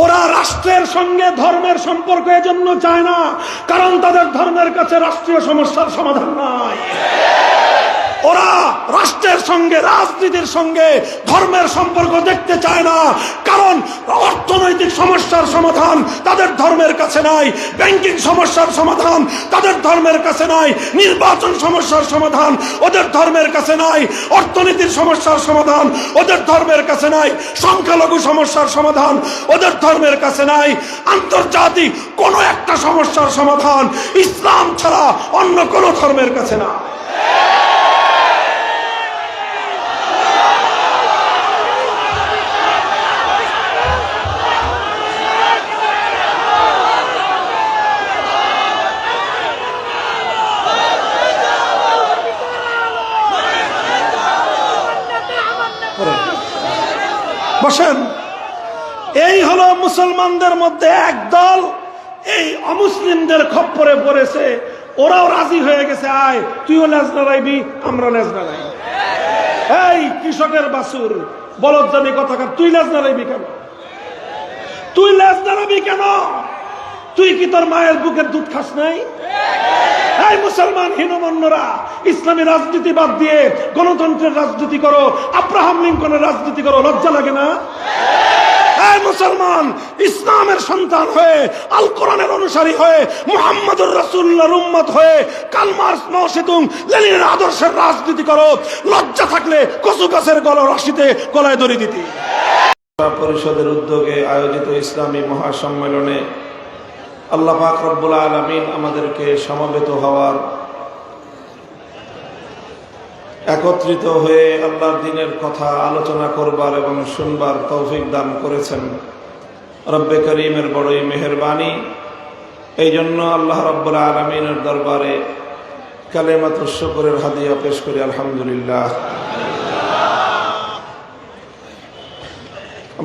ওরা রাষ্ট্রের সঙ্গে ধর্মের সম্পর্ক এজন্য চায় না, কারণ তাদের ধর্মের কাছে রাষ্ট্রীয় সমস্যার সমাধান নাই। ওরা রাষ্ট্রের সঙ্গে, রাজনীতির সঙ্গে ধর্মের সম্পর্ক দেখতে চায় না, কারণ অর্থনৈতিক সমস্যার সমাধান তাদের ধর্মের কাছে নাই, ব্যাংকিং সমস্যার সমাধান তাদের ধর্মের কাছে নাই, নির্বাচন সমস্যার সমাধান ওদের ধর্মের কাছে নাই, অর্থনীতির সমস্যার সমাধান ওদের ধর্মের কাছে নাই, সংখ্যালঘু সমস্যার সমাধান ওদের ধর্মের কাছে নাই, আন্তর্জাতিক কোনো একটা সমস্যার সমাধান ইসলাম ছাড়া অন্য কোনো ধর্মের কাছে না। বসেন, এই হলো মুসলমানদের মধ্যে একদল এই অমুসলিমদের খপ্পরে পড়েছে, ওরাও রাজি হয়ে গেছে, আয় তুইও লেজ নাড়াইবি, আমরা লেজ নাড়াই। এই কৃষকের বাছুর বলদজানি কথাকার, তুই লেজ নাড়াইবি কেন? তুই লেজ নাড়াবি কেন? তুই কি তোর মায়ের বুকের দুধ খাস নাই? এই মুসলমান হীনমন্যরা, ইসলামী রাজনীতি বাদ দিয়ে গণতন্ত্রের রাজনীতি করো, আব্রাহাম লিঙ্কনের রাজনীতি করো, লজ্জা লাগে না? এই মুসলমান, ইসলামের সন্তান হয়ে, আল কোরআনের অনুসারী হয়ে, মুহাম্মদুর রাসূলুল্লাহর উম্মত হয়ে কার্ল মার্কস, মাও সেতুং, লেনিনের আদর্শের রাজনীতি করো। লজ্জা থাকলে কচু গাছের রশিতে গলায় দড়ি দিতি। পরিষদের উদ্যোগে আয়োজিত ইসলামী মহাসম্মেলনে আল্লাহ পাক রব্বুল আলামিন আমাদেরকে সমবেত হওয়ার, একত্রিত হয়ে আল্লাহর দ্বীনের কথা আলোচনা করবার এবং শুনবার তৌফিক দান করেছেন। রব্বে করিমের বড়ই মেহেরবানি। এই জন্য আল্লাহ রব্বুল আলামিনের দরবারে কালেমাতুশ শুকরের হাদিয়া পেশ করি, আলহামদুলিল্লাহ।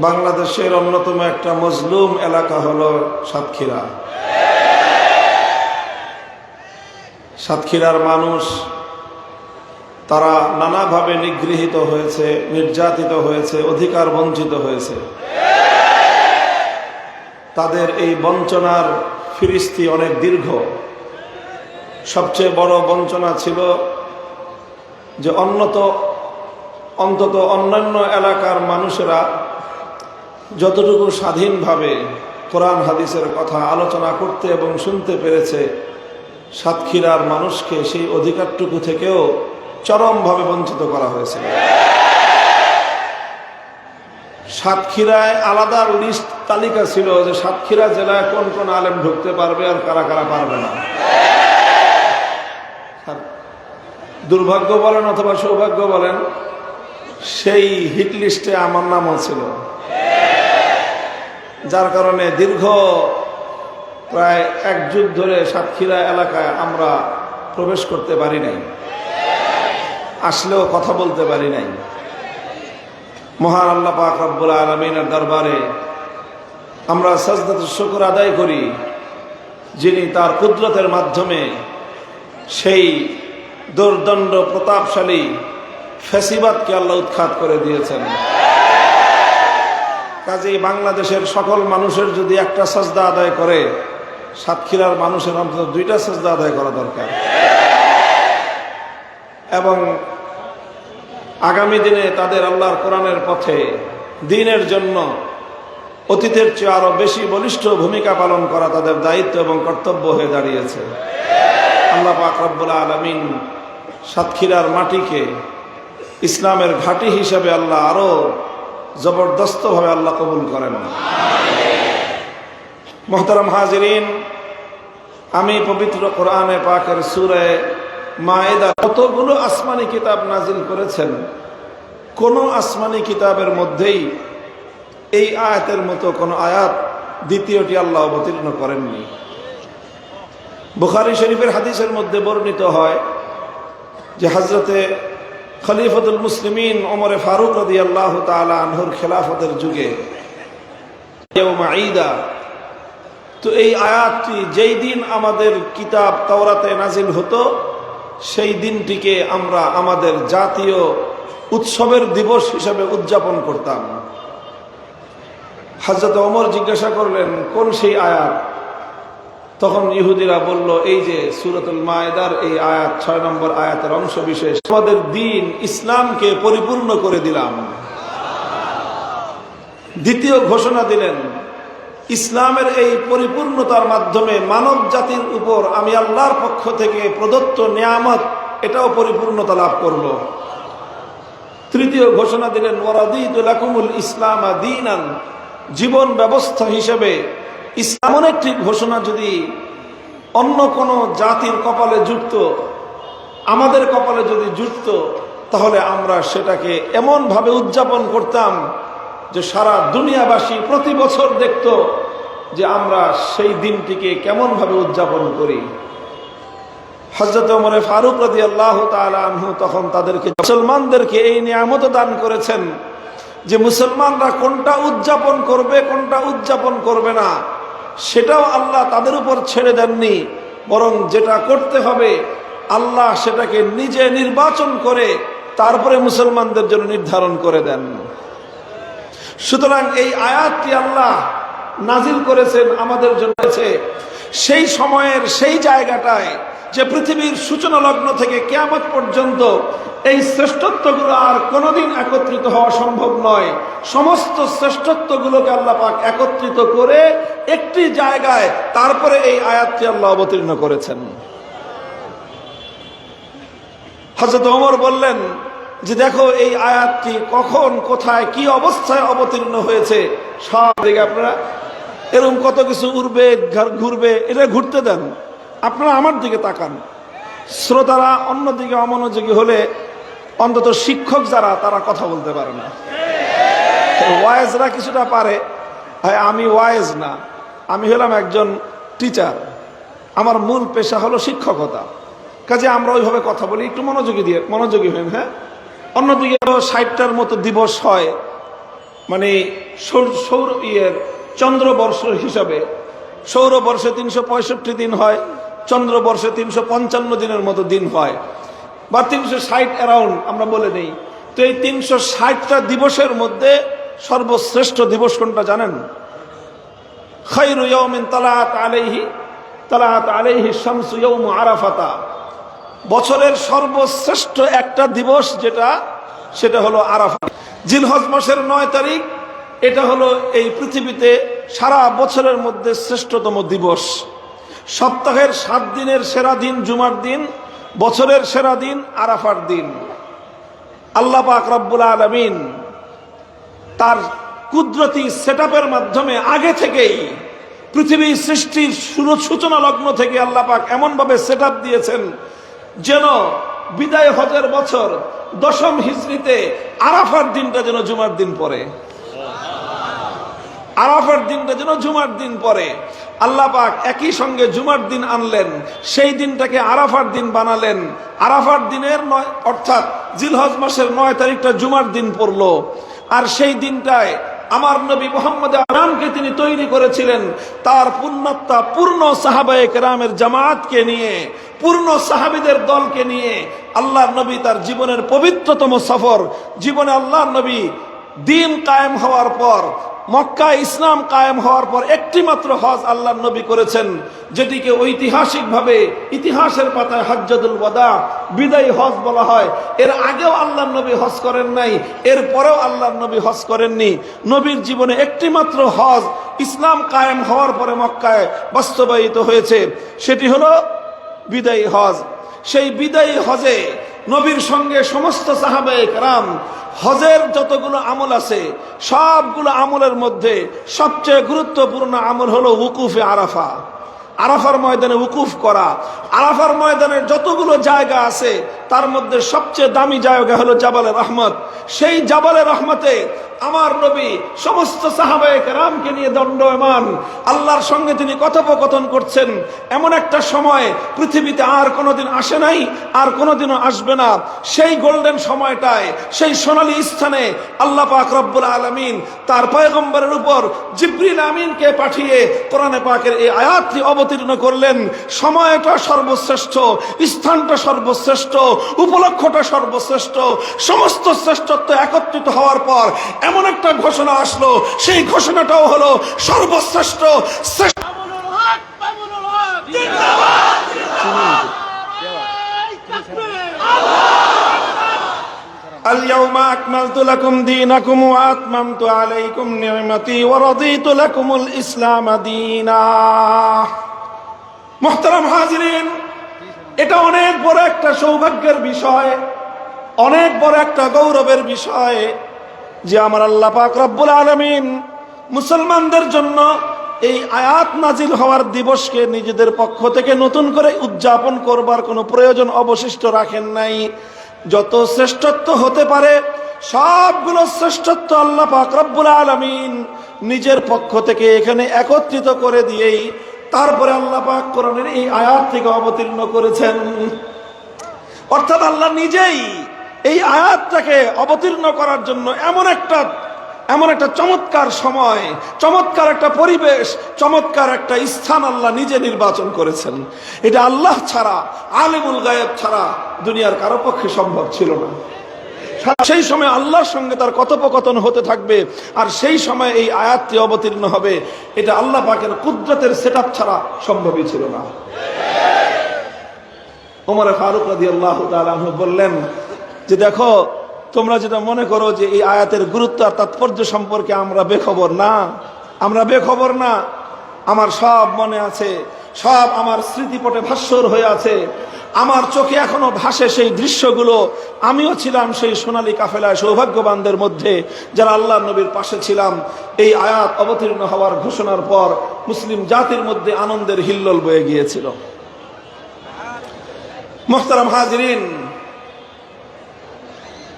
বাংলাদেশের অন্যতম একটা মজলুম এলাকা হলো সাতক্ষীরা। সাতক্ষীরার মানুষ, তারা নানাভাবে নিগৃহীত হয়েছে, নির্যাতিত হয়েছে, অধিকার বঞ্চিত হয়েছে। তাদের এই বঞ্চনার ফিরিস্তি অনেক দীর্ঘ। সবচেয়ে বড় বঞ্চনা ছিল যে অন্তত অন্যান্য এলাকার মানুষেরা যতটুকু স্বাধীনভাবে কোরআন হাদিসের কথা আলোচনা করতে এবং শুনতে পেরেছে, সাতক্ষীরার মানুষকে সেই অধিকারটুকু থেকেও চরমভাবে বঞ্চিত করা হয়েছিল। সাতক্ষীরায় আলাদা লিস্ট, তালিকা ছিল যে সাতক্ষীরা জেলায় কোন কোন আলেম ঢুকতে পারবে আর কারা কারা পারবে না। দুর্ভাগ্য বলেন অথবা সৌভাগ্য বলেন, সেই হিট লিস্টে আমার নামও ছিল, যার কারণে দীর্ঘ প্রায় এক যুগ ধরে সাতক্ষীরা এলাকায় আমরা প্রবেশ করতে পারি নাই, আসলেও কথা বলতে পারি নাই। মহান আল্লাহ পাক রব্বুল আলামিনের দরবারে আমরা সাজদাতুশ শুকর আদায় করি, যিনি তার কুদরতের মাধ্যমে সেই দুর্দণ্ড প্রতাপশালী ফ্যাসিবাদকে আল্লাহ উৎখাত করে দিয়েছেন। কাজেই বাংলাদেশের সকল মানুষের যদি একটা সাজদা আদায় করে, সাতক্ষীরার মানুষের অন্তত দুইটা সাজদা আদায় করা দরকার। এবং আগামী দিনে তাদের আল্লাহর কোরআনের পথে দ্বীনের জন্য অতীতের চেয়ে আরো বেশি বলিষ্ঠ ভূমিকা পালন করা তাদের দায়িত্ব এবং কর্তব্য হয়ে দাঁড়িয়েছে। আল্লাহ পাক রব্বুল আলামিন সাতক্ষীরার মাটিকে ইসলামের ঘাঁটি হিসেবে আল্লাহ আরো জবরদস্তভাবে আল্লাহ কবুল করেন। মুহতারাম হাজিরিন, আমি পবিত্র কোরআনে পাকের সূরা মায়েদা কতগুলো আসমানি কিতাব নাজিল করেছেন, কোন আসমানি কিতাবের মধ্যেই এই আয়াতের মতো কোন আয়াত দ্বিতীয়টি আল্লাহ অবতীর্ণ করেননি। বুখারী শরীফের হাদিসের মধ্যে বর্ণিত হয় যে হযরতে খলিফাতুল মুসলিমিন ওমরে ফারুক রাদিয়াল্লাহু তাআলা আনহুর খেলাফতের যুগে ইয়াউমা ঈদা, তো এই আয়াতটি যেই দিন আমাদের কিতাব তাওরাতে নাজিল হতো, সেই দিনটিকে আমরা আমাদের জাতীয় উৎসবের দিবস হিসেবে উদযাপন করতাম। হযরত ওমর জিজ্ঞাসা করলেন, কোন সেই আয়াত? তখন ইহুদিরা বলল, এই যে সূরাতুল মায়েদার এই আয়াত, 6 নম্বর আয়াতের অংশ বিশেষ, আমাদের দ্বীন ইসলামকে পরিপূর্ণ করে দিলাম। দ্বিতীয় ঘোষণা দিলেন, ইসলামের এই পরিপূর্ণতার মাধ্যমে মানব জাতির উপর আমি আল্লাহর পক্ষ থেকে প্রদত্ত নিয়ামত, এটাও পরিপূর্ণতা লাভ করল। তৃতীয় ঘোষণা দিলেন, ওয়ারাদিতু লাকুমুল ইসলাম দীনান, জীবন ব্যবস্থা হিসেবে ইসলাম। এমন একটি ঘোষণা যদি অন্য কোন জাতির কপালে জুটত, আমাদের কপালে যদি জুটত, তাহলে আমরা সেটাকে এমন ভাবে উদযাপন করতাম যে সারা দুনিয়াবাসী প্রতি বছর দেখত যে আমরা সেই দিনটিকে কেমন ভাবে উদযাপন করি। হযরত ওমর ফারুক রাদিয়াল্লাহু তাআলা আনহু তখন তাদেরকে, মুসলমানদেরকে এই নিয়ামত দান করেছেন যে মুসলমানরা কোনটা উদযাপন করবে, কোনটা উদযাপন করবে না, সেটাও আল্লাহ তাদের উপর ছেড়ে দেননি, বরং যেটা করতে হবে আল্লাহ সেটাকে নিজে নির্বাচন করে তারপরে মুসলমানদের জন্য নির্ধারণ করে দেন। সুতরাং এই আয়াতটি আল্লাহ নাজিল করেছেন আমাদের জন্য সেই সময়ের সেই জায়গাটায়, যে পৃথিবীর সূচনা লগ্ন থেকে কিয়ামত পর্যন্ত এই শ্রেষ্ঠত্বগুলো আর কোনোদিন একত্রিত হওয়া সম্ভব নয়। সমস্ত শ্রেষ্ঠত্বগুলোকে আল্লাহ পাক একত্রিত করে একটি জায়গায় তারপরে এই আয়াতটি আল্লাহ অবতীর্ণ করেছেন। হযরত ওমর বললেন যে দেখো এই আয়াতটি কখন, কোথায়, কি অবস্থায় অবতীর্ণ হয়েছে, সব দিকে আপনারা এরকম কত কিছু উড়বে ঘুরবে, এটা ঘুরতে দেন, আপনারা আমার দিকে তাকান। শ্রোতারা অন্যদিকে অমনোযোগী হলে অন্তত শিক্ষক যারা, তারা কথা বলতে পারে না। ওয়াইজরা কিছুটা পারে, আমি ওয়াইজ না, আমি হলাম একজন টিচার, আমার মূল পেশা হলো শিক্ষকতা, কাজে আমরা ওইভাবে কথা বলি, একটু মনোযোগী হন। হ্যাঁ, অন্যদিকে 60টার মতো দিবস হয়, মানে সৌর চন্দ্রবর্ষ হিসাবে। সৌরবর্ষে 365 দিন হয়, চন্দ্রবর্ষে 355 দিনের মতো দিন হয়, বা 360 অ্যারাউন্ড আমরা বলে নেই। তো এই 360টা দিবসের মধ্যে সর্বশ্রেষ্ঠ দিবস কোনটা জানেন? খায়রু ইয়াউমিন তালাআত আলাইহি শামসু ইয়াউমু আরাফাতা। বছরের সর্বশ্রেষ্ঠ একটা দিবস যেটা, সেটা হলো আরাফা। জিলহজ মাসের 9 তারিখ, এটা হলো এই পৃথিবীতে সারা বছরের মধ্যে শ্রেষ্ঠতম দিবস। সপ্তাহের 7 দিনের সেরা দিন জুমার দিন, বছরের সেরা দিন আরাফার দিন। আল্লাহ পাক রব্বুল আলামিন তার কুদরতি সেটআপের মাধ্যমে আগে থেকেই পৃথিবী সৃষ্টির সূচনা লগ্ন থেকে আল্লাহ পাক এমন ভাবে সেটআপ দিয়েছেন যেন বিদায় হজের বছর 10ম হিজরিতে আরাফার দিনটা যেন জুমার দিন পড়ে। আরাফার দিনটা যেন জুমার দিন পড়ে। আল্লাহ পাক একই সঙ্গে জুমার দিন আনলেন, সেই দিনটাকে আরাফার দিন বানালেন। আরাফার দিনের অর্থাৎ জিলহজ মাসের 9 তারিখটা জুমার দিন পড়লো। আর সেই দিনটায় আমার নবী মুহাম্মদ আরামকে তিনি তৈরি করেছিলেন তার পুণ্যাত্মা পূর্ণ সাহাবায়ে কেরামের জামাতকে নিয়ে, পূর্ণ সাহাবীদের দলকে নিয়ে। আল্লাহর নবী তার জীবনের পবিত্রতম সফর, জীবনে আল্লাহর নবী দিন কায়েম হওয়ার পর, মক্কা ইসলাম কায়েম হওয়ার পর একটি মাত্র হজ আল্লাহর নবী করেছেন, যেটিকে ঐতিহাসিকভাবে ইতিহাসের পাতায় হজ্জাতুল ওয়াদা, বিদায়ী হজ বলা হয়। এর আগেও আল্লাহর নবী হজ করেন নাই, এর পরেও আল্লাহর নবী হজ করেননি। নবীর জীবনে একটি মাত্র হজ ইসলাম কায়েম হওয়ার পরে মক্কায় বাস্তবায়িত হয়েছে, সেটি হলো বিদায়ী হজ। সেই বিদায়ী হজে নবীর সঙ্গে সমস্ত সাহাবায়ে কেরাম, হজের যতগুলো আমল আছে সবগুলো আমলের মধ্যে সবচেয়ে গুরুত্বপূর্ণ আমল হলো উকুফে আরাফা। আরাফার ময়দানে উকুফ করা। আরাফার ময়দানের যতগুলো জায়গা আছে তার মধ্যে সবচেয়ে দামি জায়গা হলো জাবালে রহমত। সেই জাবালে রহমতে আমার নবী সমস্ত সাহাবায়ে কেরামকে নিয়ে দণ্ডায়মান, আল্লাহর সঙ্গে তিনি কথোপকথন করছেন। এমন একটা সময় পৃথিবীতে আর কোনোদিন আসে নাই, আর কোনোদিনও আসবে না। সেই গোল্ডেন সময়টায়, সেই সোনালী স্থানে আল্লাহ পাক রব্বুল আলামিন তার পয়গম্বরের উপর জিবরিল আমিনকে পাঠিয়ে কোরআনে পাকের এই আয়াতটি অবতীর্ণ করলেন। সময়টা সর্বশ্রেষ্ঠ, স্থানটা সর্বশ্রেষ্ঠ, উপলক্ষটা সর্বশ্রেষ্ঠ। সমস্ত শ্রেষ্ঠত্ব একত্রিত হওয়ার পর এমন একটা ঘোষণা আসলো, সেই ঘোষণাটাও হলো সর্বশ্রেষ্ঠ শ্রেষ্ঠ। اليوم أكملت لكم دينكم وأتممت عليكم نعمتي ورضيت لكم الإسلام دينا। মুহতারাম হাজিরিন, এটা অনেক বড় একটা সৌভাগ্যের বিষয়, অনেক বড় একটা গৌরবের বিষয় যে আমার আল্লাহ পাক রব্বুল আলামিন মুসলমানদের জন্য এই আয়াত নাজিল হওয়ার দিবসকে নিজেদের পক্ষ থেকে নতুন করে উদযাপন করবার কোনো প্রয়োজন অবশিষ্ট রাখেন নাই। যত শ্রেষ্ঠত্ব হতে পারে সবগুলো শ্রেষ্ঠত্ব আল্লাহ পাক রব্বুল আলামিন নিজের পক্ষ থেকে এখানে একত্রিত করে দিয়েই তারপরে আল্লাহ পাক কোরআনের এই আয়াত থেকে অবতীর্ণ করেছেন। অর্থাৎ আল্লাহ নিজেই এই আয়াতটাকে অবতীর্ণ করার জন্য এমন একটা চমৎকার সময়, চমৎকার একটা পরিবেশ, চমৎকার একটা স্থান আল্লাহ নিজে নির্বাচন করেছেন। এটা আল্লাহ ছাড়া, আলিমুল গায়েব ছাড়া দুনিয়ার কারো পক্ষে সম্ভব ছিল না। সেই সময় আল্লাহর সঙ্গে তার কথোপকথন হতে থাকবে, আর সেই সময় এই আয়াতটি অবতীর্ণ হবে। এটা আল্লাহ পাকের কুদরতের সেটআপ ছাড়া সম্ভবই ছিল না। ওমর ফারুক রাদিয়াল্লাহু তাআলা আনহু বললেন যে দেখো, তোমরা যেটা মনে করো যে এই আয়াতের গুরুত্ব আর তাৎপর্য সম্পর্কে আমরা বেখবর না, আমরা বেখবর না। আমার সব মনে আছে, সব আমার স্মৃতিপটে ভাস্বর হয়ে আছে, আমার চোখে এখনো ভাসে সেই দৃশ্যগুলো। আমিও ছিলাম সেই সোনালী কাফেলায় সৌভাগ্যবানদের মধ্যে যারা আল্লাহ নবীর পাশে ছিলাম। এই আয়াত অবতীর্ণ হওয়ার ঘোষণার পর মুসলিম জাতির মধ্যে আনন্দের হিল্লোল বয়ে গিয়েছিল। মুহতারাম হাজিরিন,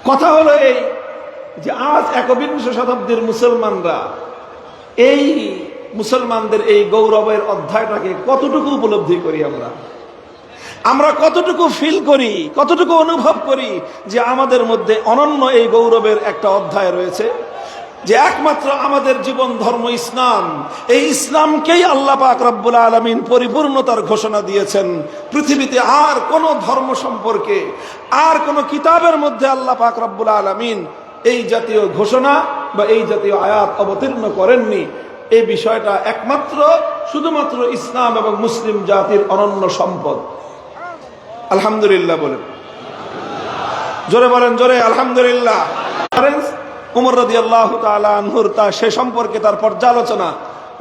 কথা হলো এই যে আজ 21 শতাব্দীর মুসলমানরা এই মুসলমানদের এই গৌরবের অধ্যায়টাকে কতটুকু উপলব্ধি করি, আমরা কতটুকু ফিল করি, কতটুকু অনুভব করি যে আমাদের মধ্যে অনন্য এই গৌরবের একটা অধ্যায় রয়েছে, যে একমাত্র আমাদের জীবন ধর্ম ইসলাম। এই ইসলামকেই আল্লাহ পাক রব্বুল আলামিন পরিপূর্ণতার ঘোষণা দিয়েছেন। পৃথিবীতে আর কোন ধর্ম সম্পর্কে, আর কোন কিতাবের মধ্যে আল্লাহ পাক রব্বুল আলামিন এই জাতীয় ঘোষণা বা এই জাতীয় আয়াত অবতীর্ণ করেননি। এই বিষয়টা একমাত্র শুধুমাত্র ইসলাম এবং মুসলিম জাতির অনন্য সম্পদ। আলহামদুলিল্লাহ বলেন, জোরে বলেন, জোরে আলহামদুলিল্লাহ। উমর রাদিয়াল্লাহু তাআলা আনহুর সে সম্পর্কে তার পর্যালোচনা,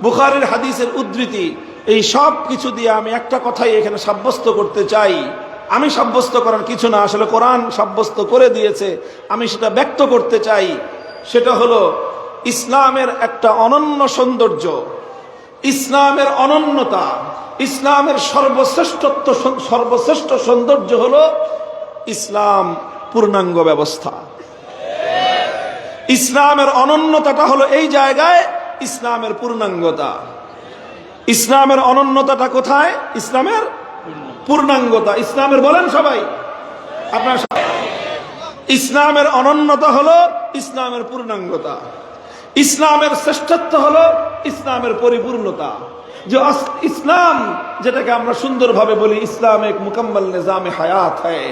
বুখারীর হাদিসের উদ্ধৃতি, এই সব কিছু দিয়ে আমি একটা কথাই এখানে সাব্যস্ত করতে চাই। আমি সাব্যস্ত করার কিছু না, আসলে কোরআন সাব্যস্ত করে দিয়েছে। আমি সেটা ব্যক্ত করতে চাই। সেটা হলো ইসলামের একটা অনন্য সৌন্দর্য, ইসলামের অনন্যতা, ইসলামের সর্বশ্রেষ্ঠ সৌন্দর্য হলো ইসলাম পূর্ণাঙ্গ ব্যবস্থা। ইসলামের অনন্যতাটা হলো এই জায়গায়, ইসলামের পূর্ণাঙ্গতা। ইসলামের অনন্যতাটা কোথায়? ইসলামের পূর্ণাঙ্গতা। ইসলামের বলেন সবাই, আপনার ইসলামের অনন্যতা হলো ইসলামের পূর্ণাঙ্গতা। ইসলামের শ্রেষ্ঠত্ব হলো ইসলামের পরিপূর্ণতা। যে ইসলাম, যেটাকে আমরা সুন্দরভাবে বলি ইসলাম এক মুকম্মল নিজামে হায়াত হ্যায়,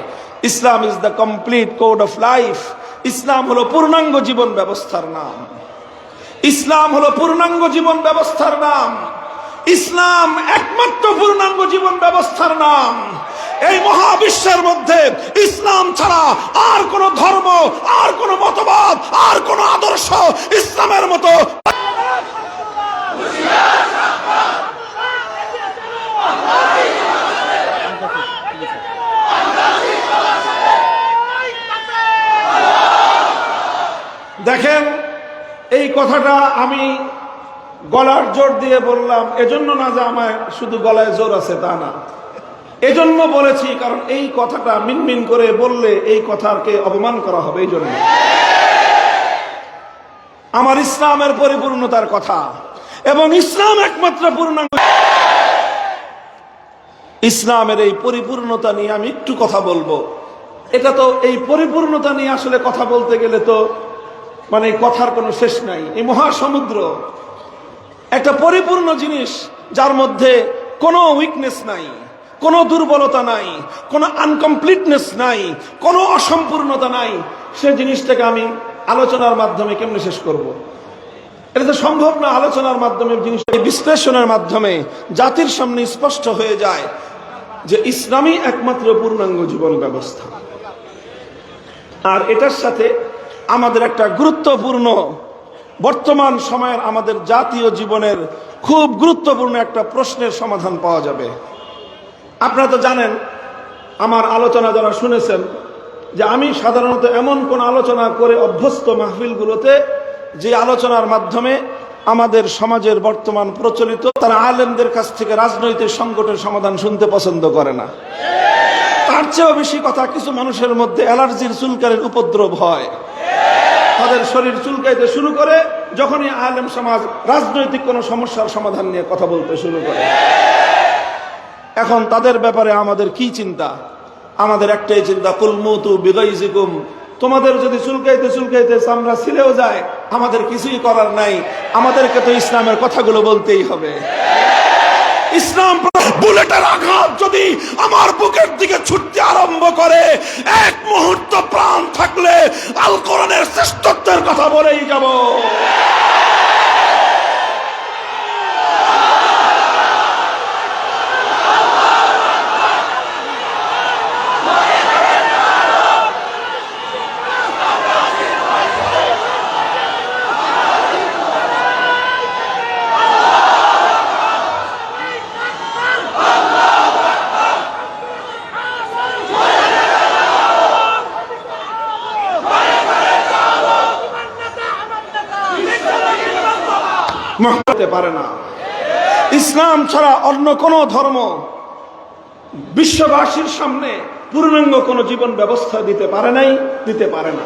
Islam is the complete code of life. ইসলাম হলো পূর্ণাঙ্গ জীবন ব্যবস্থার নাম। ইসলাম হলো পূর্ণাঙ্গ জীবন ব্যবস্থার নাম। ইসলাম একমাত্র পূর্ণাঙ্গ জীবন ব্যবস্থার নাম। এই মহাবিশ্বের মধ্যে ইসলাম ছাড়া আর কোন ধর্ম, আর কোন মতবাদ, আর কোন আদর্শ ইসলামের মতো দেখেন। এই কথাটা আমি গলার জোর দিয়ে বললাম এজন্য না যে আমার শুধু গলায় জোর আছে তা না, এজন্য বলেছি কারণ এই কথাটা মিনমিন করে বললে এই কথাকে অপমান করা হবে। এই জন্য আমার ইসলামের পরিপূর্ণতার কথা, এবং ইসলাম একমাত্র পূর্ণাঙ্গ। ইসলামের এই পরিপূর্ণতা নিয়ে আমি একটু কথা বলবো। এটা তো এই পরিপূর্ণতা নিয়ে আসলে কথা বলতে গেলে তো মানে কথার কোনো শেষ নাই। এই মহাসমুদ্র একটা পরিপূর্ণ জিনিস, যার মধ্যে কোনো উইকনেস নাই, কোনো দুর্বলতা নাই, কোনো আনকমপ্লিটনেস নাই, কোনো অসম্পূর্ণতা নাই। সে জিনিসটাকে আমি আলোচনার মাধ্যমে কেমনে শেষ করব। এটা তো সম্ভব না। আলোচনার মাধ্যমে জিনিসটা বিশ্লেষণের মাধ্যমে জাতির সামনে স্পষ্ট হয়ে যায় যে ইসলামই একমাত্র পূর্ণাঙ্গ জীবন ব্যবস্থা। আর এটার সাথে আমাদের একটা গুরুত্বপূর্ণ বর্তমান সময়ের আমাদের জাতীয় জীবনের খুব গুরুত্বপূর্ণ একটা প্রশ্নের সমাধান পাওয়া যাবে। আপনারা তো জানেন, আমার আলোচনা যারা শুনেছেন, যে আমি সাধারণত এমন কোন আলোচনা করে অভ্যস্ত মাহফিলগুলোতে যে আলোচনার মাধ্যমে আমাদের সমাজের বর্তমান প্রচলিত তারা আলেমদের কাছ থেকে রাজনৈতিক সংকটের সমাধান শুনতে পছন্দ করে না। তার চেয়েও বেশি কথা, কিছু মানুষের মধ্যে অ্যালার্জির চুলকানির উপদ্রব হয়, তাদের শরীর চুলকাইতে শুরু করে যখনই আলেম সমাজ রাজনৈতিক কোনো সমস্যার সমাধান নিয়ে কথা বলতে শুরু করে। এখন তাদের ব্যাপারে আমাদের কি চিন্তা? আমাদের একটাই চিন্তা, কুল মুতু বিগাইজিকুম, তোমাদের যদি চুলকাইতে চুলকাইতে চামড়া ছিলেও যায় আমাদের কিছুই করার নাই, আমাদেরকে তো ইসলামের কথাগুলো বলতেই হবে। ইসলাম বুলেটের আঘাত যদি আমার বুকের দিকে ছুটতে আরম্ভ করে, এক মুহূর্ত প্রাণ থাকলে আল কোরআনের শ্রেষ্ঠত্বের কথা বলেই যাব। হতে পারে না। ইসলাম ছাড়া অন্য কোন ধর্ম বিশ্ববাসীর সামনে পূর্ণাঙ্গ কোন জীবন ব্যবস্থা দিতে পারে নাই, দিতে পারে না।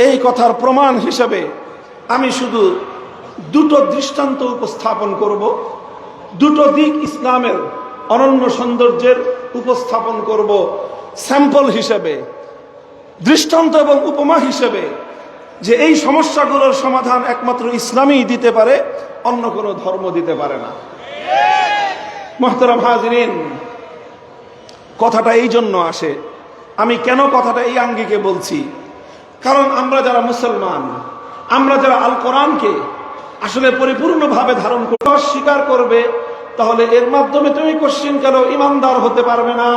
এই কথার প্রমাণ হিসেবে আমি শুধু দুটো দৃষ্টান্ত উপস্থাপন করব, দুটো দিক ইসলামের অনন্য সৌন্দর্যের উপস্থাপন করব স্যাম্পল হিসেবে, দৃষ্টান্ত এবং উপমা হিসেবে, যে এই সমস্যাগুলোর সমাধান একমাত্র ইসলামই দিতে পারে, অন্য কোনো ধর্ম দিতে পারে না। মুহতারাম হাজিরিন, কথাটা এই জন্য আসে, আমি কেন কথাটা এই আঙ্গিকে বলছি, কারণ আমরা যারা মুসলমান, আমরা যারা আল কোরআনকে আসলে পরিপূর্ণভাবে ধারণ করতে স্বীকার করবে, তাহলে এর মাধ্যমে তুমি কোশ্চিন কেন ইমানদার হতে পারবে না।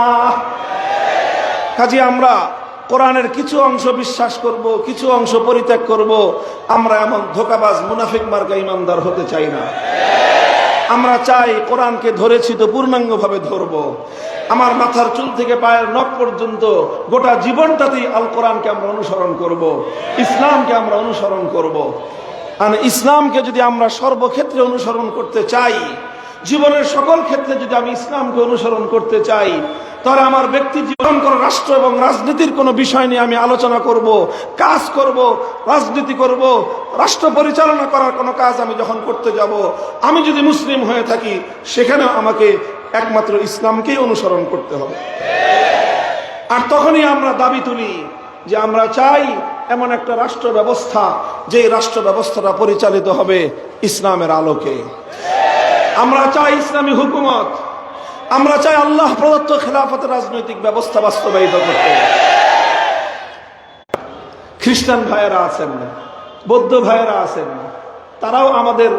কাজে আমরা কোরআনের কিছু অংশ বিশ্বাস করব, কিছু অংশ পরিত্যাগ করব। আমরা এমন ধোঁকাবাজ মুনাফিক মার্কা ইমানদার হতে চাই না। আমরা চাই কোরআনকে ধরেছি তো পূর্ণাঙ্গভাবে ধরব। আমার মাথার চুল থেকে পায়ের নখ পর্যন্ত গোটা জীবনটাতেই আল কোরআনকে আমরা অনুসরণ করব, ইসলামকে আমরা অনুসরণ করব। আর ইসলামকে যদি আমরা সর্বক্ষেত্রে অনুসরণ করতে চাই, জীবনের সকল ক্ষেত্রে যদি আমি ইসলামকে অনুসরণ করতে চাই, তাহলে আমার ব্যক্তি জীবন কোন রাষ্ট্র এবং রাজনীতির কোনো বিষয় নিয়ে আমি আলোচনা করব, কাজ করব, রাজনীতি করব, রাষ্ট্র পরিচালনা করার কোনো কাজ আমি যখন করতে যাব, আমি যদি মুসলিম হয়ে থাকি, সেখানে আমাকে একমাত্র ইসলামকেই অনুসরণ করতে হবে। আর তখনই আমরা দাবি তুলি যে আমরা চাই এমন একটা রাষ্ট্র ব্যবস্থা, যে রাষ্ট্র ব্যবস্থাটা পরিচালিত হবে ইসলামের আলোকে। আমরা চাই ইসলামী হুকুমত, আমরা চাই আল্লাহ প্রদত্ত খেলাফতের রাজনৈতিক ব্যবস্থা বাস্তবায়িত করতে। খ্রিস্টান ভাইয়েরা আছেন, বৌদ্ধ ভাইয়েরা আছেন, তারাও আমাদের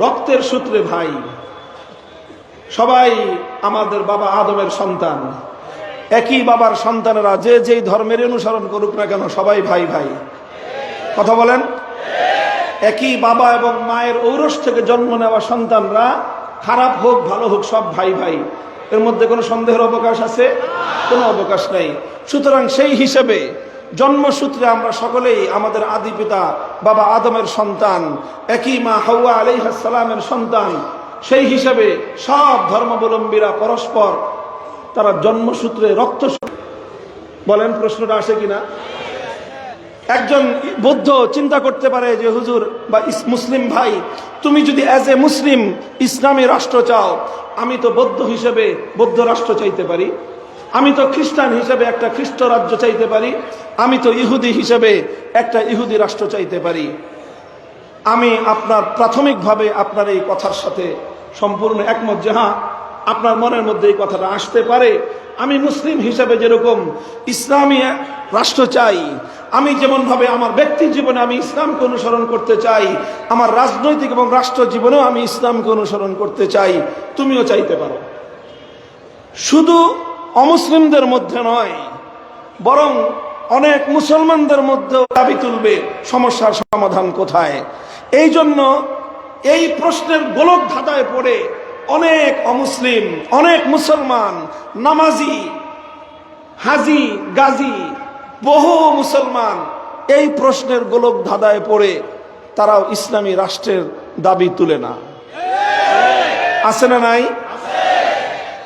রক্তের সূত্রে ভাই, সবাই আমাদের বাবা আদমের সন্তান। একই বাবার সন্তানেরা যে যেই ধর্মের অনুসরণ করুক না কেন, সবাই ভাই ভাই। কথা বলেন? একই বাবা এবং মায়ের ঔরস থেকে জন্ম নেওয়া সন্তানরা, খারাপ হোক ভালো হোক, সব ভাই ভাই। এর মধ্যে কোনো সন্দেহের অবকাশ আছে? কোনো অবকাশ নেই। সুতরাং সেই হিসেবে জন্মসূত্রে আমরা সকলেই আমাদের আদি পিতা বাবা আদমের সন্তান, একই মা হাওয়া আলাইহিস সালামের সন্তান। সেই হিসেবে সব ধর্মাবলম্বীরা পরস্পর তারা জন্মসূত্রে রক্ত। বলেন, প্রশ্নটা আসে কিনা? একজন বৌদ্ধ চিন্তা করতে পারে যে হুজুর বা মুসলিম ভাই, তুমি যদি অ্যাজ এ মুসলিম ইসলামী রাষ্ট্র চাও, আমি তো বৌদ্ধ হিসেবে বৌদ্ধ রাষ্ট্র চাইতে পারি, আমি তো খ্রিস্টান হিসেবে একটা খ্রিস্ট রাজ্য চাইতে পারি, আমি তো ইহুদি হিসেবে একটা ইহুদি রাষ্ট্র চাইতে পারি। আমি আপনার প্রাথমিকভাবে আপনার এই কথার সাথে সম্পূর্ণ একমত যে হ্যাঁ, আপনার মনের মধ্যে এই কথাটা আসতে পারে। আমি মুসলিম হিসেবে যেরকম ইসলামী রাষ্ট্র চাই, আমি যেমন ভাবে আমার ব্যক্তি জীবনে আমি ইসলামকে অনুসরণ করতে চাই, আমার রাজনৈতিক এবং রাষ্ট্র জীবনেও আমি ইসলামকে অনুসরণ করতে চাই, তুমিও চাইতে পারো। শুধু অমুসলিমদের মধ্যে নয়, বরং অনেক মুসলমানদের মধ্যেও দাবি তুলবে সমস্যার সমাধান কোথায়। এই জন্য এই প্রশ্নের গোলক ধাঁধায় পড়ে অনেক অমুসলিম, অনেক মুসলমান, নামাজি, হাজি, গাজী, বহু মুসলমান এই প্রশ্নের গোলক ধাঁধায় পড়ে তারাও ইসলামী রাষ্ট্রের দাবি তুলে না। আছে না নাই?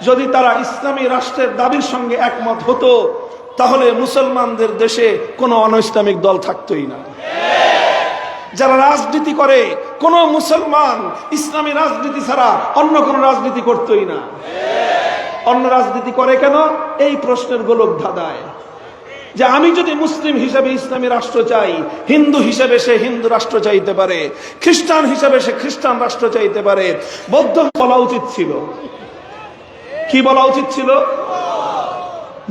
যদি তারা ইসলামী রাষ্ট্রের দাবির সঙ্গে একমত হতো, তাহলে মুসলমানদের দেশে কোনো অনৈসলামিক দল থাকতোই না। যারা রাজনীতি করে, কোন মুসলমান ইসলামী রাজনীতি ছাড়া অন্য কোন রাজনীতি করতোই না। অন্য রাজনীতি করে কেন? এই প্রশ্নের গোলক ধাঁধায় যে আমি যদি মুসলিম হিসেবে ইসলামী রাষ্ট্র চাই, হিন্দু হিসেবে সে হিন্দু রাষ্ট্র চাইতে পারে, খ্রিস্টান হিসেবে সে খ্রিস্টান রাষ্ট্র চাইতে পারে। বৌদ্ধ বলা উচিত ছিল, কি বলা উচিত ছিল?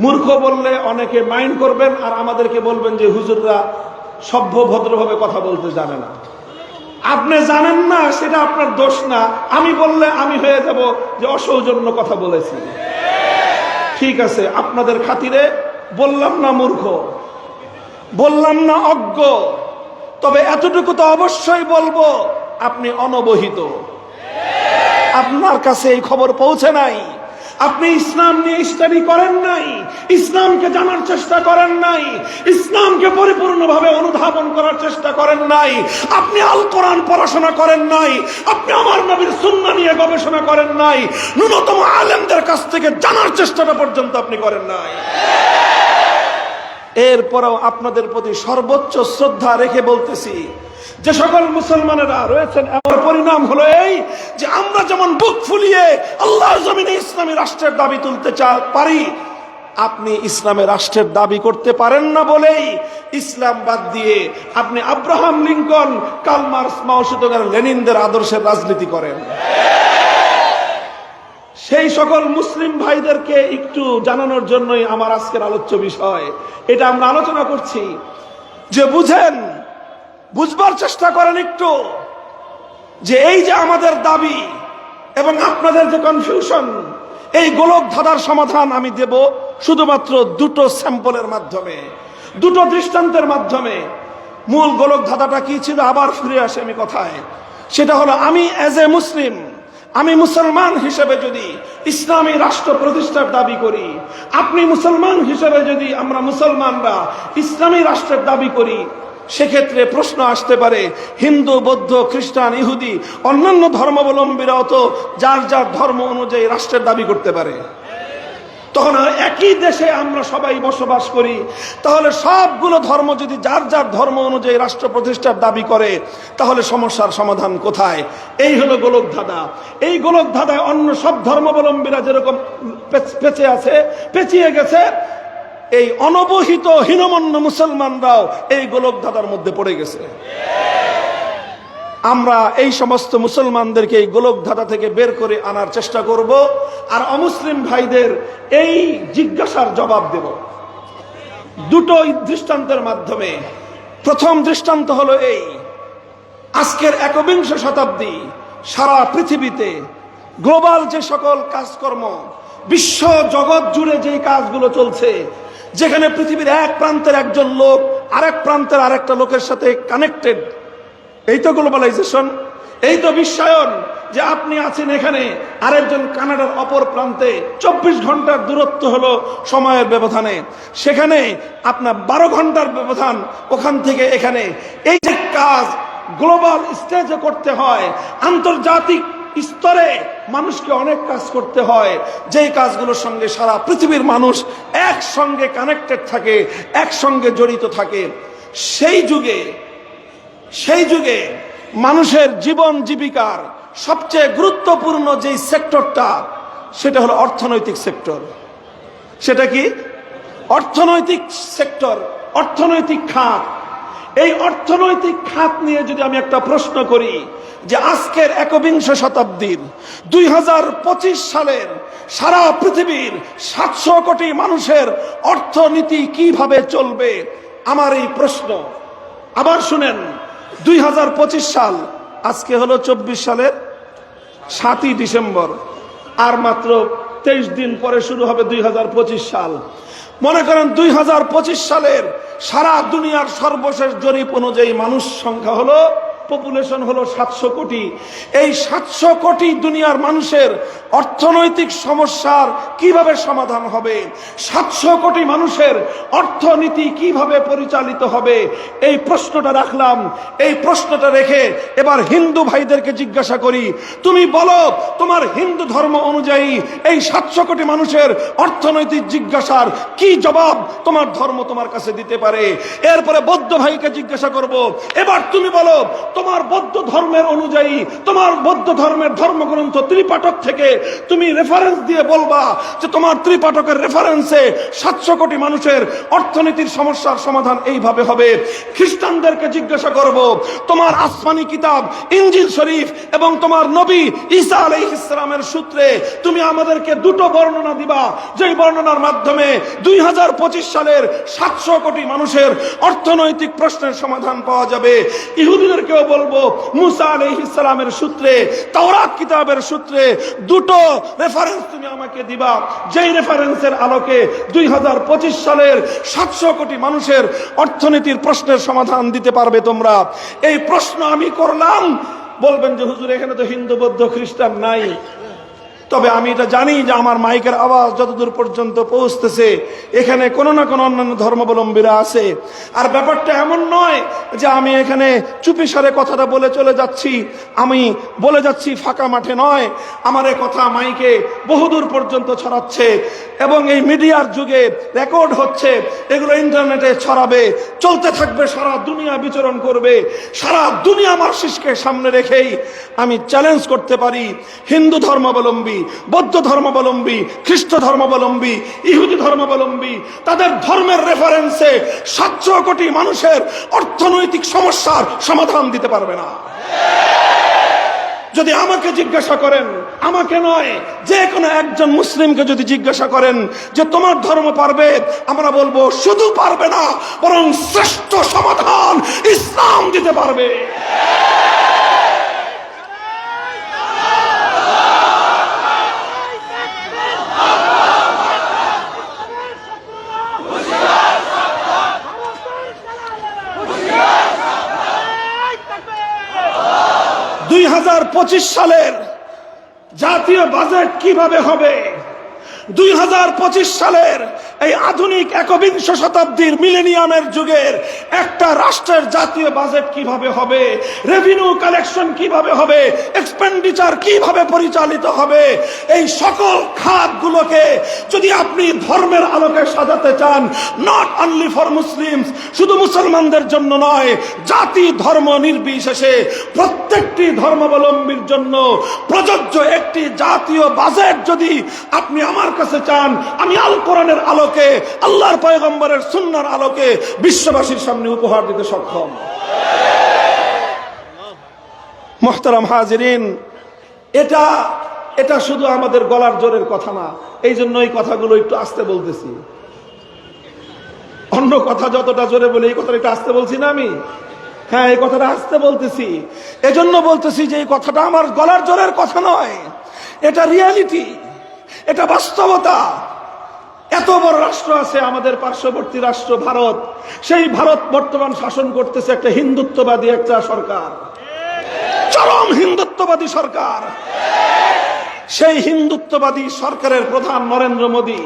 মূর্খ বললে অনেকে মাইন্ড করবেন, আর আমাদেরকে বলবেন যে হুজুররা সভ্য ভদ্রভাবে কথা বলতে জানে না। আপনি জানেন না, সেটা আপনার দোষ না। আমি বললে আমি হয়ে যাব যে অসৌজন্য কথা বলেছি। ঠিক আছে, আপনাদের খাতিরে বললাম না মূর্খ, বললাম না অজ্ঞ, তবে এতটুকু তো অবশ্যই বলবো, আপনি অনবহিত। আপনার কাছে এই খবর পৌঁছে নাই, আপনি ইসলাম নিয়ে স্টাডি করেন নাই, ইসলামকে জানার চেষ্টা করেন নাই, ইসলামকে পরিপূর্ণভাবে অনুধাবন করার চেষ্টা করেন নাই, আপনি আল কোরআন পড়াশোনা করেন নাই, আপনি আমার নবীর সুন্নাহ নিয়ে গবেষণা করেন নাই, ন্যূনতম আলেমদের কাছ থেকে জানার চেষ্টাটা পর্যন্ত আপনি করেন নাই। এরপরেও আপনাদের প্রতি সর্বোচ্চ শ্রদ্ধা রেখে বলতেছি, যে সকল মুসলমানেরা রয়েছেন, এর পরিণাম হলো এই যে আমরা যেমন বুক ফুলিয়ে আল্লাহর জমিনে ইসলামী রাষ্ট্রের দাবি তুলতে পারি, আপনি ইসলামের রাষ্ট্রের দাবি করতে পারেন না বলেই ইসলাম বাদ দিয়ে আপনি আব্রাহাম লিঙ্কন, কার্ল মার্কস, মাও সেতুং, লেনিনদের আদর্শের রাজনীতি করেন। সেই সকল মুসলিম ভাইদেরকে একটু জানানোর জন্যই আমার আজকের আলোচ্য বিষয়। এটা আমরা আলোচনা করছি যে বুঝেন, বুঝবার চেষ্টা করেন একটু, যে এই যে আমাদের দাবি এবং আপনাদের যে কনফিউশন, এই গোলক ধাঁধার সমাধান আমি দেব শুধুমাত্র দুটো স্যাম্পলের মাধ্যমে, দুটো দৃষ্টান্তের মাধ্যমে। মূল গোলক ধাঁধাটা কি ছিল? আবার ফিরে আসে আমি কথায়। সেটা হলো, আমি অ্যাজ এ মুসলিম, আমি মুসলমান হিসেবে যদি ইসলামী রাষ্ট্র প্রতিষ্ঠার দাবি করি, আপনি মুসলমান হিসেবে যদি আমরা মুসলমানরা ইসলামী রাষ্ট্রের দাবি করি, সেক্ষেত্রে প্রশ্ন আসতে পারে, হিন্দু, বৌদ্ধ, খ্রিস্টান, ইহুদি, অন্যান্য ধর্মাবলম্বীরাও তো যার যার ধর্ম অনুযায়ী রাষ্ট্রের দাবি করতে পারে। তখন একই দেশে আমরা সবাই বসবাস করি, তাহলে সবগুলো ধর্ম যদি যার যার ধর্ম অনুযায়ী রাষ্ট্র প্রতিষ্ঠার দাবি করে, তাহলে সমস্যার সমাধান কোথায়? এই হলো গোলক ধাঁধা। এই গোলক ধাঁধায় অন্য সব ধর্মাবলম্বীরা যেরকম পেঁচিয়ে গেছে, এই অনবহিত হীনমন্য মুসলমানরাও এই গোলক ধাঁধার মধ্যে পড়ে গেছে। আমরা এই সমস্ত মুসলমানদেরকে এই গোলক ধাঁধা থেকে বের করে আনার চেষ্টা করব, আর অমুসলিম ভাইদের এই জিজ্ঞাসার জবাব দেব দুটো দৃষ্টান্তের মাধ্যমে। প্রথম দৃষ্টান্ত হলো এই, আজকের একবিংশ শতাব্দী সারা পৃথিবীতে গ্লোবাল যে সকল কাজকর্ম, বিশ্ব জগৎ জুড়ে যে কাজগুলো চলছে, যেখানে পৃথিবীর এক প্রান্তের একজন লোক আরেক প্রান্তের আরেকটা লোকের সাথে কানেক্টেড, এই তো গ্লোবালাইজেশন, এই তো বিশ্বায়ন, যে আপনি আছেন এখানে, আরেকজন কানাডার অপর প্রান্তে, 24 ঘন্টার দূরত্ব হলো সময়ের ব্যবধানে, সেখানে আপনার 12 ঘন্টার ব্যবধান ওখান থেকে এখানে। এই যে কাজ গ্লোবাল স্টেজে করতে হয়, আন্তর্জাতিক স্তরে মানুষকে অনেক কাজ করতে হয়, যেই কাজগুলোর সঙ্গে সারা পৃথিবীর মানুষ একসঙ্গে কানেক্টেড থাকে, একসঙ্গে জড়িত থাকে। সেই যুগে মানুষের জীবন জীবিকার সবচেয়ে গুরুত্বপূর্ণ যেই সেক্টরটা, সেটা হলো অর্থনৈতিক সেক্টর। সেটা কি? অর্থনৈতিক সেক্টর, অর্থনৈতিক খাত। এই অর্থনৈতিক খাত নিয়ে যদি আমি একটা প্রশ্ন করি যে আজকের একবিংশ শতাব্দীর 2025 সালের সারা পৃথিবীর 700 কোটি মানুষের অর্থনীতি কিভাবে চলবে, আমার এই প্রশ্ন। আবার শুনেন, 2025 সাল, আজকে হলো 24 সালের 7ই ডিসেম্বর, আর মাত্র 23 দিন পরে শুরু হবে 2025 সাল। মনে করেন 2025 সালের সারা দুনিয়ার সর্বশেষ জরিপ অনুযায়ী মানুষ সংখ্যা হলো, পপুলেশন হলো 700 কোটি। এই 700 কোটি দুনিয়ার মানুষের অর্থনৈতিক সমস্যার কিভাবে সমাধান হবে, 700 কোটি মানুষের অর্থনীতি কিভাবে পরিচালিত হবে, এই প্রশ্নটা রাখলাম। এই প্রশ্নটা রেখে এবার হিন্দু ভাইদেরকে জিজ্ঞাসা করি, তুমি বলো তোমার হিন্দু ধর্ম অনুযায়ী এই 700 কোটি মানুষের অর্থনৈতিক জিজ্ঞাসার কি জবাব তোমার ধর্ম তোমার কাছে দিতে পারে। এরপরে বৌদ্ধ ভাইকে জিজ্ঞাসা করব, এবার তুমি বলো তোমার বৌদ্ধ ধর্মের অনুযায়ী, তোমার বৌদ্ধ ধর্মের ধর্মগ্রন্থ ত্রিপাঠক থেকে তুমি রেফারেন্স দিয়ে বলবা যে তোমার ত্রিপাঠকের রেফারেন্সে 700 কোটি মানুষের অর্থনীতির সমস্যার সমাধান এইভাবে হবে। খ্রিস্টানদেরকে জিজ্ঞাসা করব, তোমার আসমানি কিতাব ইনজিল শরীফ এবং তোমার নবী ঈসা আলাইহিস সালামের সূত্রে তুমি আমাদেরকে দুটো বর্ণনা দিবা, যেই বর্ণনার মাধ্যমে 2025 সালের 700 কোটি মানুষের অর্থনৈতিক প্রশ্নের সমাধান পাওয়া যাবে। ইহুদিদেরকেও বলবো, মুসা আলাইহিস সালামের সূত্রে, তাওরাত কিতাবের সূত্রে দুটো রেফারেন্স তুমি আমাকে দিবা, যেই রেফারেন্সের আলোকে 2025 সালের 700 কোটি মানুষের অর্থনীতির প্রশ্নের সমাধান দিতে পারবে তোমরা। এই প্রশ্ন আমি করলাম। বলবেন যে হুজুর এখানে তো হিন্দু বৌদ্ধ খ্রিস্টান নাই। তবে আমি এটা জানি যে আমার মাইকের আওয়াজ যতদূর পর্যন্ত পৌঁছতেছে এখানে কোনো না কোনো অন্যান্য ধর্মাবলম্বীরা আছে। আর ব্যাপারটা এমন নয় যে আমি এখানে চুপিসারে কথাটা বলে চলে যাচ্ছি, আমি বলে যাচ্ছি ফাঁকা মাঠে নয়। আমার এই কথা মাইকে বহুদূর পর্যন্ত ছড়াচ্ছে এবং এই মিডিয়ার যুগে রেকর্ড হচ্ছে, এগুলো ইন্টারনেটে ছড়াবে, চলতে থাকবে, সারা দুনিয়া বিচরণ করবে। সারা দুনিয়া মার্কসিস্টকে সামনে রেখেই আমি চ্যালেঞ্জ করতে পারি, হিন্দু ধর্মাবলম্বী, বৌদ্ধ ধর্মাবলম্বী, খ্রিস্ট ধর্মাবলম্বী, ইহুদি ধর্মাবলম্বী, তাদের ধর্মের রেফারেন্সে 700 কোটি মানুষের অর্থনৈতিক সমস্যার সমাধান দিতে পারবে না। যদি আমাকে জিজ্ঞাসা করেন, আমাকে নয়, যে কোনো একজন মুসলিমকে যদি জিজ্ঞাসা করেন যে তোমার ধর্ম পারবে, আমরা বলবো শুধু পারবে না, বরং শ্রেষ্ঠ সমাধান ইসলাম দিতে পারবে। দুই 2025 সালের জাতীয় বাজেট কিভাবে হবে, 2025 সালের এই আধুনিক একবিংশ শতাব্দীর মিলেনিয়ামের যুগের একটা রাষ্ট্রের জাতীয় বাজেট কিভাবে হবে, রেভিনিউ কালেকশন কিভাবে হবে, এক্সপেন্ডিচার কিভাবে পরিচালিত হবে, এই সকল খাতগুলোকে যদি আপনি ধর্মের আলোকে সাজাতে চান, নট অনলি ফর মুসলিমস, শুধু মুসলমানদের জন্য নয়, জাতি ধর্ম নির্বিশেষে প্রত্যেকটি ধর্মাবলম্বীর জন্য প্রযোজ্য একটি জাতীয় বাজেট যদি আপনি আমার কাছে চান, আমি আল কোরআনের আলোকে, আল্লাহর পয়গম্বরের সুন্নাহর আলোকে বিশ্ববাসীর সামনে উপহার দিতে সক্ষম। মুহতারাম হাজিরিন, এটা শুধু আমাদের গলার জোরের কথা না, এই জন্য এই কথাগুলো একটু আস্তে বলতেছি। অন্য কথা যতটা জোরে বলি, এই কথাটা একটু আস্তে বলছি না আমি? হ্যাঁ, এই কথাটা আস্তে বলতেছি। এজন্য বলতেছি যে এই কথাটা আমার গলার জোরের কথা নয়, এটা রিয়ালিটি, এটা বাস্তবতা। এত বড় রাষ্ট্র আছে আমাদের পার্শ্ববর্তী রাষ্ট্র ভারত, সেই ভারত বর্তমান শাসন করতেছে একটা হিন্দুত্ববাদী একটা সরকার, চরম হিন্দুত্ববাদী সরকার। সেই হিন্দুত্ববাদী সরকারের প্রধান নরেন্দ্র মোদী,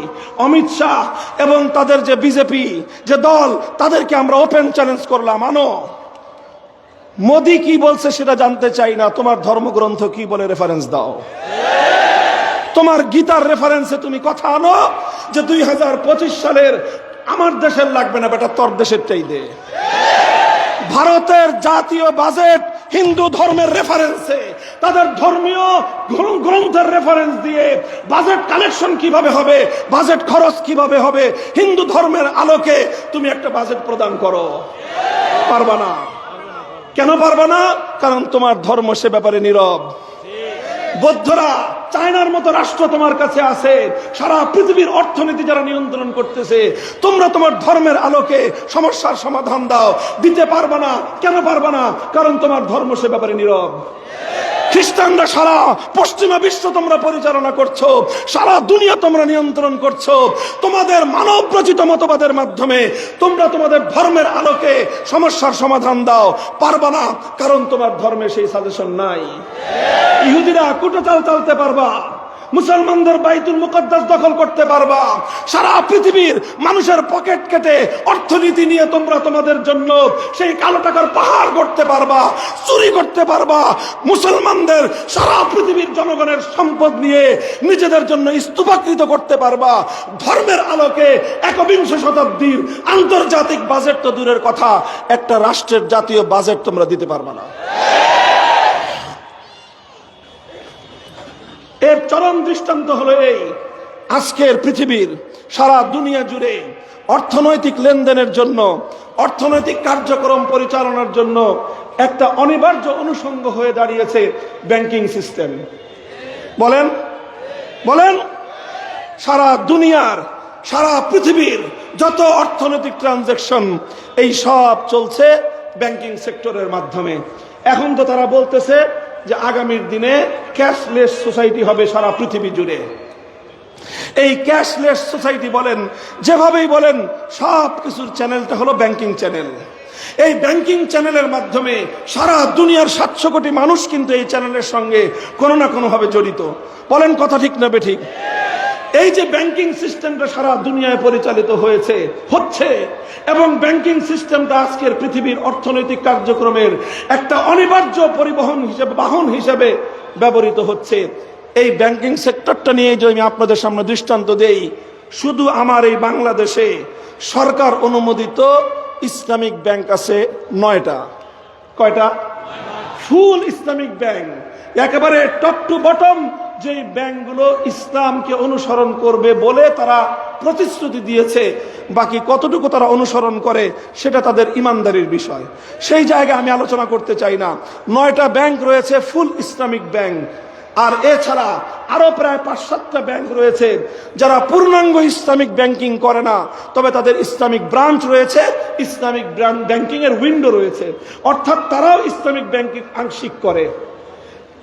অমিত শাহ এবং তাদের যে বিজেপি যে দল, তাদেরকে আমরা ওপেন চ্যালেঞ্জ করলাম, আনো মোদী কি বলছে সেটা জানতে চাই না, তোমার ধর্মগ্রন্থ কি বলে রেফারেন্স দাও। তোমার গীতার রেফারেন্সে তুমি কথা আনো যে 2025 সালের আমার দেশের লাগবে না বেটা, তোর দেশের চাই দে। ভারতের জাতীয় বাজেট হিন্দু ধর্মের রেফারেন্সে, তাদের ধর্মীয় গ্রন্থের রেফারেন্স দিয়ে বাজেট কালেকশন কিভাবে হবে, বাজেট খরচ কিভাবে হবে, হিন্দু ধর্মের আলোকে তুমি একটা বাজেট প্রদান করো। পারবা না। কেন পারবা না? কারণ তোমার ধর্ম সে ব্যাপারে নীরব। বৌদ্ধরা, চায়নার মতো রাষ্ট্র তোমার কাছে আছে, সারা পৃথিবীর অর্থনীতি যারা নিয়ন্ত্রণ করতেছে, তোমরা তোমার ধর্মের আলোকে সমস্যার সমাধান দাও, দিতে পারবা না। কেন পারবা না? কারণ তোমার ধর্ম সে ব্যাপারে নীরব। খ্রিস্টানরা সারা পশ্চিমা বিশ্ব তোমরা পরিচালনা করছো, সারা দুনিয়া তোমরা নিয়ন্ত্রণ করছো, তোমাদের মানব রচিত মতবাদের মাধ্যমে তোমরা তোমাদের ধর্মের আলোকে সমস্যার সমাধান দাও, পারবা না। কারণ তোমার ধর্মে সেই সাজেশন নাই। ইহুদিরা কুটো চাল চালতে পারবা, মুসলমানদের বাইতুল মুকদ্দাস দখল করতে পারবা, সারা পৃথিবীর মানুষের পকেট কেটে অর্থনীতি নিয়ে তোমরা তোমাদের জন্য সেই কালো টাকার পাহাড় করতে পারবা, চুরি করতে পারবা, মুসলমানদের সারা পৃথিবীর জনগণের সম্পদ নিয়ে নিজেদের জন্য স্তূপাকৃত করতে পারবা। ধর্মের আলোকে একবিংশ শতাব্দীর আন্তর্জাতিক বাজেট তো দূরের কথা, একটা রাষ্ট্রের জাতীয় বাজেট তোমরা দিতে পারবা না। এর চরম দৃষ্টান্ত হলো এই, আজকের পৃথিবীর সারা দুনিয়া জুড়ে অর্থনৈতিক লেনদেনের জন্য, অর্থনৈতিক কার্যক্রম পরিচালনার জন্য একটা অনিবার্য অনুষঙ্গ হয়ে দাঁড়িয়েছে ব্যাংকিং সিস্টেম। বলেন বলেন, সারা দুনিয়ার, সারা পৃথিবীর যত অর্থনৈতিক ট্রানজাকশন, এই সব চলছে ব্যাংকিং সেক্টরের মাধ্যমে। এখন তো তারা বলতেছে যে আগামীর দিনে ক্যাশলেস সোসাইটি হবে সারা পৃথিবী জুড়ে। এই ক্যাশলেস সোসাইটি বলেন, যেভাবেই বলেন, সব কিছুর চ্যানেলটা হলো ব্যাংকিং চ্যানেল। এই ব্যাংকিং চ্যানেলের মাধ্যমে সারা দুনিয়ার 700 কোটি মানুষ কিন্তু এই চ্যানেলের সঙ্গে কোনো না কোনো ভাবে জড়িত। বলেন কথা ঠিক না বেঠিক? এই যে ব্যাংকিং সিস্টেমটা সারা দুনিয়ায় পরিচালিত হচ্ছে এবং ব্যাংকিং সিস্টেমটা আজকের পৃথিবীর অর্থনৈতিক কার্যক্রমের একটা অনিবার্য পরিবহন হিসেবে, বাহন হিসেবে ব্যবহৃত হচ্ছে। এই ব্যাংকিং সেক্টরটা নিয়ে যদি আমি আপনাদের সামনে দৃষ্টান্ত দেই, শুধু আমার এই বাংলাদেশে সরকার অনুমোদিত ইসলামিক ব্যাংক আছে 9টা। কয়টা? ফুল ইসলামিক ব্যাংক, একেবারে টপ টু বটম যে ব্যাংকগুলো ইসলামকে অনুসরণ করবে বলে তারা প্রতিশ্রুতি দিয়েছে। বাকি কতটুকু তারা অনুসরণ করে সেটা তাদের ইমানদারির বিষয়, সেই জায়গায় আমি আলোচনা করতে চাই না। 9টা ব্যাংক রয়েছে ফুল ইসলামিক ব্যাংক, আর এছাড়া আরো প্রায় 5-7টা ব্যাংক রয়েছে যারা পূর্ণাঙ্গ ইসলামিক ব্যাংকিং করে না, তবে তাদের ইসলামিক ব্রাঞ্চ রয়েছে, ইসলামিক ব্যাংকিং এর উইন্ডো রয়েছে, অর্থাৎ তারাও ইসলামিক ব্যাংকিং আংশিক করে।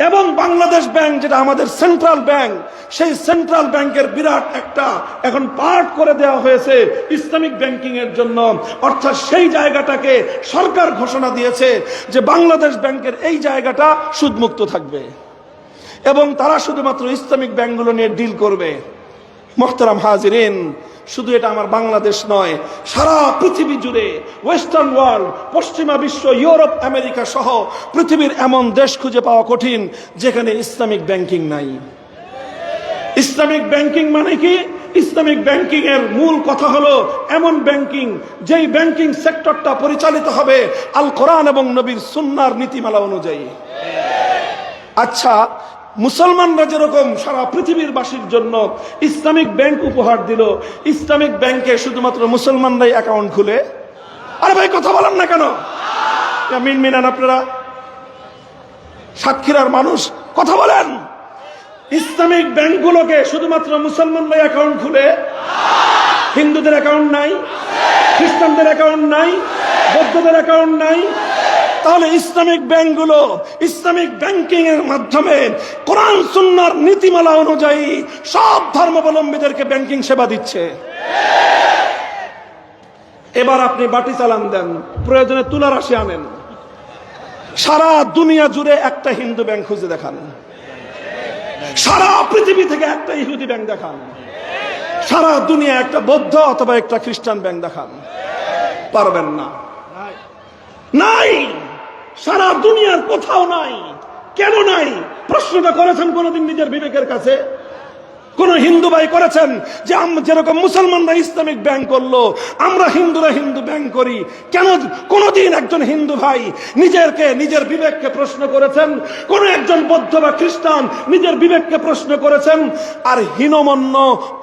এবং বাংলাদেশ ব্যাংক, যেটা আমাদের সেন্ট্রাল ব্যাংক, সেই সেন্ট্রাল ব্যাংকের বিরাট একটা এখন পার্ট করে দেওয়া হয়েছে ইসলামিক ব্যাংকিং এর জন্য। অর্থাৎ সেই জায়গাটাকে সরকার ঘোষণা দিয়েছে যে বাংলাদেশ ব্যাংকের এই জায়গাটা সুদমুক্ত থাকবে এবং তারা শুধুমাত্র ইসলামিক ব্যাংকগুলো নিয়ে ডিল করবে। মোহতারাম হাজিরিন, শুধু এটা আমার বাংলাদেশ নয়, সারা পৃথিবী জুড়ে ওয়েস্টার্ন ওয়ার্ল্ড, পশ্চিমা বিশ্ব, ইউরোপ, আমেরিকা সহ পৃথিবীর এমন দেশ খুঁজে পাওয়া কঠিন যেখানে ইসলামিক ব্যাংকিং নাই। ইসলামিক ব্যাংকিং মানে কি? ইসলামিক ব্যাংকিং এর মূল কথা হলো এমন ব্যাংকিং যেই ব্যাংকিং সেক্টরটা পরিচালিত হবে আল কোরআন এবং নবীর সুন্নাহর নীতিমালা অনুযায়ী। আচ্ছা, মুসলমানরা যেরকম সারা পৃথিবীর বাসীর জন্য ইসলামিক ব্যাংক উপহার দিল, ইসলামিক ব্যাংকে শুধুমাত্র মুসলমানরাই অ্যাকাউন্ট খুলে? আরে ভাই কথা বলেন না কেন? মিনমিনান আপনারা, সাতক্ষীরার মানুষ কথা বলেন। ইসলামিক ব্যাংকগুলোকে শুধুমাত্র মুসলমানরাই অ্যাকাউন্ট খুলে? হিন্দুদের অ্যাকাউন্ট নাই, খ্রিস্টানদের অ্যাকাউন্ট নাই, বৌদ্ধদের অ্যাকাউন্ট নাই? তাহলে ইসলামিক ব্যাংকগুলো ইসলামিক ব্যাংকিং এর মাধ্যমে কোরআন সুন্নাহর নীতিমালা অনুযায়ী সব ধর্মাবলম্বীদেরকে ব্যাংকিং সেবা দিচ্ছে। এবার আপনি বাটি চালান দেন, প্রয়োজনে তুলা রাশি আনেন, সারা দুনিয়া জুড়ে একটা হিন্দু ব্যাংক খুঁজে দেখান, সারা পৃথিবী থেকে একটা ইহুদি ব্যাংক দেখান, সারা দুনিয়া একটা বৌদ্ধ অথবা একটা খ্রিস্টান ব্যাংক দেখান, পারবেন না। নাই, সারা দুনিয়ার কোথাও নাই। কেন নাই? প্রশ্নটা করেছেন কোনদিন নিজের বিবেকের কাছে? কোন হিন্দু ভাই করেছেন যে যেরকম মুসলমানরা ইসলামিক ব্যাংক করলো আমরা হিন্দুরা হিন্দু ব্যাংক করি? কেন কোনদিন একজন হিন্দু ভাই নিজের বিবেককে প্রশ্ন করেছেন? কোন একজন বৌদ্ধ বা খ্রিস্টান নিজের বিবেককে প্রশ্ন করেছেন? আর হীনমন্য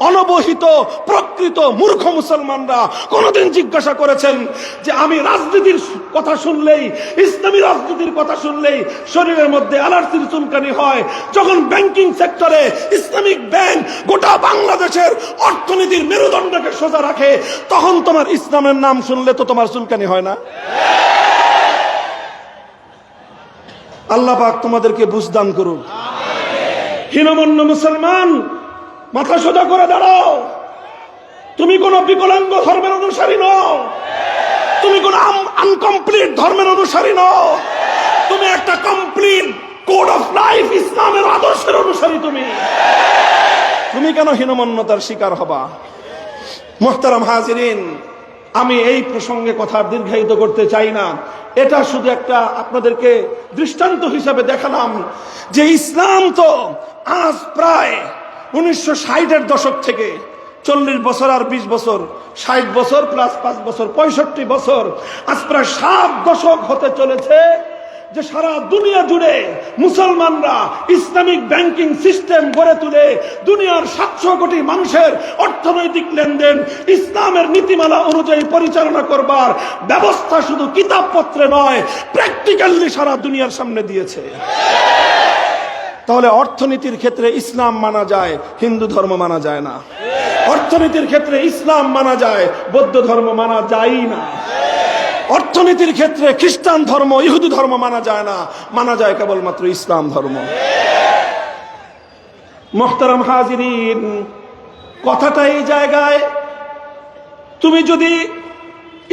অনবহিত প্রকৃত মূর্খ মুসলমানরা কোনদিন জিজ্ঞাসা করেছেন যে আমি রাজনীতির কথা শুনলেই, ইসলামী রাজনীতির কথা শুনলেই শরীরের মধ্যে অ্যালার্জির চুলকানি হয়, যখন ব্যাংকিং সেক্টরে ইসলামিক ব্যাংক গোটা বাংলাদেশের অর্থনীতির মেরুদণ্ডকে সোজা রাখে, তখন তোমার ইসলামের নাম শুনলে তো তোমার চুলকানি হয় না? আল্লাহ পাক তোমাদেরকে বুঝদান করুন। হীনমন্য মুসলমান, মাথা সোজা করে দাঁড়াও। তুমি কোন বিকলাঙ্গ ধর্মের অনুসারী নও, তুমি কোন আনকমপ্লিট ধর্মের অনুসারী নও, তুমি একটা কমপ্লিট কোড অফ লাইফ ইসলামের আদর্শের অনুসারী। তুমি কেন হীনমন্যতার শিকার হবা? মুহতারাম হাজিরিন, আমি এই প্রসঙ্গে কথা দীর্ঘায়িত করতে চাই না। এটা শুধু একটা আপনাদেরকে দৃষ্টান্ত হিসাবে দেখালাম যে ইসলাম তো আজ প্রায় 1960-এর দশক থেকে 40 বছর আর 20 বছর, 60 বছর প্লাস 5 বছর, 65 বছর, আজ প্রায় 7 দশক হতে চলেছে যে সারা দুনিয়া জুড়ে মুসলমানরা ইসলামিক ব্যাংকিং সিস্টেম গড়ে তুলে দুনিয়ার 700 কোটি মানুষের অর্থনৈতিক লেনদেন ইসলামের নীতিমালা অনুযায়ী পরিচালনা করবার ব্যবস্থা শুধু কিতাবপত্রে নয়, প্র্যাকটিক্যালি সারা দুনিয়ার সামনে দিয়েছে। তাহলে অর্থনীতির ক্ষেত্রে ইসলাম মানা যায়, হিন্দু ধর্ম মানা যায় না। অর্থনীতির ক্ষেত্রে ইসলাম মানা যায়, বৌদ্ধ ধর্ম মানা যায় না। অর্থনীতির ক্ষেত্রে খ্রিস্টান ধর্ম, ইহুদি ধর্ম মানা যায় না, মানা যায় কেবলমাত্র ইসলাম ধর্ম। মুহতারাম হাজিরিন, কথাটা এই জায়গায়, তুমি যদি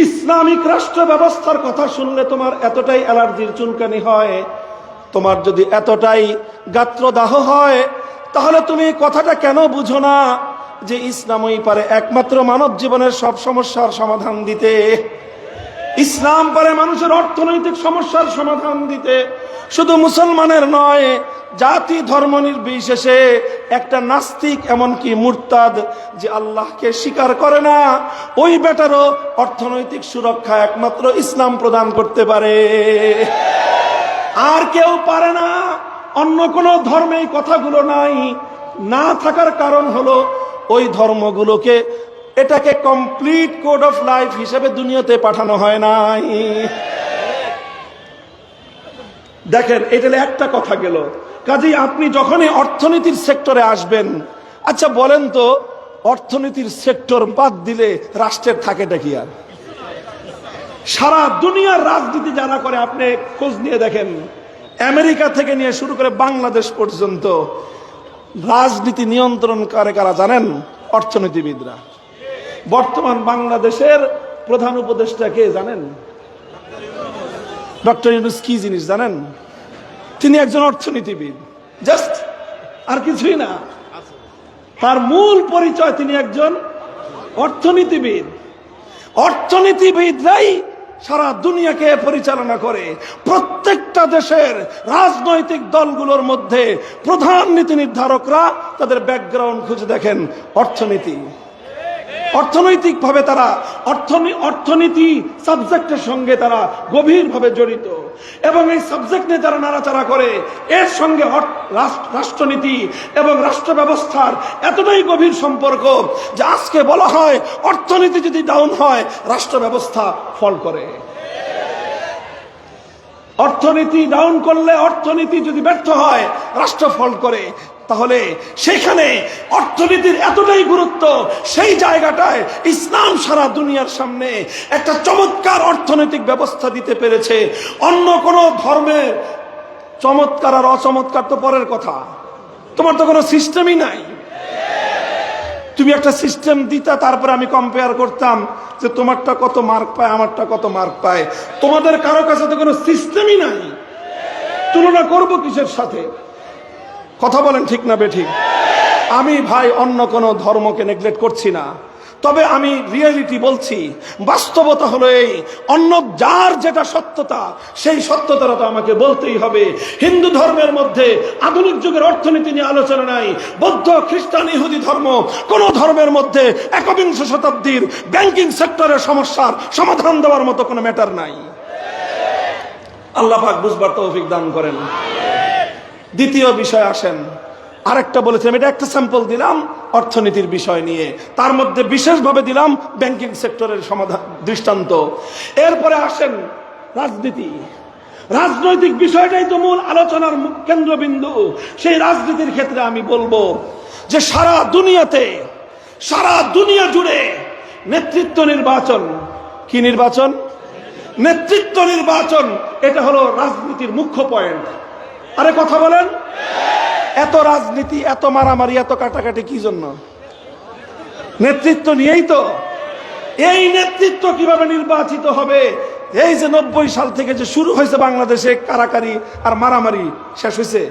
ইসলামিক রাষ্ট্র ব্যবস্থার কথা শুনলে তোমার এতটাই অ্যালার্জির চুলকানি হয়, তোমার যদি এতটাই গাত্রদাহ হয়, তাহলে তুমি কথাটা কেন বুঝো না যে ইসলামই পারে একমাত্র মানব জীবনের সব সমস্যার সমাধান দিতে। ইসলাম পারে মানুষের অর্থনৈতিক সমস্যার সমাধান দিতে। শুধু মুসলমানের নয়, জাতি ধর্ম নির্বিশেষে একটা নাস্তিক, এমনকি মুরতাদ যে আল্লাহকে স্বীকার করে না, ওই বেটারও অর্থনৈতিক সুরক্ষা একমাত্র ইসলাম প্রদান করতে পারে, আর কেউ পারে না। অন্য কোনো ধর্মে এই কথাগুলো নাই। না থাকার কারণ হলো ওই ধর্মগুলোকে এটাকে কমপ্লিট কোড অফ লাইফ হিসেবে দুনিয়াতে পাঠানো হয় নাই। দেখেন, এটা একটা কথা গেল। কাজেই আপনি যখনই অর্থনীতির সেক্টরে আসবেন, আচ্ছা বলেন তো, অর্থনীতির সেক্টর বাদ দিলে রাষ্ট্রের থাকেটা কি? আর সারা দুনিয়ার রাজনীতি যারা করে আপনি খোঁজ নিয়ে দেখেন, আমেরিকা থেকে নিয়ে শুরু করে বাংলাদেশ পর্যন্ত রাজনীতি নিয়ন্ত্রণ করে কারা জানেন? অর্থনীতিবিদরা। বর্তমান বাংলাদেশের প্রধান উপদেষ্টা কে জানেন? ডক্টর ইউনূস। কি জিনিস জানেন? তিনি একজন অর্থনীতিবিদ, জাস্ট, আর কিছুই না। তার মূল পরিচয় তিনি একজন অর্থনীতিবিদ। অর্থনীতিবিদরাই সারা দুনিয়াকে পরিচালনা করে। প্রত্যেকটা দেশের রাজনৈতিক দলগুলোর মধ্যে প্রধান নীতি নির্ধারকরা তাদের ব্যাকগ্রাউন্ড খুঁজে দেখেন অর্থনীতি। অর্থনৈতিকভাবে তারা অর্থনীতি সাবজেক্টের সঙ্গে তারা গভীরভাবে জড়িত, এবং এই সাবজেক্ট নিয়ে যারা নাড়াচাড়া করে, এর সঙ্গে রাষ্ট্রনীতি এবং রাষ্ট্র ব্যবস্থার এতটাই গভীর সম্পর্ক যে আজকে বলা হয় অর্থনীতি যদি ডাউন হয় রাষ্ট্র ব্যবস্থা ফল করে। অর্থনীতি ডাউন করলে, অর্থনীতি যদি ব্যর্থ হয় রাষ্ট্র ফল করে। তাহলে সেখানে অর্থনীতির এতটাই গুরুত্ব, সেই জায়গাটায় ইসলাম সারা দুনিয়ার সামনে একটা চমৎকার অর্থনৈতিক ব্যবস্থা দিতে পেরেছে। অন্য কোনো ধর্মের চমৎকার আর অচমৎকার তো পরের কথা, তোমার তো কোনো সিস্টেমই নাই। তুমি একটা সিস্টেম দিতা, তারপরে আমি কম্পেয়ার করতাম যে তোমারটা কত মার্ক পায়, আমারটা কত মার্ক পায়। তোমাদের কারো কাছে তো কোনো সিস্টেমই নাই, তুলনা করব কিসের সাথে? কথা বলেন ঠিক না বেঠিক? আমি ভাই অন্য কোনো ধর্মকে নেগলেক্ট করছি না, তবে আমি রিয়েলিটি বলছি, বাস্তবতা হলো এই, অন্য যার যেটা সত্যতা সেই সত্যতাটা তো আমাকে বলতেই হবে। হিন্দু ধর্মের মধ্যে আধুনিক যুগের অর্থনীতি নিয়ে আলোচনা নাই, বৌদ্ধ খ্রিস্টান ইহুদি ধর্ম কোন ধর্মের মধ্যে একবিংশ শতাব্দীর ব্যাংকিং সেক্টরের সমস্যার সমাধান দেওয়ার মতো কোনো ম্যাটার নাই। আল্লাহ পাক বুঝবার তৌফিক দান করেন। দ্বিতীয় বিষয় আসেন, আরেকটা বলেছিলাম, এটা একটা স্যাম্পল দিলাম অর্থনীতির বিষয় নিয়ে, তার মধ্যে বিশেষভাবে দিলাম ব্যাংকিং সেক্টরের সমাধান দৃষ্টান্ত। এরপরে আসেন রাজনীতি। রাজনৈতিক বিষয়টাই তো মূল আলোচনার কেন্দ্রবিন্দু। সেই রাজনীতির ক্ষেত্রে আমি বলবো যে সারা দুনিয়া জুড়ে নেতৃত্ব নির্বাচন, কি নির্বাচন? নেতৃত্ব নির্বাচন, এটা হলো রাজনীতির মুখ্য পয়েন্ট। আরে কথা বলেন, এত রাজনীতি, এত মারামারি, এত কাটাকাটি কি জন্য? নেতৃত্ব নিয়েই তো। এই নেতৃত্ব কিভাবে নির্বাচিত হবে? এই যে 90 সাল থেকে যে শুরু হয়েছে বাংলাদেশে কারাকারি আর মারামারি, শেষ হয়েছে?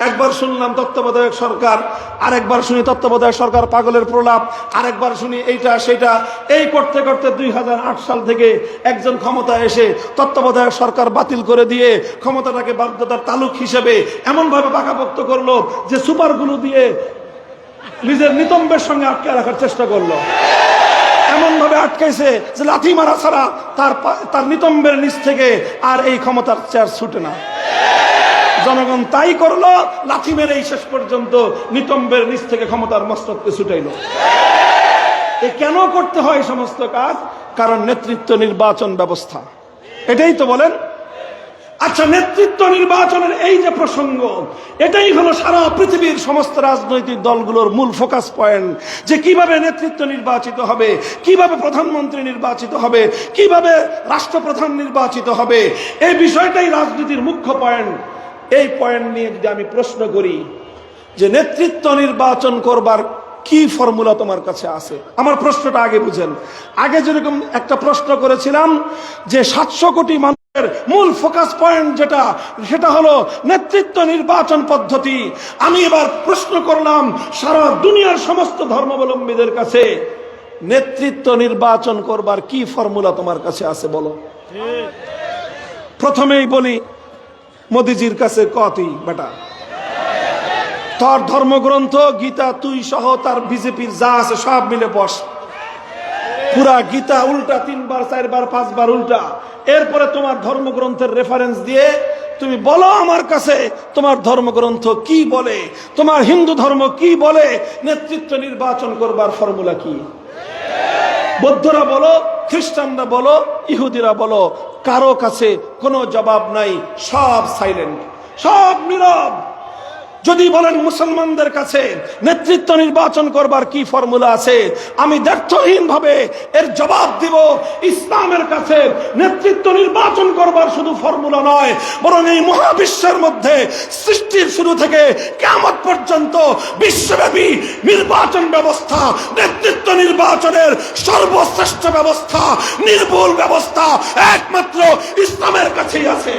একবার শুনলাম তত্ত্বাবধায়ক সরকার, আরেকবার শুনি তত্ত্বাবধায়ক সরকার পাগলের প্রলাপ, আরেকবার শুনি এইটা সেটা। এই করতে করতে 2008 সাল থেকে একজন ক্ষমতা এসে তত্ত্বাবধায়ক সরকার বাতিল করে দিয়ে ক্ষমতাটাকে বাধ্যতার তালুক হিসেবে এমনভাবে পাকাপোক্ত করলো যে সুপারগুলো দিয়ে নিজের নিতম্বের সঙ্গে আটকে রাখার চেষ্টা করলো। এমন ভাবে আটকাইছে যে লাথি মারা ছাড়া তার নিতম্বের নিচ থেকে আর এই ক্ষমতার চেয়ার ছুটে না। জনগণ তাই করলো, লাথি মেরে শেষ পর্যন্ত নিতম্বের নিচ থেকে ক্ষমতার মস্তককে ছুটাইল। এ কেন করতে হয় সমস্ত কাজ? কারণ নেতৃত্ব নির্বাচন ব্যবস্থা, এটাই তো বলেন। আচ্ছা, নেতৃত্ব নির্বাচনের এই যে প্রসঙ্গ, এটাই হলো সারা পৃথিবীর সমস্ত রাজনৈতিক দলগুলোর মূল ফোকাস পয়েন্ট, যে কিভাবে নেতৃত্ব নির্বাচিত হবে, কিভাবে প্রধানমন্ত্রী নির্বাচিত হবে, কিভাবে রাষ্ট্রপ্রধান নির্বাচিত হবে। এই বিষয়টাই রাজনীতির মুখ্য পয়েন্ট। এই পয়েন্ট নিয়ে যদি আমি প্রশ্ন করি যে নেতৃত্ব নির্বাচন করবার কি ফর্মুলা তোমার কাছে আছে, আমার প্রশ্নটা আগে বুঝেন। আগে যেরকম একটা প্রশ্ন করেছিলাম যে 700 কোটি মানুষের মূল ফোকাস পয়েন্ট যেটা, সেটা হলো নেতৃত্ব নির্বাচন পদ্ধতি। আমি এবার প্রশ্ন করলাম সারা দুনিয়ার সমস্ত ধর্মাবলম্বীদের কাছে, নেতৃত্ব নির্বাচন করবার কি ফর্মুলা তোমার কাছে আছে বলো। প্রথমেই বলি, মোদিজির কাছে তুই বেটা, তোর ধর্মগ্রন্থ গীতা তুই সহ তার বিজেপির যা আছে সব মিলে বস, পুরা গীতা উল্টা 3 বার 4 বার 5 বার উল্টা। এরপরে তোমার ধর্মগ্রন্থের রেফারেন্স দিয়ে তুমি বলো আমার কাছে তোমার ধর্মগ্রন্থ কি বলে, তোমার হিন্দু ধর্ম কি বলে, নেতৃত্ব নির্বাচন করবার ফর্মুলা কি। বৌদ্ধরা বলো, খ্রিস্টানরা বলো, ইহুদিরা বলো, কারো কাছে কোনো জবাব নাই, সব সাইলেন্ট, সব নীরব। যদি বলেন মুসলমানদের কাছে নেতৃত্ব নির্বাচন করবার কি ফর্মুলা আছে, আমি দ্ব্যর্থহীন ভাবে এর জবাব দিব, ইসলামের কাছে নেতৃত্ব নির্বাচন করবার শুধু ফর্মুলা নয়, বরং এই মহাবিশ্বের মধ্যে সৃষ্টির শুরু থেকে কিয়ামত পর্যন্ত বিশ্বব্যাপী নির্বাচন ব্যবস্থা, নেতৃত্ব নির্বাচনের সর্বশ্রেষ্ঠ ব্যবস্থা, নির্ভুল ব্যবস্থা একমাত্র ইসলামের কাছেই আছে।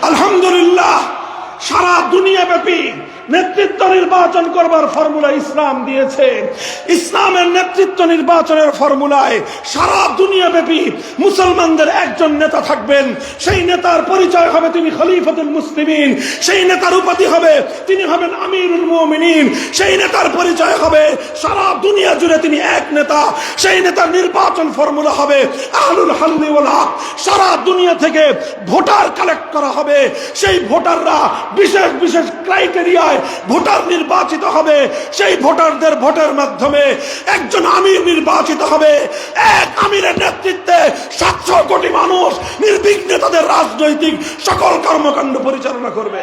আলহামদুলিল্লাহ, সারা দুনিয়া ব্যাপী নেতৃত্ব নির্বাচন করবার ফর্মুলা ইসলাম দিয়েছে। ইসলামের নেতৃত্ব নির্বাচনের ফর্মুলায় সারা দুনিয়া ব্যাপী মুসলমানদের একজন নেতা থাকবেন। সেই নেতার পরিচয় হবে তিনি খলিফাতুল মুসলিমিন, সেই নেতার উপাধি হবে তিনি হবেন আমিরুল মুমিনিন, সেই নেতার পরিচয় হবে সারা দুনিয়া জুড়ে তিনি এক নেতা। সেই নেতার নির্বাচন ফর্মুলা হবে আহলুল হাল্লি ওয়াল হক। সারা দুনিয়া থেকে ভোটার কালেক্ট করা হবে, সেই ভোটাররা বিশেষ বিশেষ ক্রাইটেরিয়ায় ভোটার নির্বাচিত হবে। সেই ভোটারদের ভোটের মাধ্যমে একজন আমির নির্বাচিত হবে। এক আমিরের নেতৃত্বে 700 কোটি মানুষ নির্বিঘ্নে তাদের রাজনৈতিক সকল কর্মকাণ্ড পরিচালনা করবে।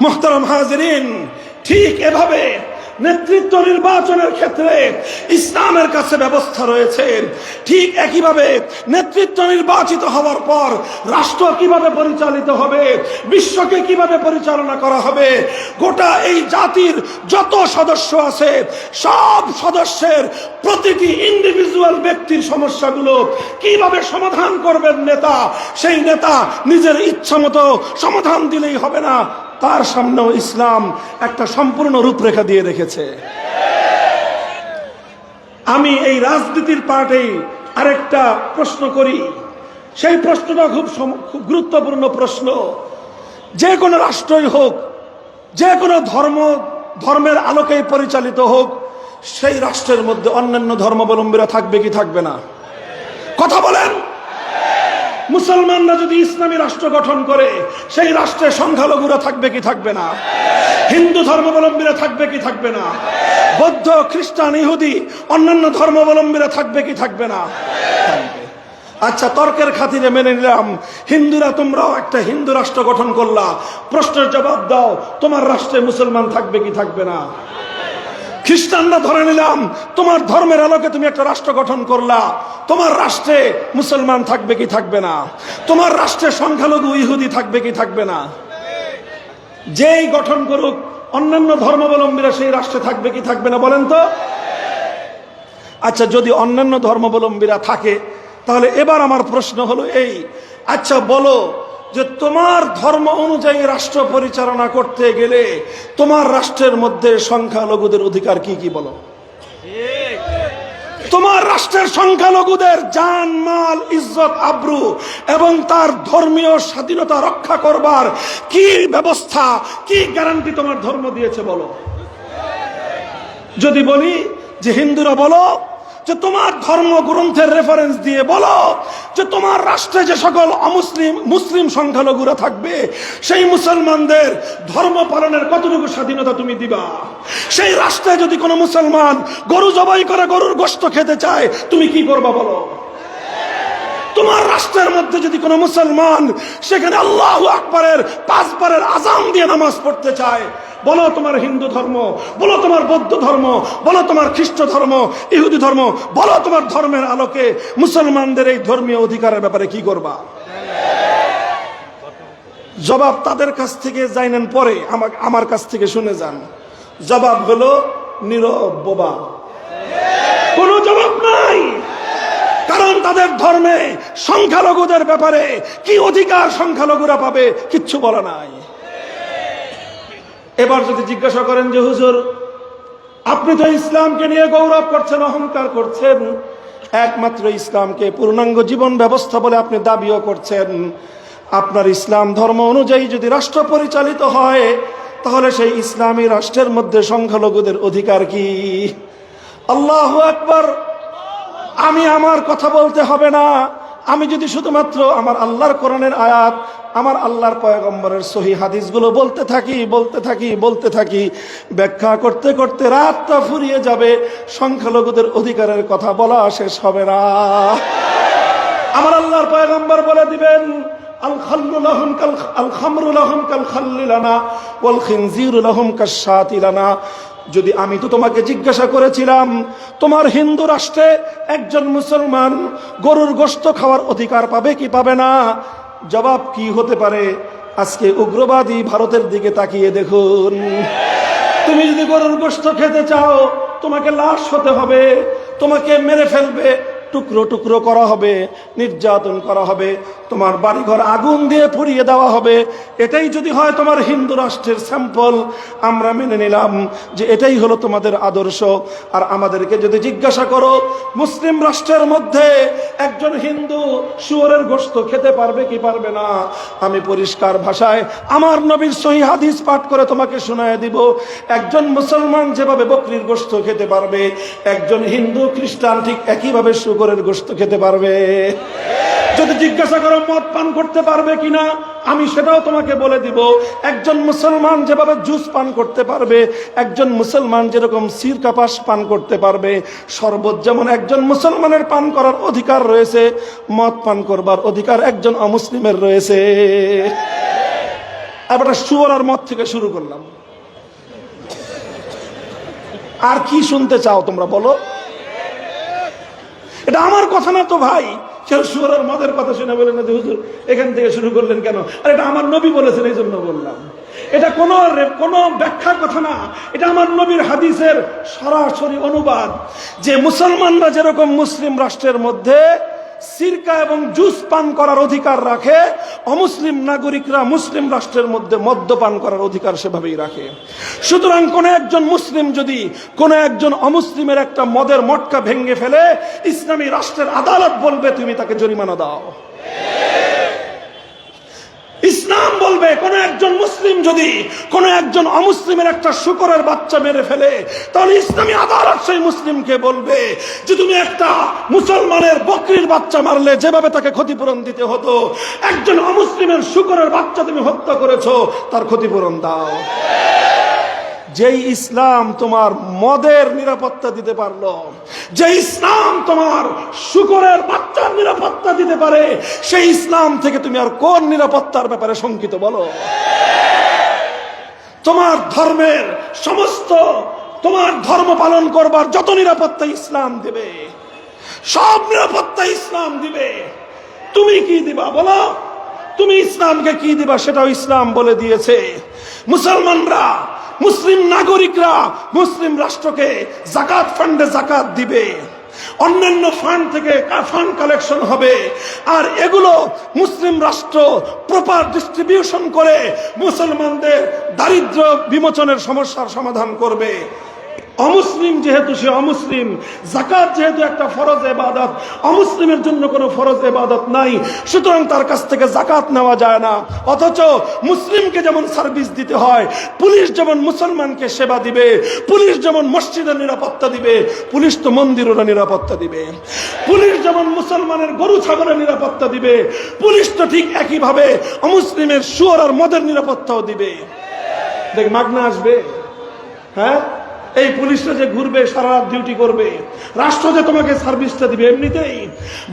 মুহতারাম হাজিরিন, ঠিক এভাবে নেতৃত্ব নির্বাচনের ক্ষেত্রে ইসলামের কাছে ব্যবস্থা রয়েছে। ঠিক একইভাবে নেতৃত্ব নির্বাচিত হওয়ার পর রাষ্ট্র কিভাবে পরিচালিত হবে, বিশ্বকে কিভাবে পরিচালনা করা হবে, গোটা এই জাতির যত সদস্য আছে সব সদস্যের প্রতিটি ইন্ডিভিজুয়াল ব্যক্তির সমস্যাগুলো কিভাবে সমাধান করবেন নেতা, সেই নেতা নিজের ইচ্ছা মতো সমাধান দিলেই হবে না, তার সামনেও ইসলাম একটা সম্পূর্ণ রূপরেখা দিয়ে রেখেছে। আমি এই রাজনীতির পার্টে আরেকটা প্রশ্ন করি, সেই প্রশ্নটা খুব গুরুত্বপূর্ণ প্রশ্ন। যে কোনো রাষ্ট্রই হোক, যে কোনো ধর্মের আলোকেই পরিচালিত হোক, সেই রাষ্ট্রের মধ্যে অন্যান্য ধর্মাবলম্বীরা থাকবে কি থাকবে না? কথা বলেন। মুসলমানরা যদি ইসলামী রাষ্ট্র গঠন করে, সেই রাষ্ট্রে সংখ্যালঘুরা থাকবে কি থাকবে না? হিন্দু ধর্মাবলম্বীরা থাকবে কি থাকবে না? বৌদ্ধ, খ্রিস্টান, ইহুদি, অন্যান্য ধর্মাবলম্বীরা থাকবে কি থাকবে না? থাকবে। আচ্ছা, তর্কের খাতিরে মেনে নিলাম হিন্দুরা তোমরাও একটা হিন্দু রাষ্ট্র গঠন করলা, প্রশ্নের জবাব দাও, তোমার রাষ্ট্রে মুসলমান থাকবে কি থাকবে না? খ্রিস্টানরা ধরে নিলাম তোমার ধর্মের আলোকে তুমি একটা রাষ্ট্র গঠন করলা, তোমার রাষ্ট্রে মুসলমান থাকবে কি থাকবে না? তোমার রাষ্ট্রে সংখ্যালঘু ইহুদি থাকবে কি থাকবে না? যেই গঠন করুক, অন্যান্য ধর্মাবলম্বীরা সেই রাষ্ট্রে থাকবে কি থাকবে না বলেন তো? আচ্ছা, যদি অন্যান্য ধর্মাবলম্বীরা থাকে, তাহলে এবার আমার প্রশ্ন হলো এই, আচ্ছা বলো যে তোমার ধর্ম অনুযায়ী রাষ্ট্র পরিচালনা করতে গেলে তোমার রাষ্ট্রের মধ্যে সংখ্যালঘুদের অধিকার কি কি বলো? তোমার রাষ্ট্রের সংখ্যালঘুদের জান, মাল, ইজ্জত, আব্রু এবং তার ধর্মীয় স্বাধীনতা রক্ষা করবার কি ব্যবস্থা, কি গ্যারান্টি তোমার ধর্ম দিয়েছে বলো? যদি বলি যে হিন্দুরা বলো যে তোমার ধর্মগ্রন্থের রেফারেন্স দিয়ে বলো যে তোমার রাষ্ট্রে যে সকল মুসলিম সংখ্যালঘুরা থাকবে, সেই মুসলমানদের ধর্ম পালনের কতটুকু স্বাধীনতা তুমি দিবা? সেই রাষ্ট্রে যদি কোনো মুসলমান গরু জবাই করে গরুর গোশত খেতে চায়, তুমি কি করবা বলো? তোমার রাষ্ট্রের মধ্যে যদি কোনো মুসলমান সেখানে আল্লাহু আকবারের 5 বারের আযান দিয়ে নামাজ পড়তে চায়, বলো তোমার হিন্দু ধর্ম, বলো তোমার বৌদ্ধ ধর্ম, বলো তোমার খ্রিস্ট ধর্ম, ইহুদি ধর্ম, বলো তোমার ধর্মের আলোকে মুসলমানদের এই ধর্মীয় অধিকারের ব্যাপারে কি করবা? জবাব তাদের কাছ থেকে জানেন পরে, আমার কাছ থেকে শুনে যান। জবাব হলো নীরব বোবা, কোনো জবাব নাই। কারণ তাদের ধর্মে সংখ্যালঘুদের ব্যাপারে কি অধিকার সংখ্যালঘুরা পাবে কিচ্ছু বলা নাই। এবার যদি জিজ্ঞাসা করেন যে হুজুর, আপনি তো ইসলামকে নিয়ে গৌরব করছেন, অহংকার করছেন, একমাত্র ইসলামকে পূর্ণাঙ্গ জীবন ব্যবস্থা বলে আপনি দাবিও করছেন, আপনার ইসলাম ধর্ম অনুযায়ী যদি রাষ্ট্র পরিচালিত হয়, তাহলে সেই ইসলামী রাষ্ট্রের মধ্যে সংখ্যালঘুদের অধিকার কি? আল্লাহু আকবার। আমি আমার কথা বলতে হবে না, আমি যদি শুধুমাত্র আমার আল্লাহর কোরআনের আয়াত, আমার আল্লাহর পয়গম্বরের সহিহ হাদিসগুলো বলতে থাকি, ব্যাখ্যা করতে করতে রাতটা ফুরিয়ে যাবে, সংখ্যালঘুদের অধিকারের কথা বলা শেষ হবে না। আমার আল্লাহর পয়গম্বর বলে দিবেন, আল খামরু লাহুম কাল খাল্লি লানা ওয়াল খিনজিরু লাহুম কাশ-শাতি লানা। যদি আমি তো তোমাকে জিজ্ঞাসা করেছিলাম তোমার হিন্দু রাষ্ট্রে একজন মুসলমান গরুর গোশত খাওয়ার অধিকার পাবে কি পাবে না, জবাব কি হতে পারে? আজকে উগ্রবাদী ভারতের দিকে তাকিয়ে দেখুন। তুমি যদি গরুর গোশত খেতে চাও, তোমাকে লাশ হতে হবে, তোমাকে মেরে ফেলবে, টুকরো টুকরো করা হবে, নির্যাতন করা হবে, তোমার বাড়িঘর আগুন দিয়ে পুড়িয়ে দেওয়া হবে। এটাই যদি হয় তোমার হিন্দু রাষ্ট্রের স্যাম্পল, আমরা মেনে নিলাম যে এটাই হলো তোমাদের আদর্শ। আর আমাদেরকে যদি জিজ্ঞাসা করো মুসলিম রাষ্ট্রের মধ্যে একজন হিন্দু শুয়োরের গোশত খেতে পারবে কি পারবে না, আমি পরিষ্কার ভাষায় আমার নবীর সহিহ হাদিস পাঠ করে তোমাকে শোনায় দিব, একজন মুসলমান যেভাবে বকরির গোশত খেতে পারবে, একজন হিন্দু খ্রিস্টান ঠিক একইভাবে শুকরের গোশত খেতে পারবে। যদি জিজ্ঞাসা করো মদ পান করতে পারবে কিনা, আমি সেটাও তোমাকে বলে দিব, একজন মুসলমান যেভাবে জুস পান করতে পারবে, একজন মুসলমান যেরকম সিরকা পাস পান করতে পারবে, শরবত যেমন একজন মুসলমানের পান করার অধিকার রয়েছে, মদ পান করবার অধিকার একজন অমুসলিমের রয়েছে। এবার শুয়োর আর মদ থেকে শুরু করলাম। আর কি শুনতে চাও তোমরা বলো? এটা আমার কথা না তো ভাই। কেউ সুরের মদের কথা শুনে বলেন না যে হুজুর এখান থেকে শুরু করলেন কেন? আর এটা আমার নবী বলেছেন এই জন্য বললাম। এটা কোনো ব্যাখ্যার কথা না, এটা আমার নবীর হাদিসের সরাসরি অনুবাদ। যে মুসলমানরা যেরকম মুসলিম রাষ্ট্রের মধ্যে সিরকা এবং জুস পান করার অধিকার রাখে, অমুসলিম নাগরিকরা মুসলিম রাষ্ট্রের মধ্যে মদ্যপান করার অধিকার সেভাবেই রাখে। সুতরাং কোন একজন মুসলিম যদি কোন একজন অমুসলিমের একটা মদের মটকা ভেঙে ফেলে, ইসলামী রাষ্ট্রের আদালত বলবে তুমি তাকে জরিমানা দাও। ইসলাম বলবে কোন একজন মুসলিম যদি কোন একজন অমুসলিমের একটা শূকরের বাচ্চা মেরে ফেলে, তাহলে ইসলামী আদালত সেই মুসলিমকে বলবে যে তুমি একটা মুসলমানের বকরির বাচ্চা মারলে যেভাবে তাকে ক্ষতিপূরণ দিতে হতো, একজন অমুসলিমের শূকরের বাচ্চা তুমি হত্যা করেছো, তার ক্ষতিপূরণ দাও। যেই ইসলাম তোমার মদের নিরাপত্তা দিতে পারলো, যে ইসলাম তোমার শূকরের বাচ্চার নিরাপত্তা দিতে পারে, সেই ইসলাম থেকে তুমি আর কোন নিরাপত্তার ব্যাপারে শঙ্কিত বলো? তোমার ধর্মের সমস্ত, তোমার ধর্ম পালন করবার যত নিরাপত্তা ইসলাম দিবে, সব নিরাপত্তা ইসলাম দিবে। তুমি কি দিবা বলো? তুমি ইসলামকে কি দিবা সেটাও ইসলাম বলে দিয়েছে। মুসলমানরা, মুসলিম নাগরিকরা মুসলিম রাষ্ট্রকে যাকাত ফান্ডে যাকাত দিবে, অন্যান্য ফান্ড থেকে ফান্ড কালেকশন হবে, আর এগুলো মুসলিম রাষ্ট্র প্রপার ডিস্ট্রিবিউশন করে মুসলমানদের দারিদ্র্য বিমোচনের সমস্যার সমাধান করবে। অমুসলিম যেহেতু সে অমুসলিম, যাকাত যেহেতু একটা ফরজ ইবাদত, অমুসলিমের জন্য কোনো ফরজ ইবাদত নাই, সুতরাং তার কাছ থেকে যাকাত নেওয়া যায় না। অথচ মুসলিমকে যেমন সার্ভিস দিতে হয়, পুলিশ যেমন মুসলমানকে সেবা দিবে, পুলিশ যেমন মসজিদের নিরাপত্তা দিবে, পুলিশ তো মন্দিরের নিরাপত্তা দিবে। পুলিশ যেমন মুসলমানের গরু ছাগলের নিরাপত্তা দিবে, পুলিশ তো ঠিক একইভাবে অমুসলিমের শুয়োর আর মদের নিরাপত্তাও দিবে। দেখ মাগনা আসবে, হ্যাঁ? এই পুলিশটা যে ঘুরবে সারা রাত ডিউটি করবে, রাষ্ট্র যে তোমাকে সার্ভিসটা দিবে এমনিতেই।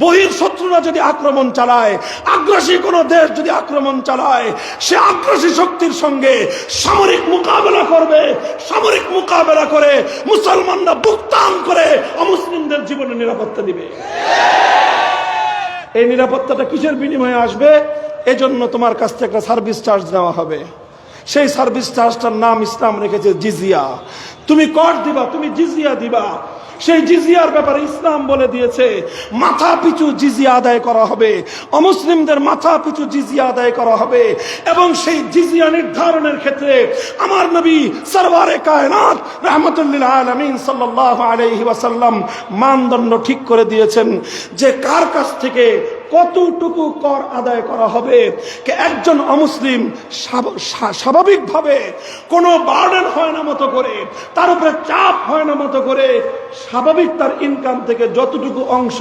বহির শত্রুরা যদি আক্রমণ চালায়, আগ্রাসী কোন দেশ যদি আক্রমণ চালায়, সে আগ্রাসী শক্তির সঙ্গে সামরিক মোকাবেলা করবে। সামরিক মোকাবেলা করে মুসলমানরা বুকতান করে অমুসলিমদের জীবনের নিরাপত্তা দিবে। এই নিরাপত্তাটা কিসের বিনিময়ে আসবে? এজন্য তোমার কাছ থেকে একটা সার্ভিস চার্জ নেওয়া হবে। সেই সার্ভিস চার্জটার নাম ইসলাম রেখেছে জিজিয়া। তুমি কর দিবা, তুমি জিজিয়া দিবা। সেই জিজিয়ার ব্যাপারে ইসলাম বলে দিয়েছে মাথা পিছু জিজিয়া আদায় করা হবে, অমুসলিমদের মাথা পিছু জিজিয়া আদায় করা হবে। এবং সেই জিজিয়া নির্ধারণের ক্ষেত্রে আমার নবী সরওয়ারে কায়নাত রাহমাতুল্লিল আলামিন সাল্লাল্লাহু আলাইহি ওয়াসাল্লাম মানদণ্ড ঠিক করে দিয়েছেন যে কার কাছ থেকে কতটুকু কর আদায় করা হবে। একজন অমুসলিম স্বাভাবিকভাবে কোনো বার্ডেন হয় না মতো করে, তার উপরে চাপ হয় না মতো করে, স্বাভাবিক তার ইনকাম থেকে যতটুকু অংশ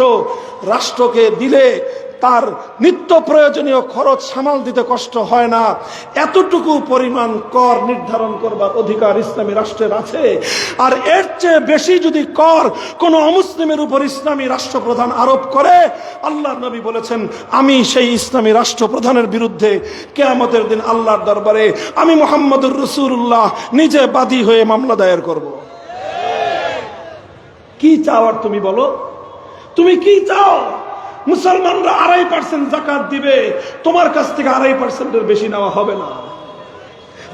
রাষ্ট্রকে দিলে তার নিত্য প্রয়োজনীয় খরচ সামাল দিতে কষ্ট হয় না, এতটুকু পরিমাণ কর নির্ধারণ করবার অধিকার ইসলামী রাষ্ট্রের আছে। আর এর চেয়ে বেশি যদি কর কোন অমুসলিমের উপর ইসলামী রাষ্ট্রপ্রধান আরোপ করে, আল্লাহর নবী বলেছেন আমি সেই ইসলামী রাষ্ট্রপ্রধানের বিরুদ্ধে কিয়ামতের দিন আল্লাহর দরবারে আমি মুহাম্মদুর রাসূলুল্লাহ নিজে বাদী হয়ে মামলা দায়ের করব। কি চাও আর তুমি বলো? তুমি কি চাও? মুসলমানরা 2.5% যাকাত দিবে, তোমার কাছ থেকে 2.5%-এর বেশি নেওয়া হবে না।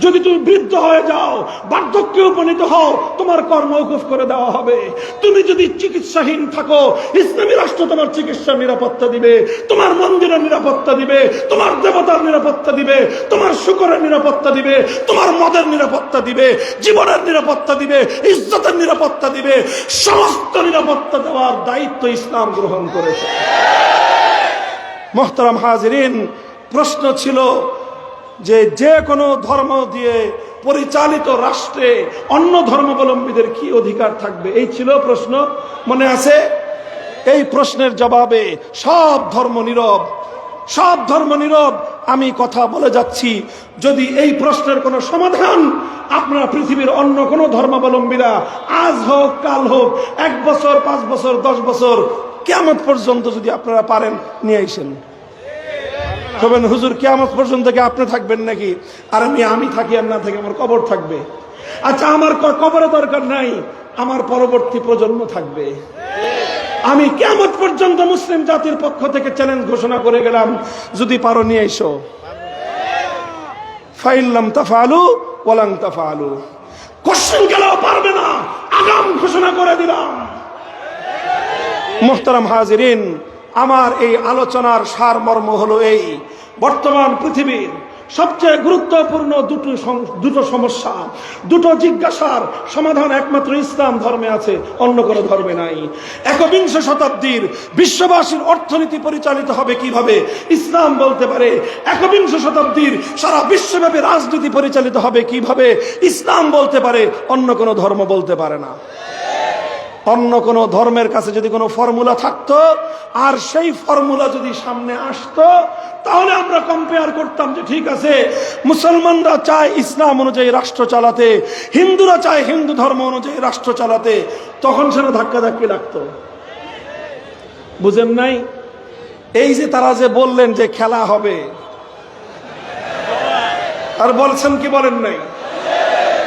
যদি তুমি বৃদ্ধ হয়ে যাও, বার্ধক্যে উপনীত হও, তোমার কর মওকুফ করে দেওয়া হবে। তুমি যদি চিকিৎসাহীন থাকো, ইসলামী রাষ্ট্র তোমার চিকিৎসার নিরাপত্তা দিবে, তোমার মন্দিরের নিরাপত্তা দিবে, তোমার দেবতার নিরাপত্তা দিবে, তোমার শুকরের নিরাপত্তা দিবে, তোমার মদের নিরাপত্তা দিবে, জীবনের নিরাপত্তা দিবে, ইজ্জতের নিরাপত্তা দিবে। সমস্ত নিরাপত্তা দেওয়ার দায়িত্ব ইসলাম গ্রহণ করেছে। মুহতারাম হাজিরিন, প্রশ্ন ছিল যে কোনো ধর্ম দিয়ে পরিচালিত রাষ্ট্রে অন্য ধর্মাবলম্বীদের কি অধিকার থাকবে, এই ছিল প্রশ্ন। মনে আছে? এই প্রশ্নের জবাবে সব ধর্ম নীরব, সব ধর্ম নীরব। আমি কথা বলে যাচ্ছি, যদি এই প্রশ্নের কোনো সমাধান আপনারা পৃথিবীর অন্য কোনো ধর্মাবলম্বীরা আজ হোক কাল হোক, 1 বছর 5 বছর 10 বছর কিয়ামত পর্যন্ত যদি আপনারা পারেন নিয়ে আসেন। তবেন হুজুর কিয়ামত পর্যন্ত কি আপনি থাকবেন নাকি? আর আমি থাকি আর না থাকি, আমার কবর থাকবে। আচ্ছা, আমার কবরে দরকার নাই, আমার পরবর্তী প্রজন্ম থাকবে। আমি কিয়ামত পর্যন্ত মুসলিম জাতির পক্ষ থেকে চ্যালেঞ্জ ঘোষণা করে গেলাম, যদি পারো নিয়ে এসো। ফাইল্লাম তাফআলু ওয়ালান তাফআলু, কোশ্চেন গেলেও পারবে না, আগাম ঘোষণা করে দিলাম। মুহতারাম হাজিরিন, আমার এই আলোচনার সারমর্ম হলো এই, বর্তমান পৃথিবীর সবচেয়ে গুরুত্বপূর্ণ দুটো সমস্যা, দুটো জিজ্ঞাসার সমাধান একমাত্র ইসলাম ধর্মে আছে, অন্য কোনো ধর্মে নাই। একবিংশ শতাব্দীর বিশ্ববাসীর অর্থনীতি পরিচালিত হবে কিভাবে, ইসলাম বলতে পারে। একবিংশ শতাব্দীর সারা বিশ্বব্যাপী রাজনীতি পরিচালিত হবে কিভাবে, ইসলাম বলতে পারে, অন্য কোনো ধর্ম বলতে পারে না। অন্য কোন ধর্মের কাছে যদি কোনো ফর্মুলা থাকতো আর সেই ফর্মুলা যদি সামনে আসতো, তাহলে আমরা কম্পেয়ার করতাম যে ঠিক আছে, মুসলমানরা চায় ইসলাম অনুযায়ী রাষ্ট্র চালাতে, হিন্দুরা চায় হিন্দু ধর্ম অনুযায়ী রাষ্ট্র চালাতে, তখন সেটা ধাক্কাধাক্কি লাগতো। বুঝেন নাই? এই যে তারা যে বললেন যে খেলা হবে, আর বলছেন কি বলেন নাই?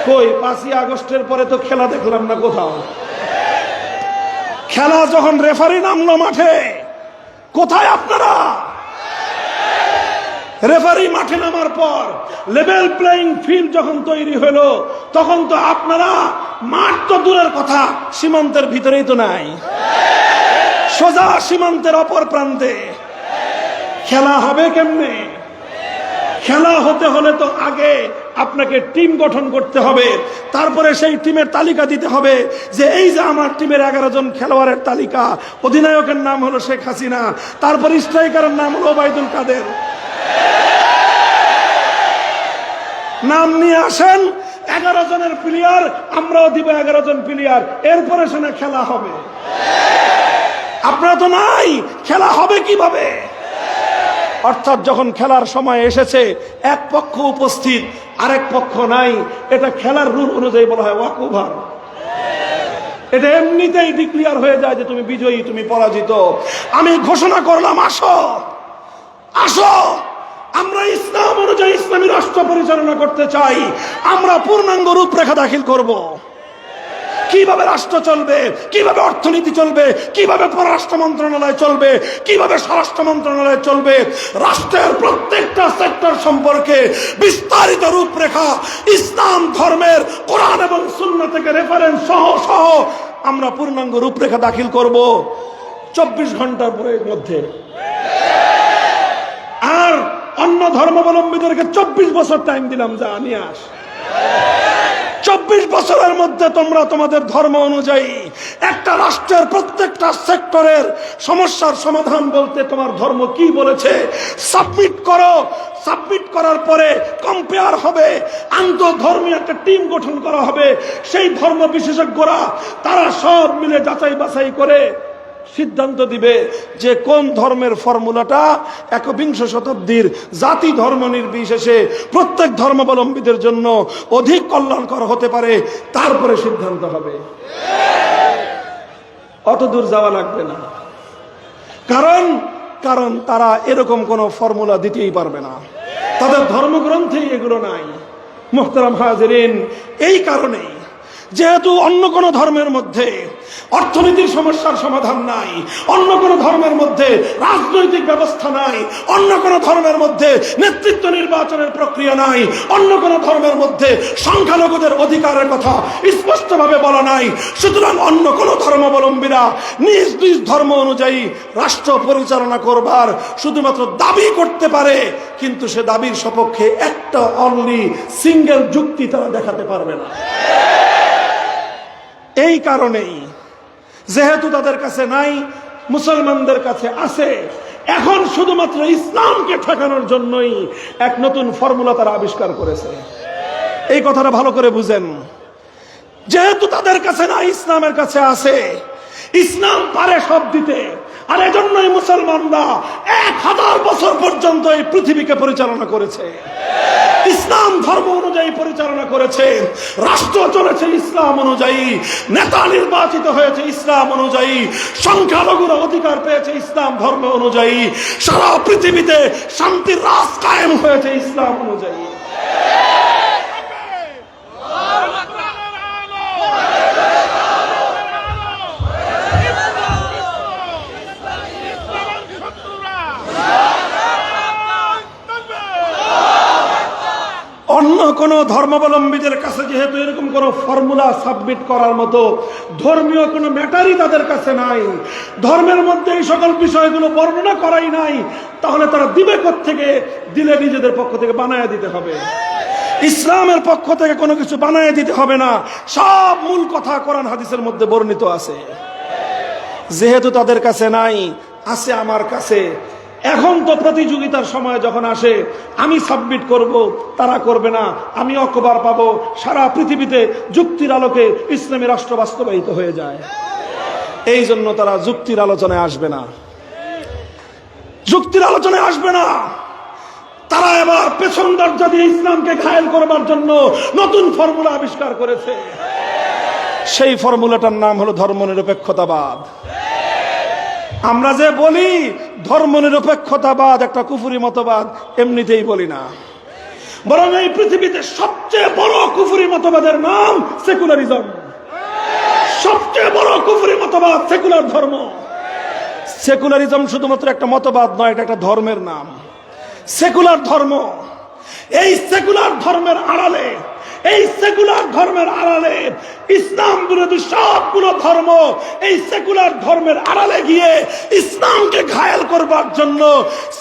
কই 5ই আগস্টের পরে তো খেলা দেখলাম না কোথাও। খেলা যখন রেফারি নামলো মাঠে, কোথায় আপনারা? রেফারি মাঠে নামার পর লেভেল প্লেইং ফিল্ড যখন তৈরি হলো, তখন তো আপনারা মাঠ তো দূরের কথা, সীমান্তের ভিতরেই তো নাই, সোজা সীমান্তের অপর প্রান্তে। খেলা হবে কেমনে? খেলা হতে হলে তো আগে আপনাকে টিম গঠন করতে হবে, তারপরে সেই টিমের তালিকা দিতে হবে যে এই যে আমার টিমের 11 জন খেলোয়াড়ের তালিকা, অধিনায়কের নাম হলো শেখ হাসিনা, তারপর স্ট্রাইকারের নাম হলো ওবায়দুল কাদের। নাম নিয়ে আসেন 11 জনের প্লেয়ার, আমরাও দিব 11 জন প্লেয়ার, এরপরে সেনা খেলা হবে। আপনারা তো নাই, খেলা হবে কিভাবে? অর্থাৎ যখন খেলার সময় এসেছে, এক পক্ষ উপস্থিত, আরেক পক্ষ নাই, এটা খেলার রুল অনুযায়ী বলা হয় ওয়াক ওভার। এটা এমনিতেই ডিক্লিয়ার হয়ে যায় যে তুমি বিজয়ী, তুমি পরাজিত। আমি ঘোষণা করলাম, আসো আসো, আমরা ইসলাম অনুযায়ী ইসলামী রাষ্ট্র পরিচালনা করতে চাই। আমরা পূর্ণাঙ্গ রূপরেখা দাখিল করব। কিভাবে রাষ্ট্র চলবে, কিভাবে অর্থনীতি চলবে, কিভাবে পররাষ্ট্র মন্ত্রণালয় চলবে, কিভাবে স্বরাষ্ট্র মন্ত্রণালয় চলবে, রাষ্ট্রের প্রত্যেকটা সেক্টর সম্পর্কে বিস্তারিত রূপরেখা ইসলাম ধর্মের কোরআন এবং সুন্নাহ থেকে রেফারেন্স সহ আমরা পূর্ণাঙ্গ রূপরেখা দাখিল করব 24 ঘন্টার মধ্যে। আর অন্য ধর্মাবলম্বীদেরকে 24 বছর টাইম দিলাম, যা নিয়ে আস। 24 বছরের মধ্যে তোমরা তোমাদের ধর্ম অনুযায়ী একটা রাষ্ট্রের প্রত্যেকটা সেক্টরের সমস্যার সমাধান বলতে তোমার ধর্ম কি বলেছে সাবমিট করো। সাবমিট করার পরে কম্পেয়ার হবে, আন্তঃধর্মীয় একটা টিম গঠন করা হবে। সেই ধর্ম বিশেষজ্ঞরা তারা সব মিলে যাচাই বাছাই করে সিদ্ধান্ত দিবে যে কোন ধর্মের ফর্মুলাটা একবিংশ শতাব্দীর জাতি ধর্ম নির্বিশেষে প্রত্যেক ধর্মাবলম্বীদের জন্য অধিক কল্যাণকর হতে পারে, তারপরে সিদ্ধান্ত হবে। অত দূর যাওয়া লাগবে না, কারণ তারা এরকম কোন ফর্মুলা দিতেই পারবে না, তাদের ধর্মগ্রন্থেই এগুলো নাই। মুহতারাম হাজিরিন, এই কারণেই যেহেতু অন্য কোন ধর্মের মধ্যে অর্থনীতির সমস্যার সমাধান নাই, অন্য কোন ধর্মের মধ্যে রাজনৈতিক ব্যবস্থা নাই, অন্য কোন ধর্মের মধ্যে নেতৃত্ব নির্বাচনের প্রক্রিয়া নাই, অন্য কোন ধর্মের মধ্যে সংখ্যালঘুদের অধিকারের কথা স্পষ্টভাবে বলা নাই, সুতরাং অন্য কোন ধর্মাবলম্বীরা নিজ নিজ ধর্ম অনুযায়ী রাষ্ট্র পরিচালনা করবার শুধুমাত্র দাবি করতে পারে, কিন্তু সে দাবির সপক্ষে একটা অনলি সিঙ্গেল যুক্তি তারা দেখাতে পারবে না। এই কারণেই যেহেতু তাদের কাছে নাই, মুসলমানদের কাছে আছে, এখন শুধুমাত্র ইসলামকে ঠেকানোর জন্যই এক নতুন ফর্মুলা তারা আবিষ্কার করেছে। এই কথাটা ভালো করে বুঝেন। যেহেতু তাদের কাছে না, ইসলামের কাছে আছে, ইসলাম পারে সব দিতে, আর এজন্যই মুসলমানরা 1000 বছর পর্যন্ত এই পৃথিবীকে পরিচালনা করেছে, ইসলাম ধর্ম অনুযায়ী পরিচালনা করেছে, রাষ্ট্র চলেছে ইসলাম অনুযায়ী, নেতা নির্বাচিত হয়েছে ইসলাম অনুযায়ী, সংখ্যালঘুরা অধিকার পেয়েছে ইসলাম ধর্ম অনুযায়ী, সারা পৃথিবীতে শান্তির রাজ কায়েম হয়েছে ইসলাম অনুযায়ী। ধর্মাবলম্বীদের কাছে যেহেতু এরকম কোনো ফর্মুলা সাবমিট করার মতো ধর্মীয় কোনো ম্যাটারই তাদের কাছে নাই, ধর্মের মধ্যে এই সকল বিষয়গুলো বর্ণনা করাই নাই, তাহলে তারা দিবে কোত্থেকে? দিলে নিজেদের পক্ষ থেকে বানায় দিতে হবে। ইসলামের পক্ষ থেকে কোনো কিছু বানায় দিতে হবে না, সব মূল কথা কোরআন হাদিসের মধ্যে বর্ণিত আছে। যেহেতু তাদের কাছে নাই, আছে আমার কাছে। এখন তো প্রতিযোগিতার সময় যখন আসে, আমি সাবমিট করব, তারা করবে না, আমি অকবার পাবো, সারা পৃথিবীতে যুক্তির আলোকে ইসলামী রাষ্ট্র বাস্তবায়িত হয়ে যায়। এই জন্য তারা যুক্তির আলোচনায় আসবে না, যুক্তির আলোচনায় আসবে না। তারা এবার পেছন দরজা দিয়ে ইসলামকে ঘায়েল করবার জন্য নতুন ফর্মুলা আবিষ্কার করেছে। সেই ফর্মুলাটার নাম হলো ধর্মনিরপেক্ষতাবাদ। আমরা যে বলি ধর্মনিরপেক্ষতাবাদ একটা কুফরি মতবাদ, এমনিতেই বলি না, বরং এই পৃথিবীতে সবচেয়ে বড় কুফরি মতবাদের নাম সেকুলারিজম। সবচেয়ে বড় কুফরি মতবাদ সেকুলার ধর্ম। সেকুলারিজম শুধুমাত্র একটা মতবাদ নয়, এটা একটা ধর্মের নাম। সেকুলার ধর্ম, এই সেকুলার ধর্মের আড়ালে, এই সেকুলার ধর্মের আড়ালে ইসলাম বিরোধী সবগুলো ধর্ম এই সেকুলার ধর্মের আড়ালে গিয়ে ইসলামকে ঘায়েল করবার জন্য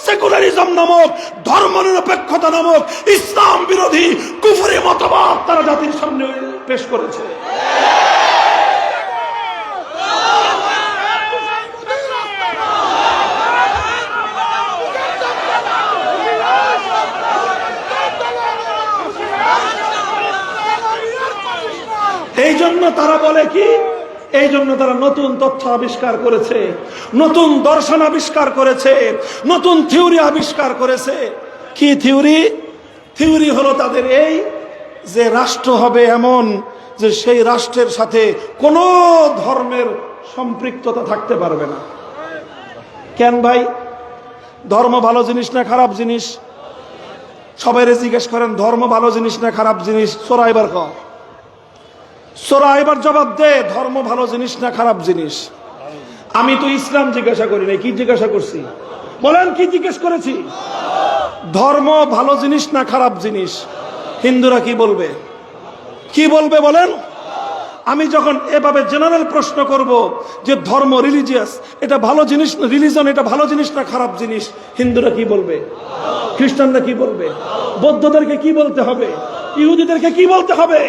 সেকুলারিজম নামক, ধর্মনিরপেক্ষতা নামক ইসলাম বিরোধী কুফরি মতবাদ তারা জাতির সামনে পেশ করেছে। এই জন্য তারা বলে কি, এই জন্য তারা নতুন তথ্য আবিষ্কার করেছে, নতুন দর্শন আবিষ্কার করেছে, নতুন থিওরি আবিষ্কার করেছে। কি থিওরি? থিওরি হলো তাদের এই যে রাষ্ট্র হবে এমন যে সেই রাষ্ট্রের সাথে কোনো ধর্মের সম্পৃক্ততা থাকতে পারবে না। কেন ভাই? ধর্ম ভালো জিনিস না খারাপ জিনিস? সবাইরে জিজ্ঞেস করেন, ধর্ম ভালো জিনিস না খারাপ জিনিস? সোরা এবার কর, সোরা এবার জবাব দে, ধর্ম ভালো জিনিস না খারাপ জিনিস? আমি তো ইসলাম জিজ্ঞাসা করি নাই, কি জিজ্ঞাসা করছি? বলেন কি জিজ্ঞেস করেছি? ধর্ম ভালো জিনিস না খারাপ জিনিস? হিন্দুরা কি বলবে? কি বলবে বলেন? আমি যখন এভাবে জেনারেল প্রশ্ন করব যে ধর্ম, রিলিজিয়াস, এটা ভালো জিনিস, রিলিজন এটা ভালো জিনিস না খারাপ জিনিস, হিন্দুরা কি বলবে? খ্রিস্টানরা কি বলবে? বৌদ্ধদেরকে কি বলতে হবে? ইহুদিদেরকে কি বলতে হবে?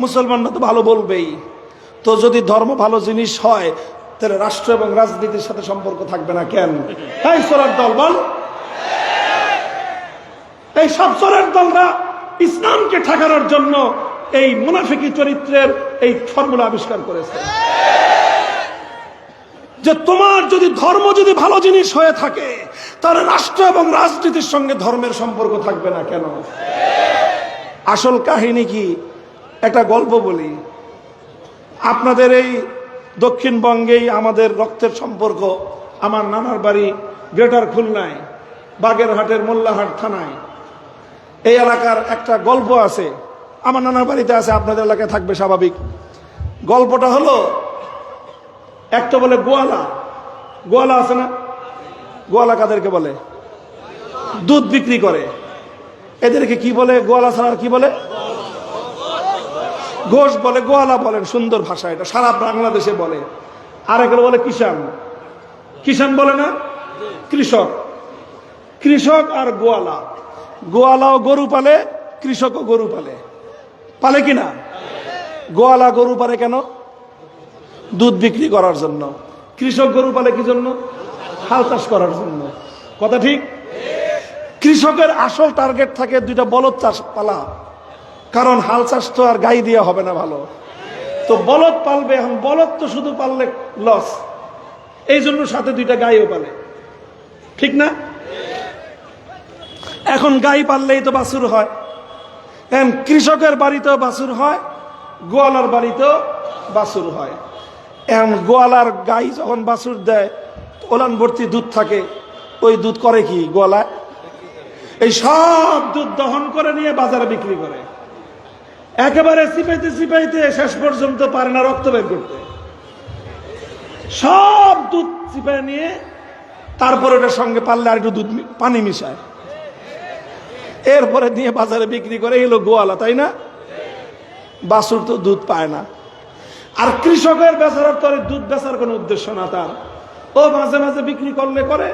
মুসলমানরা তো ভালো বলবেই। তো যদি ধর্ম ভালো জিনিস হয়, তাহলে রাষ্ট্র এবং রাজনীতির সাথে সম্পর্ক থাকবে না কেন? এই সোরের দল বল, এই সব সোরের দলরা ইসলামকে ঠেকানোর জন্য এই মুনাফিকি চরিত্রের এই ফর্মুলা আবিষ্কার করেছে যে তোমার যদি ধর্ম যদি ভালো জিনিস হয়ে থাকে, তাহলে রাষ্ট্র এবং রাজনীতির সঙ্গে ধর্মের সম্পর্ক থাকবে না কেন? আসল কাহিনী কি? একটা গল্প বলি। আপনাদের এই দক্ষিণবঙ্গেই আমাদের রক্তের সম্পর্ক। আমার নানার বাড়ি গ্রেটার খুলনায়, বাগেরহাটের মোল্লাহাট থানায়। এই এলাকার একটা গল্প আছে, আমার নানার বাড়িতে আছে, আপনাদের এলাকায় থাকবে স্বাভাবিক। গল্পটা হলো, একটা বলে গোয়ালা, গোয়ালা আছে না? গোয়ালা কাদেরকে বলে? দুধ বিক্রি করে। এদেরকে কি বলে? গোয়ালা ছাড়া কি বলে? ঘোষ বলে, গোয়ালা বলেন, সুন্দর ভাষা, এটা সারা বাংলাদেশে বলে। আর এগুলো বলে কিষান, কিষান বলে না? কৃষক। কৃষক আর গোয়ালা, গোয়ালাও গরু পালে, কৃষকও গরু পালে, পালে কিনা? গোয়ালা গরু পালে কেন? দুধ বিক্রি করার জন্য। কৃষক গরু পালে কি জন্য? হাল চাষ করার জন্য। কথা ঠিক? কৃষকের আসল টার্গেট থাকে দুইটা বলদ চাষ পালা, কারণ হাল চাষ তো আর গাই দিয়ে হবে না ভালো, তো বলদ পালবে। এখন বলদ তো শুধু পাললে লস, এই জন্য সাথে দুইটা গাইও পালে, ঠিক না? এখন গাই পাললেই তো বাছুর হয়। এখন কৃষকের বাড়িতেও বাছুর হয়, গোয়ালার বাড়িতেও বাছুর হয়। এখন গোয়ালার গাই যখন বাছুর দেয়, ওলান ভর্তি দুধ থাকে, ওই দুধ করে কি গোয়ালা? এই সব দুধ দহন করে নিয়ে বাজারে বিক্রি করে। একেবারে চিপাইতে চিপাইতে শেষ পর্যন্ত পারে না রক্ত বের করতে, সব দুধ চিপাই নিয়ে তারপর ওটার সঙ্গে পারলে আর একটু দুধ পানি মিশায়। এরপরে নিয়ে বাজারে বিক্রি করে, এলো গোয়ালা, তাই না? বাছুর তো দুধ পায় না। আর কৃষকের বেচারার তো দুধ বেচার কোনো উদ্দেশ্য না তার, ও মাঝে মাঝে বিক্রি করলে করে,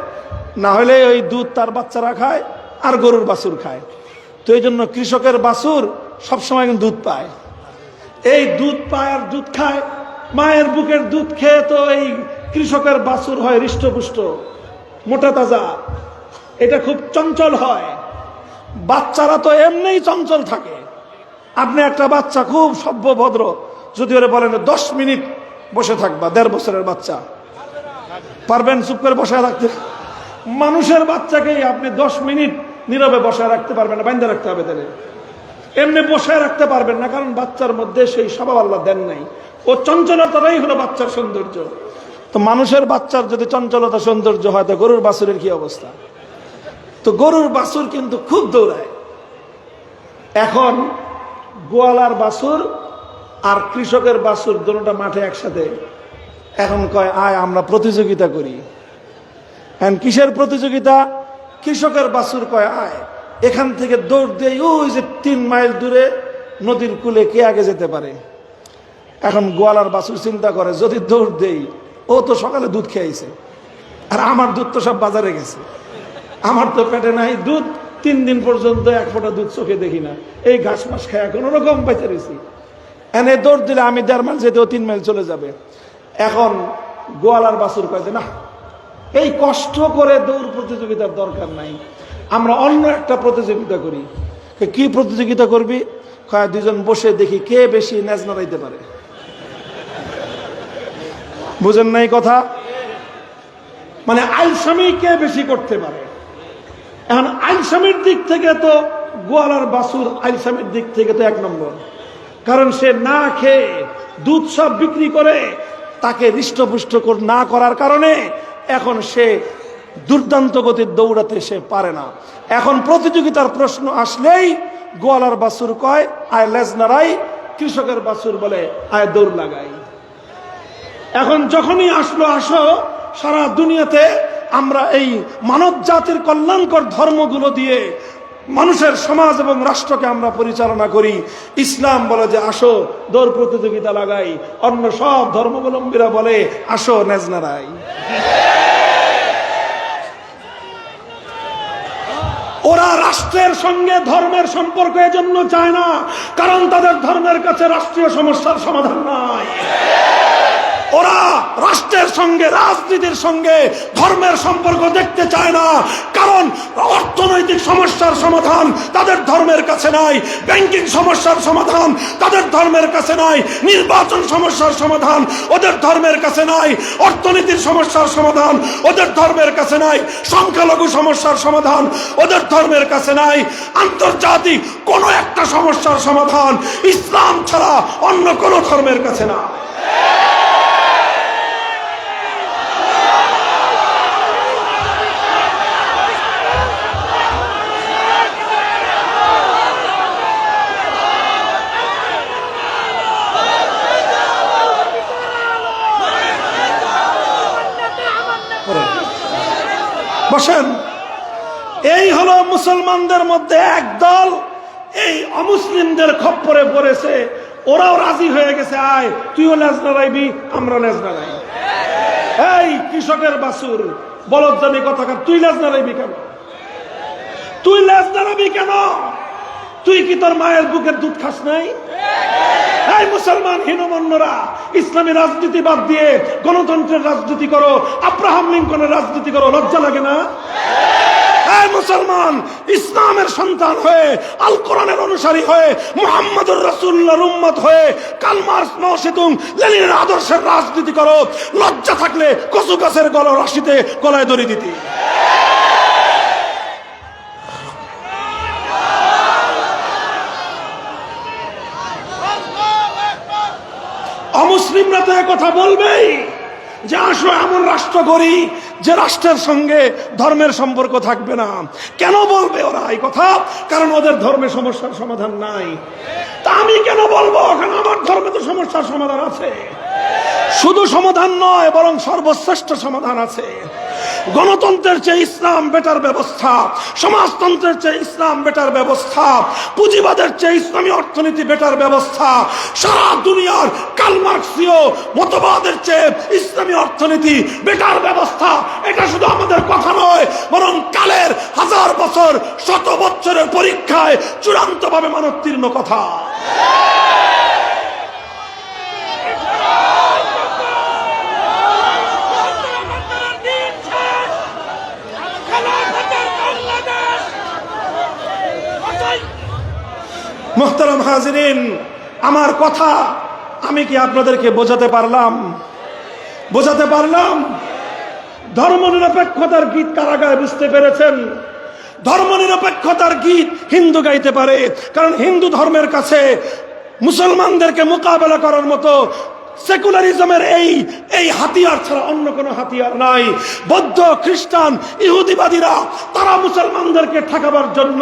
না হলে ওই দুধ তার বাচ্চারা খায় আর গরুর বাছুর খায়। তো এই জন্য কৃষকের বাছুর সবসময় দুধ পায়, এই দুধ পায় আর দুধ খায়। মায়ের বুকের দুধ খেয়ে তো এই কৃষকের বাছুর হয় হৃষ্টপুষ্ট, মোটা তাজা, এটা খুব চঞ্চল হয়। বাচ্চারা তো এমনিই চঞ্চল থাকে। আপনি একটা বাচ্চা খুব সভ্য ভদ্র, যদি ওরে বলেন 10 মিনিট বসে থাকবা, 1.5 বছরের বাচ্চা, পারবেন চুপ করে বসে রাখতে? মানুষের বাচ্চাকেই আপনি 10 মিনিট নীরবে বসে রাখতে পারবেন না, বাইন্ধে রাখতে হবে। তাহলে এমনি বসে রাখতে পারবেন না, কারণ বাচ্চার মধ্যে সেই স্বভাব আল্লাহ দেন নাই। ও চঞ্চলতাটাই হলো বাচ্চার সৌন্দর্য। তো মানুষের বাচ্চার যদি চঞ্চলতা সৌন্দর্য হয়, তো গরুর বাছুরের কি অবস্থা? তো গরুর বাছুর কিন্তু খুব দৌড়ায়। এখন গোয়ালার বাছুর আর কৃষকের বাছুর দুটোটা মাঠে একসাথে। এখন কয় আয় আমরা প্রতিযোগিতা করি। এখন কিসের প্রতিযোগিতা? কৃষকের বাছুর কয় আয় এখান থেকে দৌড় দেই, ওই যে 3 মাইল দূরে নদীর কূলে কে আগে যেতে পারে। এখন গোয়ালার বাছুর চিন্তা করে, যদি দৌড় দেই, ও তো সকালে দুধ খেয়েছে, আর আমার দুধ তো সব বাজারে গেছে, আমার তো পেটে নাই দুধ, 3 দিন পর্যন্ত 1 ফোঁটা দুধ চোখে দেখি না, এই ঘাস মাস খায় কোনো রকম বেঁচে রয়েছি। এনে দৌড় দিলে আমি 1.5 মাইল যেতেও 3 মাইল চলে যাবে। এখন গোয়ালার বাছুর কয় যে না, এই কষ্ট করে দৌড় প্রতিযোগিতার দরকার নাই, আমরা অন্য একটা প্রতিযোগিতা করি। কি প্রতিযোগিতা করবি? কয় 2 জন বসে দেখি কে বেশি নেজ নাড়াইতে পারে। বুঝেন নাই কথা? মানে আইলসামি কে বেশি করতে পারে। এখন আইলসামির দিক থেকে তো গোয়ালার বাছুর আইলসামির দিক থেকে তো 1 নম্বর, কারণ সে না খেয়ে দুধ সব বিক্রি করে, তাকে হৃষ্টপুষ্ট না করার কারণে এখন সে দুর্দান্ত গতির দৌড়াতে সে পারে না। এখন প্রতিযোগিতার প্রশ্ন আসলেই গোয়ালার বাছুর কয় আয় লেজ নাড়াই, কৃষকের বাছুর বলে আয় দৌড় লাগাই। এখন যখনই আসলো আসো, সারা দুনিয়াতে আমরা এই মানব জাতির কল্যাণকর ধর্মগুলো দিয়ে মানুষের সমাজ এবং রাষ্ট্রকে আমরা পরিচালনা করি। ইসলাম বলে যে আসো দৌড় প্রতিযোগিতা লাগাই, অন্য সব ধর্মাবলম্বীরা বলে আসো নেজ নাড়াই। ওরা রাষ্ট্রের সঙ্গে ধর্মের সম্পর্ক এজন্য চায় না, কারণ তাদের ধর্মের কাছে রাষ্ট্রীয় সমস্যার সমাধান নাই। ওরা রাষ্ট্রের সঙ্গে, রাজনীতির সঙ্গে ধর্মের সম্পর্ক দেখতে চায় না, কারণ অর্থনৈতিক সমস্যার সমাধান তাদের ধর্মের কাছে নাই, ব্যাংকিং সমস্যার সমাধান তাদের ধর্মের কাছে নাই, নির্বাচন সমস্যার সমাধান ওদের ধর্মের কাছে নাই, অর্থনীতির সমস্যার সমাধান ওদের ধর্মের কাছে নাই, সংখ্যালঘু সমস্যার সমাধান ওদের ধর্মের কাছে নাই, আন্তর্জাতিক কোনো একটা সমস্যার সমাধান ইসলাম ছাড়া অন্য কোনো ধর্মের কাছে না। বসেন, এই হলো মুসলমানদের মধ্যে এক দল এই অমুসলিমদের খপ্পরে পড়েছে, ওরাও রাজি হয়ে গেছে আয় তুইও লেজ নাড়াইবি আমরা লেজ নাড়াই। এই কৃষকের বাছুর বলদ জানি কথাকার, তুই লেজ নাড়াইবি কেন? তুই লেজ নাড়াবি কেন? তুই কি তোর মায়ের বুকের দুধ খাস নাই? এই মুসলমান হীনমন্যরা, ইসলামী রাজনীতি বাদ দিয়ে গণতন্ত্রের রাজনীতি করো, আব্রাহাম লিঙ্কনের রাজনীতি করো, লজ্জা লাগে না? এই মুসলমান ইসলামের সন্তান হয়ে, আল কোরআনের অনুসারী হয়ে, মুহাম্মদুর রাসূলুল্লাহর উম্মত হয়ে কার্ল মার্কস, মাও সেতুং, লেনিনের আদর্শের রাজনীতি করো। লজ্জা থাকলে কচু গাছের রাশিতে গলায় দড়ি দিতি। অমুসলিমরা তো কথা বলবেই যে আসো এমন রাষ্ট্র করি যে রাষ্ট্রের সঙ্গে ধর্মের সম্পর্ক থাকবে না। কেন বলবে ওরা এই কথা? কারণ ওদের ধর্মে সমস্যার সমাধান নাই। তা আমি কেন বলবো? কারণ আমার ধর্মে তো সমস্যার সমাধান আছে। শুধু সমাধান নয়, বরং সর্বশ্রেষ্ঠ সমাধান আছে। গণতন্ত্রের চেয়ে ইসলাম বেটার ব্যবস্থা, সমাজতন্ত্রের চেয়ে ইসলাম বেটার ব্যবস্থা, পুঁজিবাদের চেয়ে ইসলামী অর্থনীতি বেটার ব্যবস্থা, সারা দুনিয়ার কার্ল মার্ক্সীয় মতবাদের চেয়ে ইসলামী অর্থনীতি বেটার ব্যবস্থা। এটা শুধু আমাদের কথা নয়, বরং কালের হাজার বছর শত বছরের পরীক্ষায় চূড়ান্তভাবে মানোত্তীর্ণ কথা। মুহতারাম হাজিরিন, আমার কথা আমি কি আপনাদেরকে বোঝাতে পারলাম? ধর্মনিরপেক্ষতার গীত কারা গায় বুঝতে পেরেছেন? ধর্মনিরপেক্ষতার গীত হিন্দু গাইতে পারে, কারণ হিন্দু ধর্মের কাছে মুসলমানদেরকে মোকাবেলা করার মতো সেকুলারিজমের এই হাতিয়ার ছাড়া অন্য কোনো হাতিয়ার নাই। বৌদ্ধ, খ্রিস্টান, ইহুদিবাদীরা তারা মুসলমানদেরকে ঠেকাবার জন্য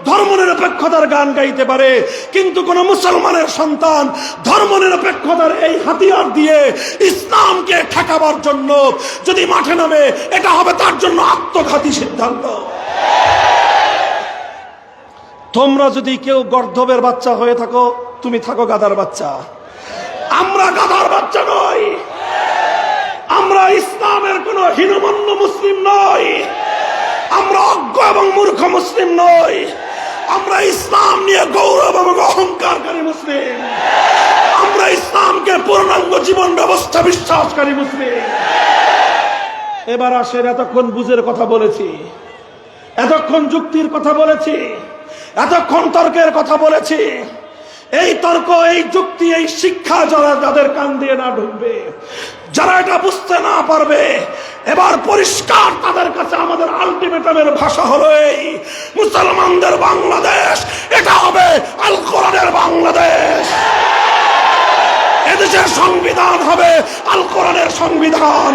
ধর্মনিরপেক্ষতার গান গাইতে পারে, কিন্তু কোন মুসলমানের সন্তান ধর্মনিরপেক্ষতার এই হাতিয়ার দিয়ে ইসলামকে ঠেকাবার জন্য যদি মাঠে নামে, এটা হবে তার জন্য আত্মঘাতী সিদ্ধান্ত। তোমরা যদি কেউ গর্দভের বাচ্চা হয়ে থাকো, তুমি থাকো গাধার বাচ্চা। আমরা গাধার বাচ্চা নই, আমরা ইসলামের কোন হীনমন্য মুসলিম নই, আমরা অজ্ঞ এবং মূর্খ মুসলিম নই, আমরা ইসলাম নিয়ে গৌরব এবং অহংকারকারী মুসলিম, আমরা ইসলামকে পূর্ণাঙ্গ জীবন ব্যবস্থা বিশ্বাসকারী মুসলিম। এবার আসেন, এতক্ষণ বুঝের কথা বলেছি, এতক্ষণ যুক্তির কথা বলেছি, এতক্ষণ তর্কের কথা বলেছি। এই তর্ক, এই যুক্তি, এই শিক্ষা যাদের কান দিয়ে না ঢুকবে, যারা এটা বুঝতে না পারবে, এবার পরিষ্কার তাদের কাছে আমাদের আলটিমেটামের ভাষা হলো এই: মুসলমানদের বাংলাদেশ এটা হবে আল কোরআনের বাংলাদেশ। এদেশের সংবিধান হবে আল কোরআনের সংবিধান,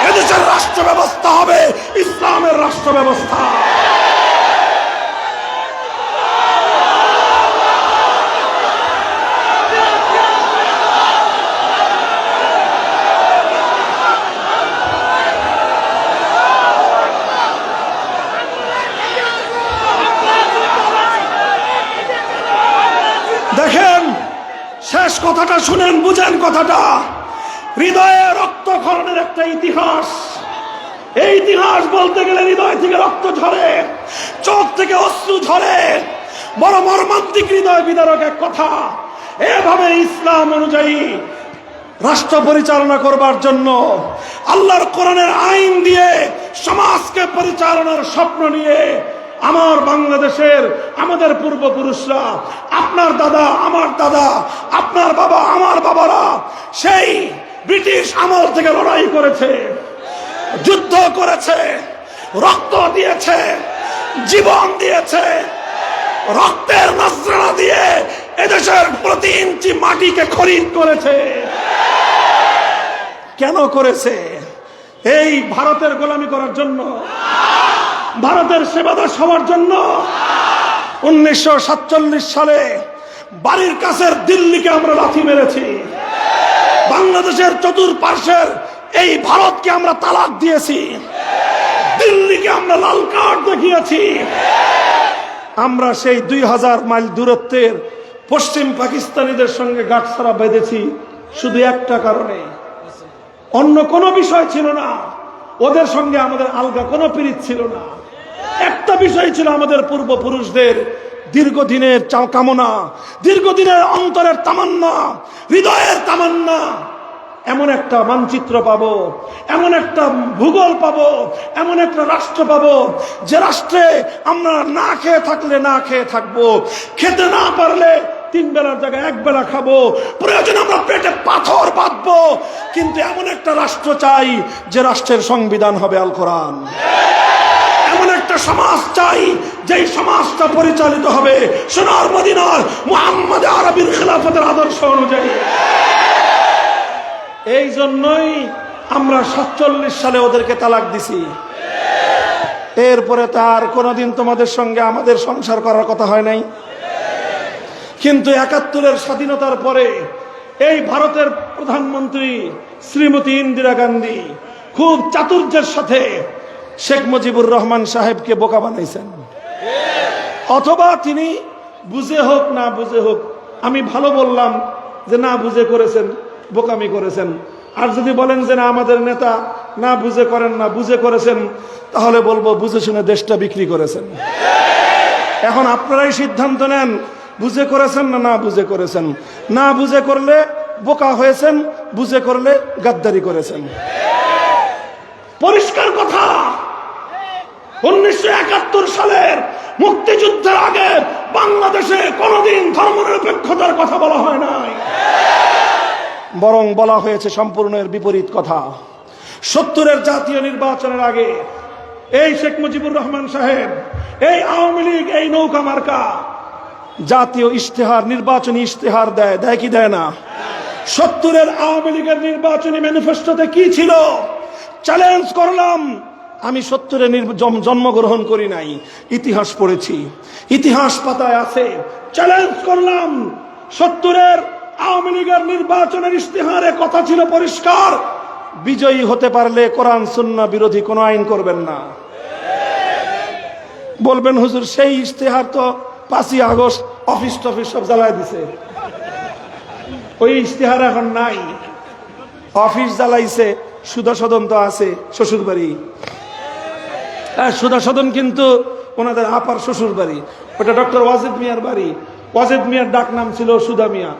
এদেশের রাষ্ট্র ব্যবস্থা হবে ইসলামের রাষ্ট্র ব্যবস্থা। দেখেন, শেষ কথাটা শুনেন, বুঝেন কথাটা। হৃদয়ে রক্তক্ষরণের একটা ইতিহাস। এই ইতিহাস বলতে গেলে হৃদয় থেকে রক্ত ঝরে, চোখ থেকে অশ্রু ঝরে। বড় মর্মান্তিক, হৃদয় বিদারক এক কথা। এভাবে ইসলাম অনুযায়ী রাষ্ট্র পরিচালনা করবার জন্য, আল্লাহর কোরআনের আইন দিয়ে সমাজকে পরিচালনার স্বপ্ন নিয়ে আমার বাংলাদেশের, আমাদের পূর্বপুরুষরা, আপনার দাদা, আমার দাদা, আপনার বাবা, আমার বাবারা সেই ব্রিটিশ আমল থেকে লড়াই করেছে, যুদ্ধ করেছে, রক্ত দিয়েছে, জীবন দিয়েছে, রক্তের নজরানা দিয়ে এদেশের প্রতি ইঞ্চি মাটিকে খরিদ করেছে। কেন করেছে? এই ভারতের গোলামি করার জন্য, ভারতের সেবাদাস হওয়ার জন্য। 1947 সালে বাড়ির কাছের দিল্লিকে আমরা লাথি মেরেছি, বাংলাদেশের চতুর্পার্শ্বের এই ভারতকে আমরা তালাক দিয়েছি, দিল্লিকে আমরা লাল কার্ড দেখিয়েছি। আমরা সেই 2000 মাইল দূরত্বের পশ্চিম পাকিস্তানিদের সঙ্গে গাঁটছড়া বেঁধেছি শুধু একটা কারণে, অন্য কোনো বিষয় ছিল না। ওদের সঙ্গে আমাদের আলগা কোনো পীড়িত ছিল না। একটা বিষয় ছিল আমাদের পূর্বপুরুষদের দীর্ঘদিনের কামনা, দীর্ঘদিনের অন্তরের তামান্না, হৃদয়ের তামান্না। এমন একটা মানচিত্র পাবো, এমন একটা ভূগোল পাবো, এমন একটা রাষ্ট্র পাবো যে রাষ্ট্রে আমরা না খেয়ে থাকলে না খেয়ে থাকবো, খেতে না পারলে 3 বেলার জায়গায় 1 বেলা খাবো, প্রয়োজন আমরা পেটে পাথর বাঁধবো, কিন্তু এমন একটা রাষ্ট্র চাই যে রাষ্ট্রের সংবিধান হবে আল কোরআন। এমন একটা সমাজ চাই যেই সমাজটা পরিচালিত হবে সোনার মদিনার মুহাম্মদ আরবির খেলাফতের আদর্শ অনুযায়ী। এই জন্যই আমরা 47 সালে ওদেরকে তালাক দিছি। এরপরে তার কোনোদিন তোমাদের সঙ্গে আমাদের সংসার করার কথা হয় নাই। কিন্তু 71-এর স্বাধীনতার পরে এই ভারতের প্রধানমন্ত্রী শ্রীমতী ইন্দিরা গান্ধী খুব চাতুর্যের সাথে শেখ মুজিবুর রহমান সাহেবকে বোকা বানাইছেন, অথবা তিনি বুঝে হোক না বুঝে হোক, আমি ভালো বললাম যে না বুঝে করেছেন, বোকামি করেছেন। আর যদি বলেন যে না আমাদের নেতা না বুঝে করেন না বুঝে করেছেন, তাহলে বলবো বুঝে শুনে দেশটা বিক্রি করেছেন। এখন আপনারাই সিদ্ধান্ত নেন, বুঝে করেছেন না না বুঝে করেছেন। না বুঝে করলে বোকা হয়েছেন, বুঝে করলে গাদ্দারি করেছেন। পরিষ্কার কথা, 1971 সালের মুক্তিযুদ্ধের আগে বাংলাদেশে কোনোদিন ধর্মনিরপেক্ষতার কথা বলা হয় নাই, বরং বলা হয়েছে সম্পূর্ণ এর বিপরীত কথা। 70-এর জাতীয় নির্বাচনের আগে এই শেখ মুজিবুর রহমান সাহেব, এই আওয়ামী লীগ, এই নৌকা মার্কা জাতীয় ইশতেহার, নির্বাচনী ইশতেহার দেয় কি দেয় না? 70-এর আওয়ামী লীগের নির্বাচনী ম্যানিফেস্টোতে কি ছিল? চ্যালেঞ্জ করলাম, আমি 70-এ জন্মগ্রহণ করি নাই, ইতিহাস পড়েছি, ইতিহাস পাতায় আছে। চ্যালেঞ্জ করলাম, 70-এর আওয়ামী লীগের নির্বাচনের ইশতেহারে কথা ছিল পরিষ্কার, বিজয়ী হতে পারলে কোরআন সুন্নাহ বিরোধী কোনো আইন করবেন না। বলবেন হুজুর সেই ইশতেহার তো 5ই আগস্ট অফিস টফিস সব জ্বালায় দিছে, ওই ইশতেহার এখন নাই। অফিস জ্বালাইছে, সুধা সদন তো আছে শ্বশুর বাড়ি, সুধা সদন কিন্তু ওনাদের আপার শ্বশুর বাড়ি, ওটা ডক্টর ওয়াজেদ মিয়ার বাড়ি। ওয়াজেদ মিয়ার ডাক নাম ছিল সুধা মিয়া,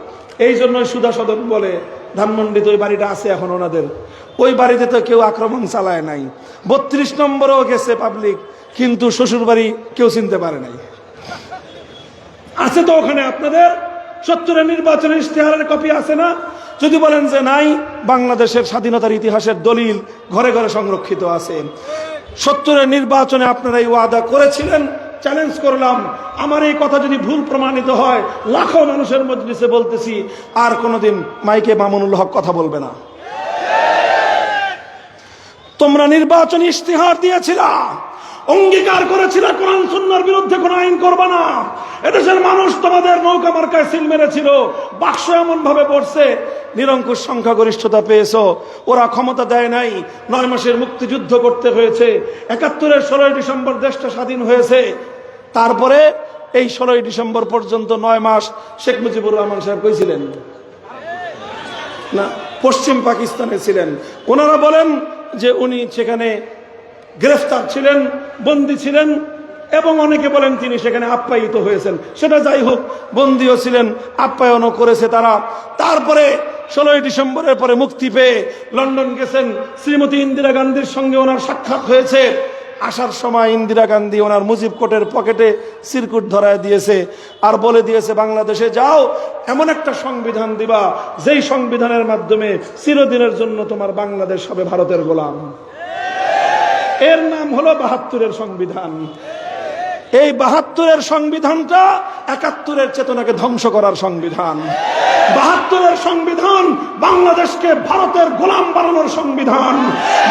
এই জন্যই সুধা সদন বলে। ধানমন্ডিতে ওই বাড়িটা আছে এখন ওনাদের, ওই বাড়িতে তো কেউ আক্রমণ চালায় নাই। 32 নম্বরেও গেছে পাবলিক, কিন্তু শ্বশুর বাড়ি কেউ চিনতে পারে নাই। আছে তো ওখানে আপনাদের 70-এর নির্বাচনের ইশতেহারের কপি আছে না? যদি বলেন যে নাই, বাংলাদেশের স্বাধীনতার ইতিহাসের দলিল ঘরে ঘরে সংরক্ষিত আছে। 70-এর নির্বাচনে আপনারা এই ওয়াদা করেছিলেন, চ্যালেঞ্জ করলাম, আমার এই কথা যদি ভুল প্রমাণিত হয়, লাখো মানুষের মজলিসে বলতেছি, আর কোনোদিন মাইকে মামুনুল হক কথা বলবে না। তোমরা নির্বাচনী ইশতেহার দিয়েছিলা, অঙ্গীকার করেছিল কোরআন সুন্নাহর বিরুদ্ধে কোন আইন করবে না। এদেশের মানুষ তোমাদের নৌকা মার্কায় সিল মেরেছিল, বাক্স এমন ভাবে পড়ছে, নিরঙ্কুশ সংখ্যাগরিষ্ঠতা পেয়েছো। ওরা ক্ষমতা দেয় নাই, 9 মাসের মুক্তিযুদ্ধ করতে হয়েছে। 71-এর 16 ডিসেম্বর দেশটা স্বাধীন হয়েছে। তারপরে এই 16 ডিসেম্বর পর্যন্ত 9 মাস শেখ মুজিবুর রহমান সাহেব কই ছিলেন? না, পশ্চিম পাকিস্তানে ছিলেন। ওনারা বলেন যে উনি সেখানে গ্রেফতার ছিলেন, বন্দী ছিলেন, এবং অনেকে বলেন তিনি সেখানে আপ্যায়িত হয়েছেন। সেটা যাই হোক, বন্দীও ছিলেন, আপ্যায়নও করেছে তারা। তারপরে 16 ডিসেম্বরের পরে মুক্তি পেয়ে লন্ডন গেছেন, শ্রীমতী ইন্দিরা গান্ধীর সঙ্গে ওনার সাক্ষাৎ হয়েছে। আসার সময় ইন্দিরা গান্ধী ওনার মুজিব কোটের পকেটে সিরকুট ধরায় দিয়েছে, আর বলে দিয়েছে বাংলাদেশে যাও, এমন একটা সংবিধান দিবা যেই সংবিধানের মাধ্যমে চিরদিনের জন্য তোমার বাংলাদেশ হবে ভারতের গোলাম। এর নাম হলো 72-এর সংবিধান। এই 72-এর সংবিধানটা 71-এর চেতনাকে ধ্বংস করার সংবিধান। 72-এর সংবিধান বাংলাদেশকে ভারতের গোলাম বানানোর সংবিধান।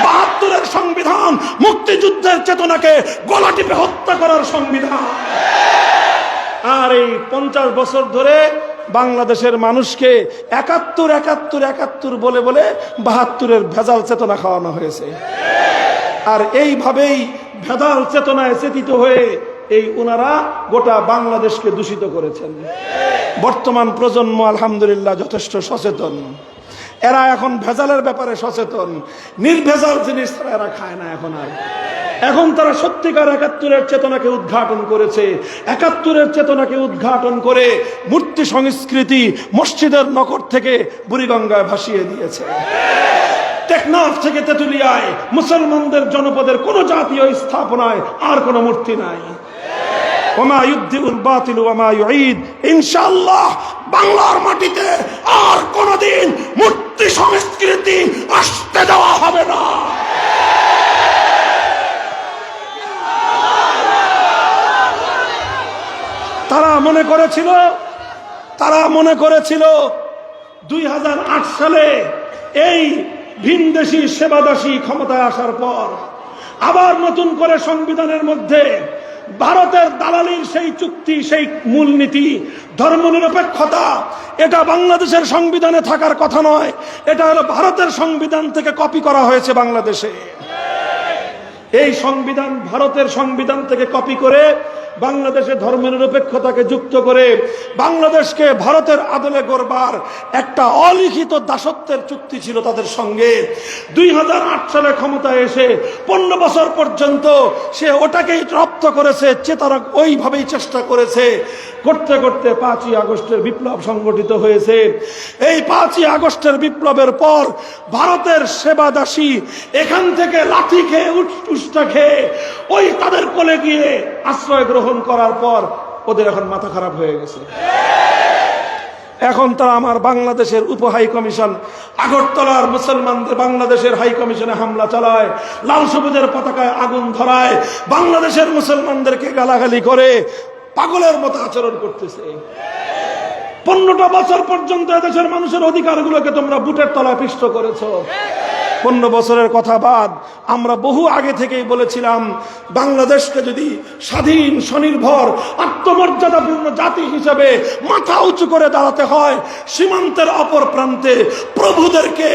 72-এর সংবিধান মুক্তিযুদ্ধের চেতনাকে গলা টিপে হত্যা করার সংবিধান। আর এই 50 বছর ধরে বাংলাদেশের মানুষকে 71 71 71 বলে বলে 72-এর ভেজাল চেতনা খাওয়ানো হয়েছে। আর এইভাবেই ভেদাল চেতনায় চেতিত হয়ে এই ওনারা গোটা বাংলাদেশকে দূষিত করেছেন। বর্তমান প্রজন্ম আলহামদুলিল্লাহ যথেষ্ট সচেতন। এরা এখন ভেজালের ব্যাপারে সচেতন। নির্ভেজাল জিনিস তারা এরা খায় না এখন আর। এখন তারা সত্যিকার 71-এর চেতনাকে উদ্ঘাটন করেছে। 71-এর চেতনাকে উদ্ঘাটন করে মূর্তি সংস্কৃতি মসজিদের নকর থেকে বুড়িগঙ্গায় ভাসিয়ে দিয়েছে। টেকনাফ থেকে তেতুলিয়ায় মুসলমানদের জনপদের কোন জাতীয় স্থাপনায় আর কোন মূর্তি নাই। ওমা ইউদ্দিউল বাতিল ওয়া মা ইউঈদ। ইনশাআল্লাহ বাংলার মাটিতে আর কোনদিন মূর্তি সংস্কৃতি আসতে দেওয়া হবে না। তারা মনে করেছিল 2008 সালে এই ভিনদেশী সেবাদাসী ক্ষমতায় আসার পর আবার নতুন করে সংবিধানের মধ্যে ভারতের দালালির সেই চুক্তি, সেই মূলনীতি ধর্মনিরপেক্ষতা, এটা বাংলাদেশের সংবিধানে থাকার কথা নয়। এটা হলো ভারতের সংবিধান থেকে কপি করা হয়েছে বাংলাদেশে। এই সংবিধান ভারতের সংবিধান থেকে কপি করে বাংলাদেশে ধর্মনিরপেক্ষতাকে যুক্ত করে বাংলাদেশকে ভারতের আদলে গড়বার একটা অলিখিত দাসত্বের চুক্তি ছিল তাদের সঙ্গে। 2008 সালে ক্ষমতায় এসে 15 বছর পর্যন্ত সে ওটাকেই রপ্ত করেছে, চেতারা ওইভাবেই চেষ্টা করেছে। করতে করতে 5ই আগস্টের বিপ্লব সংগঠিত হয়েছে। এই 5ই আগস্টের বিপ্লবের পর ভারতের সেবাদাসী এখান থেকে লাঠি খেয়ে উষ্টা খেয়ে ওই তাদের কোলে গিয়ে আশ্রয় গ্রহণ করার পর ওদের এখন মাথা খারাপ হয়ে গেছে। এখন তারা আমার বাংলাদেশের উপ হাই কমিশন আগরতলার মুসলমানদের বাংলাদেশের হাই কমিশনে হামলা চালায়, লাল সবুজের পতাকায় আগুন ধরায়, বাংলাদেশের মুসলমানদেরকে গালাগালি করে পাগলের মতো আচরণ করতেছে। 15টা বছর পর্যন্ত এদেশের মানুষের অধিকারগুলোকে তোমরা বুটের তলায় পিষ্ট করেছো। 15 বছরের কথা বাদ, আমরা বহু আগে থেকেই বলেছিলাম বাংলাদেশকে যদি স্বাধীন স্বনির্ভর আত্মমর্যাদাপূর্ণ জাতি হিসেবে মাথা উঁচু করে দাঁড়াতে হয়, সীমান্তের অপর প্রান্তে প্রভুদেরকে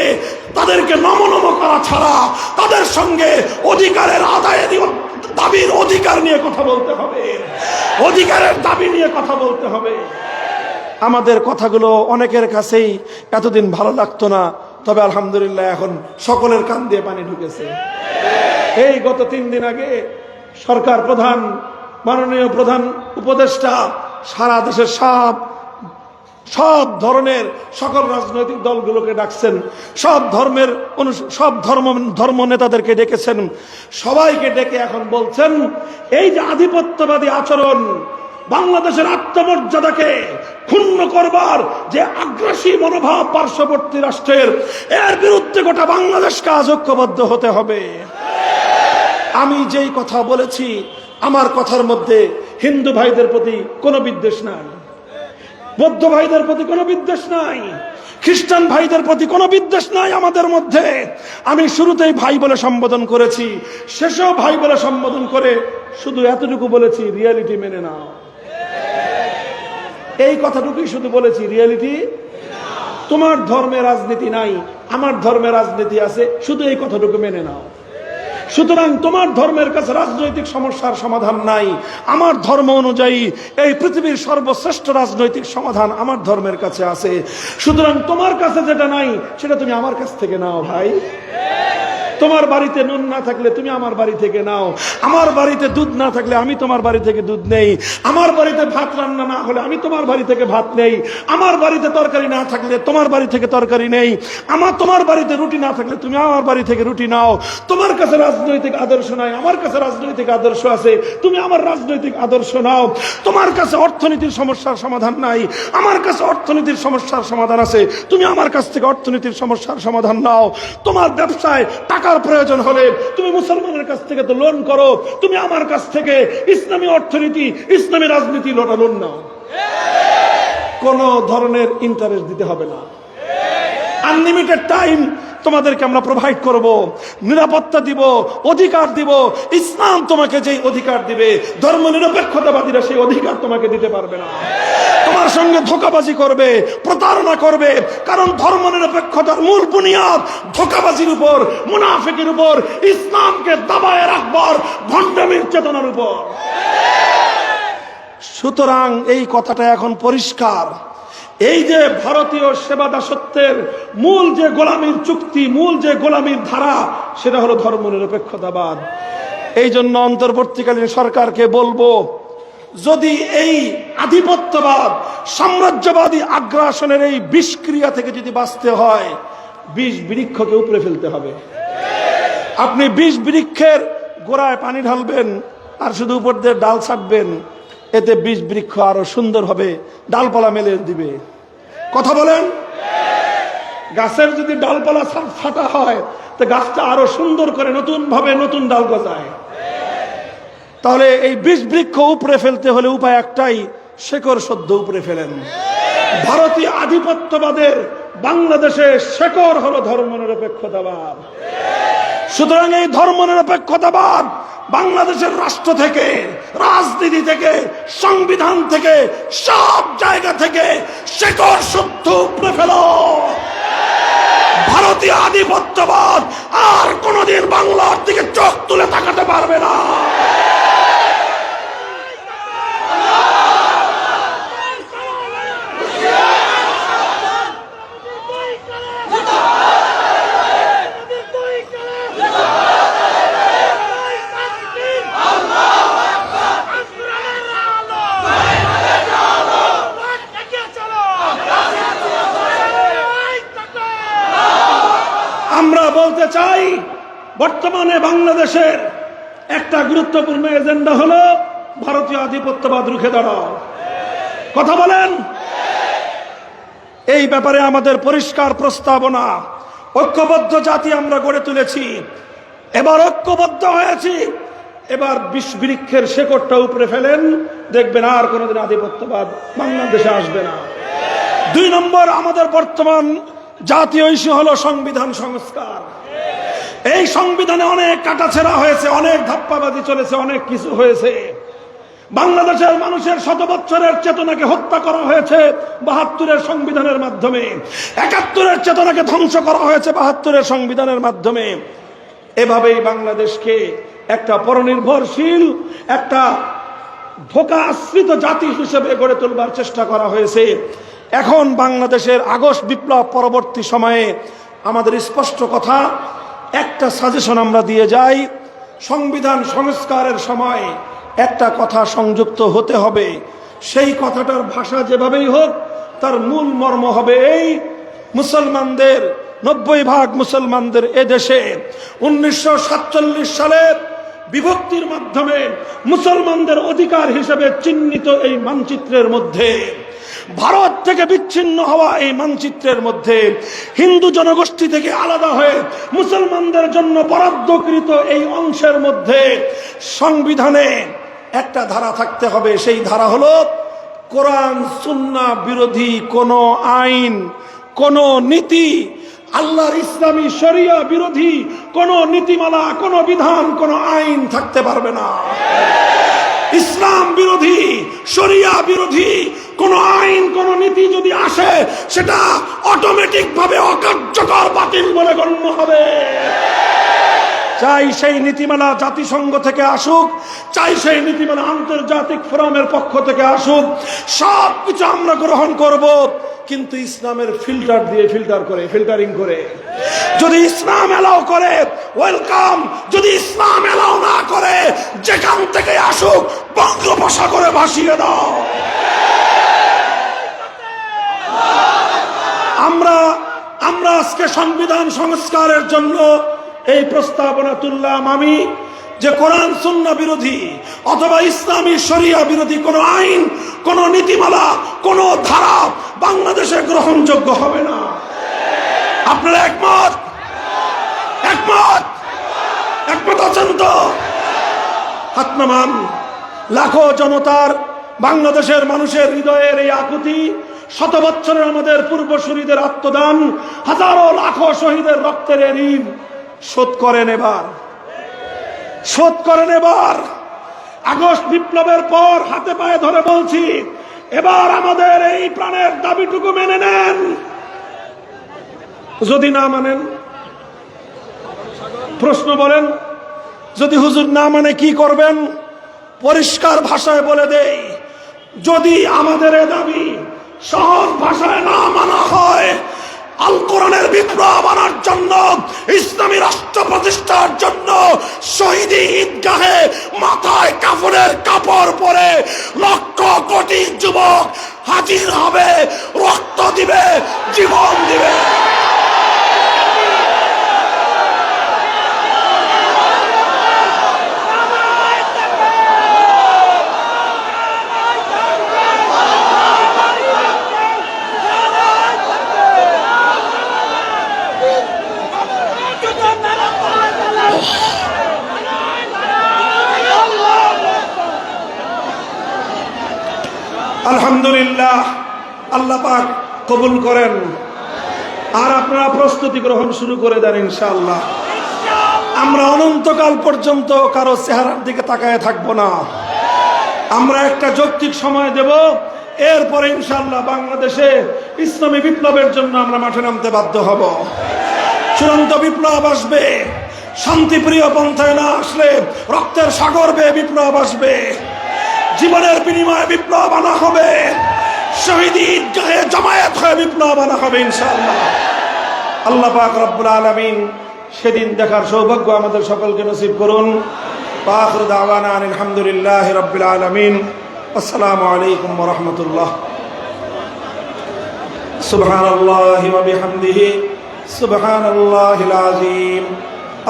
তাদেরকে নমনম করা ছাড়া তাদের সঙ্গে অধিকারের আদায়ের দাবির অধিকার নিয়ে কথা বলতে হবে, অধিকারের দাবি নিয়ে কথা বলতে হবে। আমাদের কথাগুলো অনেকের কাছেই এতদিন ভালো লাগতো না, তবে আলহামদুলিল্লাহ এখন সকলের কান দিয়ে পানি ঢুকেছে। এই গত 3 দিন আগে সরকার প্রধান, মাননীয় প্রধান উপদেষ্টা সারা দেশের সব ধরনের সকল রাজনৈতিক দলগুলোকে ডাকছেন, সব ধর্ম নেতাদেরকে ডেকেছেন, সবাইকে ডেকে এখন বলছেন এই যে আধিপত্যবাদী আচরণ, বাংলাদেশের আত্মমর্যাদাকে ক্ষুণ্ণ করবার যে আগ্রাসী মনোভাব পার্শ্ববর্তী রাষ্ট্রের, এর বিরুদ্ধে গোটা বাংলাদেশকে আজ ঐক্যবদ্ধ হতে হবে। আমি যেই কথা বলেছি, আমার কথার মধ্যে হিন্দু ভাইদের প্রতি কোনো বিদ্বেষ নাই, বৌদ্ধ ভাইদের প্রতি কোনো বিদ্বেষ নাই, খ্রিস্টান ভাইদের প্রতি কোনো বিদ্বেষ নাই আমাদের মধ্যে। আমি শুরুতেই ভাই বলে সম্বোধন করেছি, শেষেও ভাই বলে সম্বোধন করে শুধু এতটুকু বলেছি, রিয়ালিটি মেনে নাও। এই কথাটুকুই শুধু বলেছি, রিয়ালিটি। তোমার ধর্মে রাজনীতি নাই, আমার ধর্মে রাজনীতি আছে, শুধু এই কথাটুকু মেনে নাও। সুতরাং তোমার ধর্মের কাছে রাজনৈতিক সমস্যার সমাধান নাই, আমার ধর্ম অনুযায়ী এই পৃথিবীর সর্বশ্রেষ্ঠ রাজনৈতিক সমাধান আমার ধর্মের কাছে আছে। সুতরাং তোমার কাছে যেটা নাই সেটা তুমি আমার কাছ থেকে নাও ভাই। তোমার বাড়িতে নুন না থাকলে তুমি আমার বাড়ি থেকে নাও, আমার বাড়িতে দুধ না থাকলে আমি তোমার বাড়ি থেকে দুধ নেই, আমার বাড়িতে ভাত রান্না না হলে আমি তোমার বাড়ি থেকে ভাত নেই, আমার বাড়িতে তরকারি না থাকলে তোমার বাড়ি থেকে তরকারি নেই, তোমার বাড়িতে রুটি না থাকলে তুমি আমার বাড়ি থেকে রুটি নাও। তোমার কাছে রাজনৈতিক আদর্শ নাই, আমার কাছে রাজনৈতিক আদর্শ আছে, তুমি আমার রাজনৈতিক আদর্শ নাও। তোমার কাছে অর্থনীতির সমস্যার সমাধান নাই, আমার কাছে অর্থনীতির সমস্যার সমাধান আছে, তুমি আমার কাছ থেকে অর্থনীতির সমস্যার সমাধান নাও। তোমার ব্যবসায় টাকার প্রয়োজন হলে তুমি মুসলমানের কাছ থেকে তো লোন করো, তুমি আমার কাছ থেকে ইসলামী অর্থনীতি, ইসলামী রাজনীতি লোন নাও। কোন ধরনের ইন্টারেস্ট দিতে হবে না, আনলিমিটেড টাইম তোমাদেরকে আমরা প্রোভাইড করব, নিরাপত্তা দিব, অধিকার দিব। ইসলাম তোমাকে যেই অধিকার দিবে, ধর্ম নিরপেক্ষতাবাদীরা সেই অধিকার তোমাকে দিতে পারবে না। তোমার সঙ্গে ধোঁকাবাজি করবে, প্রতারণা করবে, কারণ ধর্ম নিরপেক্ষতার মূল বুনিয়াদ ধোঁকাবাজির উপর, মুনাফিকের উপর, ইসলামকে দাবায় রাখবার ভণ্ডামির চেতনার উপর। সুতরাং এই কথাটা এখন পরিষ্কার, এই যে ভারতীয় সেবা দাসত্বের মূল যে গোলামীর চুক্তি, মূল যে গোলামীর ধারা, সেটা হলো ধর্মনিরপেক্ষতাবাদ। এই জন্য অন্তর্বর্তীকালীন সরকারকে বলবো, যদি এই আধিপত্যবাদ, সাম্রাজ্যবাদী আগ্রাসনের এই বিষক্রিয়া থেকে যদি বাঁচতে হয়, বিষ বৃক্ষকে উপড়ে ফেলতে হবে। আপনি বিষ বৃক্ষের গোড়ায় পানি ঢালবেন আর শুধু উপর দিয়ে ডাল ছাড়বেন, এতে বিষ বৃক্ষ আরো সুন্দর হবে, ডালপালা মেলে দিবে। কথা বলেন, গাছের যদি ডালপালা ছাটা হয় তো গাছটা আরো সুন্দর করে নতুন ভাবে নতুন ডাল গজায়। তাহলে এই বিষ বৃক্ষ উপড়ে ফেলতে হলে উপায় একটাই, শেকড় সদ্য উপড়ে ফেলেন। ভারতীয় আধিপত্যবাদের বাংলাদেশে শেকড় হলো ধর্মনিরপেক্ষতাবাদ। সুতরাং এই ধর্মনিরপেক্ষতাবাদ বাংলাদেশের রাষ্ট্র থেকে, রাজনীতি থেকে, সংবিধান থেকে, সব জায়গা থেকে শেকড় শুদ্ধ উপড়ে ফেলো। ভারতীয় আধিপত্যবাদ আর কোনদিন বাংলার দিকে চোখ তুলে তাকাতে পারবে না। আমরা বলতে চাই, বর্তমানে বাংলাদেশের একটা গুরুত্বপূর্ণ এজেন্ডা হলো ভারতীয় আধিপত্যবাদ রুখে দাঁড়াও। কথা বলেন। এই ব্যাপারে আমাদের পরিষ্কার প্রস্তাবনা। ঐক্যবদ্ধ জাতি আমরা গড়ে তুলেছি, এবার ঐক্যবদ্ধ হয়েছি। এবার বিষ বৃক্ষের শেকড়টা উপরে ফেলেন, দেখবেন আর কোনোদিন আধিপত্যবাদ বাংলাদেশে আসবে না। 2 নম্বর, আমাদের বর্তমান জাতীয় ইস্যু হলো সংবিধান সংস্কার। এই সংবিধানে অনেক কাটাছেঁড়া হয়েছে, অনেক ধাপ্পাবাজি চলেছে, অনেক কিছু হয়েছে। বাংলাদেশের মানুষের শত বছরের চেতনাকে হত্যা করা হয়েছে ৭২-এর সংবিধানের মাধ্যমে। ৭১-এর চেতনাকে ধ্বংস করা হয়েছে ৭২-এর সংবিধানের মাধ্যমে। এভাবেই বাংলাদেশকে একটা পরনির্ভরশীল, একটা ধোঁকা আশ্রিত জাতি হিসেবে গড়ে তোলবার চেষ্টা করা হয়েছে। এখন বাংলাদেশের আগস্ট বিপ্লব পরবর্তী সময়ে আমাদের স্পষ্ট কথা, একটা সাজেশন আমরা দিয়ে যাই, সংবিধান সংস্কারের সময় একটা কথা সংযুক্ত হতে হবে। সেই কথাটার ভাষা যেভাবেই হোক, তার মূল মর্ম হবে এই: মুসলমানদের 90% মুসলমানদের এদেশে 1947 সালের বিভক্তির মাধ্যমে মুসলমানদের অধিকার হিসেবে চিহ্নিত এই মানচিত্রের মধ্যে, ভারত থেকে বিচ্ছিন্ন হওয়া এই মানচিত্রের মধ্যে, হিন্দু জনগোষ্ঠী থেকে আলাদা হয়ে মুসলমানদের জন্য বরাদ্দকৃত এই অংশের মধ্যে সংবিধানে একটা ধারা থাকতে হবে। সেই ধারা হলো, কোরআন সুন্নাহ বিরোধী কোন আইন, কোন নীতি, আল্লাহর ইসলামী শরিয়া বিরোধী কোন নীতিমালা, কোন বিধান, কোন আইন থাকতে পারবে না। ইসলাম বিরোধী, শরিয়া বিরোধী কোন আইন, কোন নীতি যদি আসে, সেটা অটোমেটিক ভাবে অকার্যকর, বাতিল বলে গণ্য হবে। চাই সেই নীতিমালা জাতিসংঘ থেকে আসুক, চাই সেই নীতিমালা আন্তর্জাতিক ফোরামের পক্ষ থেকে আসুক, সবকিছু আমরা গ্রহণ করব, কিন্তু ইসলামের ফিল্টার দিয়ে, ফিল্টারিং করে। যদি ইসলাম এলাও করে ওয়েলকাম, যদি ইসলাম এলাও না করে যেখান থেকে আসুক বঙ্গোপসাগরে ভাসিয়ে দাও। আমরা আজকে সংবিধান সংস্কারের জন্য এই প্রস্তাবনা তুললাম আমি, যে কোরআন সুন্নাহ বিরোধী অথবা ইসলামী শরিয়া বিরোধী কোন আইন, কোন নীতিমালা, কোন ধারা বাংলাদেশে গ্রহণযোগ্য হবে না। আপনারা একমত? একমত আছেন তো? হাত নামান। লাখো জনতার, বাংলাদেশের মানুষের হৃদয়ের এই আকুতি, শত বছরের আমাদের পূর্বসূরীদের আত্মদান, হাজারো লাখো শহীদের রক্তের ঋণ শোধ করেন এবার। আগস্ট বিপ্লবের পর হাতে পায়ে ধরে বলছি, এবার আমাদের এই প্রাণের দাবিটুকু মেনে নেন। যদি না মানেন, প্রশ্ন বলেন, যদি হুজুর না মানে কি করবেন? পরিষ্কার ভাষায় বলে দেই, যদি আমাদের এ দাবি সহজ ভাষায় না মানা হয়, আল কোরআনের বিপ্লব আনার জন্য, ইসলামী রাষ্ট্র প্রতিষ্ঠার জন্য শহীদি ঈদগাহে মাথায় কাফনের কাপড় পরে লক্ষ কোটি যুবক হাজির হবে, রক্ত দিবে, জীবন দিবে। আলহামদুলিল্লাহ, আল্লাহ পাক কবুল করেন। আর আপনারা প্রস্তুতি গ্রহণ শুরু করে দেন ইনশাআল্লাহ। আমরা অনন্তকাল পর্যন্ত কারো চেহারার দিকে তাকায় থাকবো না। আমরা একটা যৌক্তিক সময় দেব, এরপরে ইনশাআল্লাহ বাংলাদেশে ইসলামী বিপ্লবের জন্য আমরা মাঠে নামতে বাধ্য হব। চূড়ান্ত বিপ্লব আসবে, শান্তিপ্রিয় পন্থায় না আসলে রক্তের সাগর বেয়ে বিপ্লব আসবে। জীবনের বিনিময়ে বিপ্লব আনা হবে, শহীদ ঈদগাহে জামায়াত হয়ে বিপ্লব আনা হবে ইনশাআল্লাহ। আল্লাহ পাক রব্বুল আলামিন সেদিন দেখার সৌভাগ্য আমাদের সকলকে নসিব করুন। আখির দাওয়ানা আলহামদুলিল্লাহি রাব্বিল আলামিন। আসসালামু আলাইকুম ওয়া রাহমাতুল্লাহ। সুবহানাল্লাহি ওয়া বিহামদিহি সুবহানাল্লাহিল আযীম।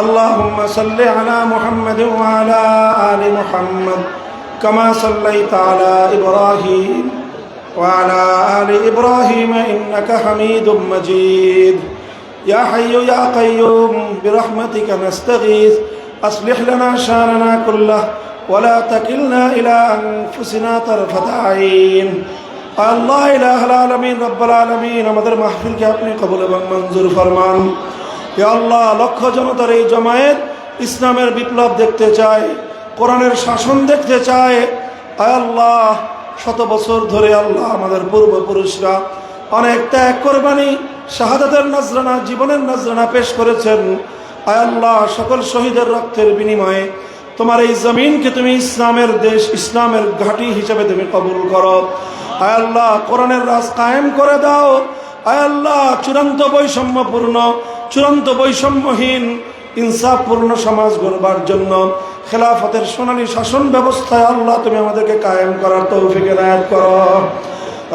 আল্লাহুম্মা সাল্লি আলা মুহাম্মাদিন ওয়া আলা আলি মুহাম্মাদ কামা সাল্লাইতা আলা ইব্রাহিম ওয়া আলা আলি ইব্রাহিম ইন্নাকা হামিদুম মাজিদ। ইয়া হাইয়্যু ইয়া কাইয়্যুম বিরহমাতিকা নাস্তাগীথ أصلح لنا شأننا كله ولا تكلنا إلى أنفسنا طرفة عين। আল্লাহ ইলাহুল আলামিন রব্বুল আলামিন আমাদের মাহফিলকে আপনি কবুল এবং মঞ্জুর ফরমান। ইয়া আল্লাহ, লক্ষ জনতার এই জমায়েত ইসলামের বিপ্লব দেখতে চায়, কোরআনের শাসন দেখতে চায়। আয় আল্লাহ, শত বছর ধরে আল্লাহ আমাদের পূর্বপুরুষরা অনেক ত্যাগ, কোরবানি, শাহাদাতের নজরানা, জীবনের নজরানা পেশ করেছেন। আয় আল্লাহ, সকল শহীদের রক্তের বিনিময়ে তোমার এই জমিনকে তুমি ইসলামের দেশ, ইসলামের ঘাঁটি হিসেবে তুমি কবুল করো। আয় আল্লাহ, কোরআনের রাজ কায়েম করে দাও। আয় আল্লাহ, চূড়ান্ত বৈষম্যপূর্ণ, চূড়ান্ত বৈষম্যহীন, ইনসাফপূর্ণ সমাজ গড়বার জন্য খেলাফতের সোনালী শাসন ব্যবস্থায় আল্লাহ তুমি আমাদেরকে কায়েম করার তৌফিক এনায়েত করো।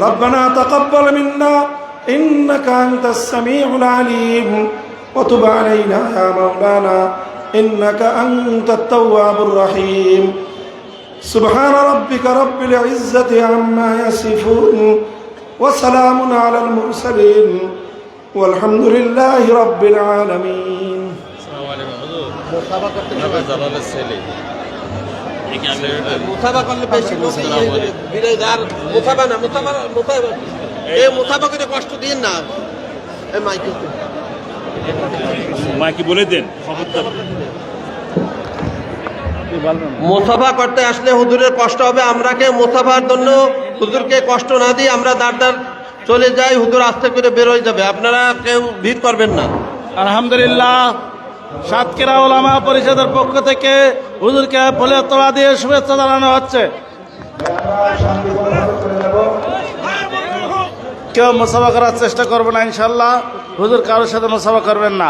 রব্বানা তাকাব্বাল মিন্না ইন্নাকা আনতাস সামিউল আলিম وتب علينا يا مولانا إنك أنت التواب الرحيم. سبحان ربك رب العزة عما يصفون وسلام على المرسلين والحمد لله رب العالمين. السلام عليكم حضور. نبي زلال السيلي. মুতাবা করলে বেশি লোক বিরাইদার মুতাবা না এই মুতাবা করে কষ্ট দিন না। এই মাইকে মাকে বলে দেন মুতাবা করতে আসলে হুজুরের কষ্ট হবে। আমরা কে মুতাবার জন্য হুজুরকে কষ্ট না দিই, আমরা দাঁড় চলে যাই, হুজুর আস্তে করে বের হয়ে যাবে। আপনারা কেউ ভিড় করবেন না। আলহামদুলিল্লাহ, সাতক্ষীরা ওলামা পরিষদের পক্ষ থেকে হুজুরকে ফুলে তোলা দিয়ে শুভেচ্ছা জানানো হচ্ছে। কেউ মুসাফা করার চেষ্টা করবে না ইনশাল্লাহ। হুজুর কারোর সাথে মুসাফা করবেন না।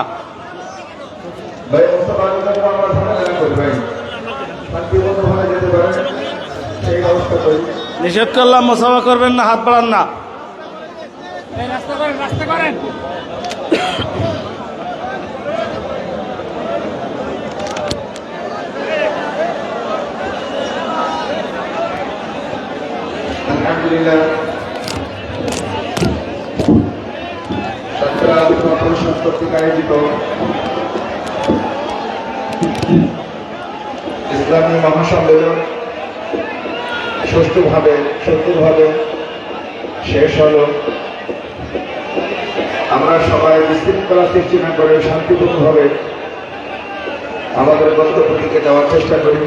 নিষেধ করলাম, মুসাফা করবেন না, হাত বাড়ান না। আলহামদুলিল্লাহ, পরিষদ কর্তৃক আয়োজিত ইসলামী মহাসম্মেলন সুষ্ঠুভাবে শেষ হলো। আমরা সবাই বিশৃঙ্খলা সৃষ্টি না করে শান্তিপূর্ণভাবে আমাদের বক্তব্যটিকে দেওয়ার চেষ্টা করি।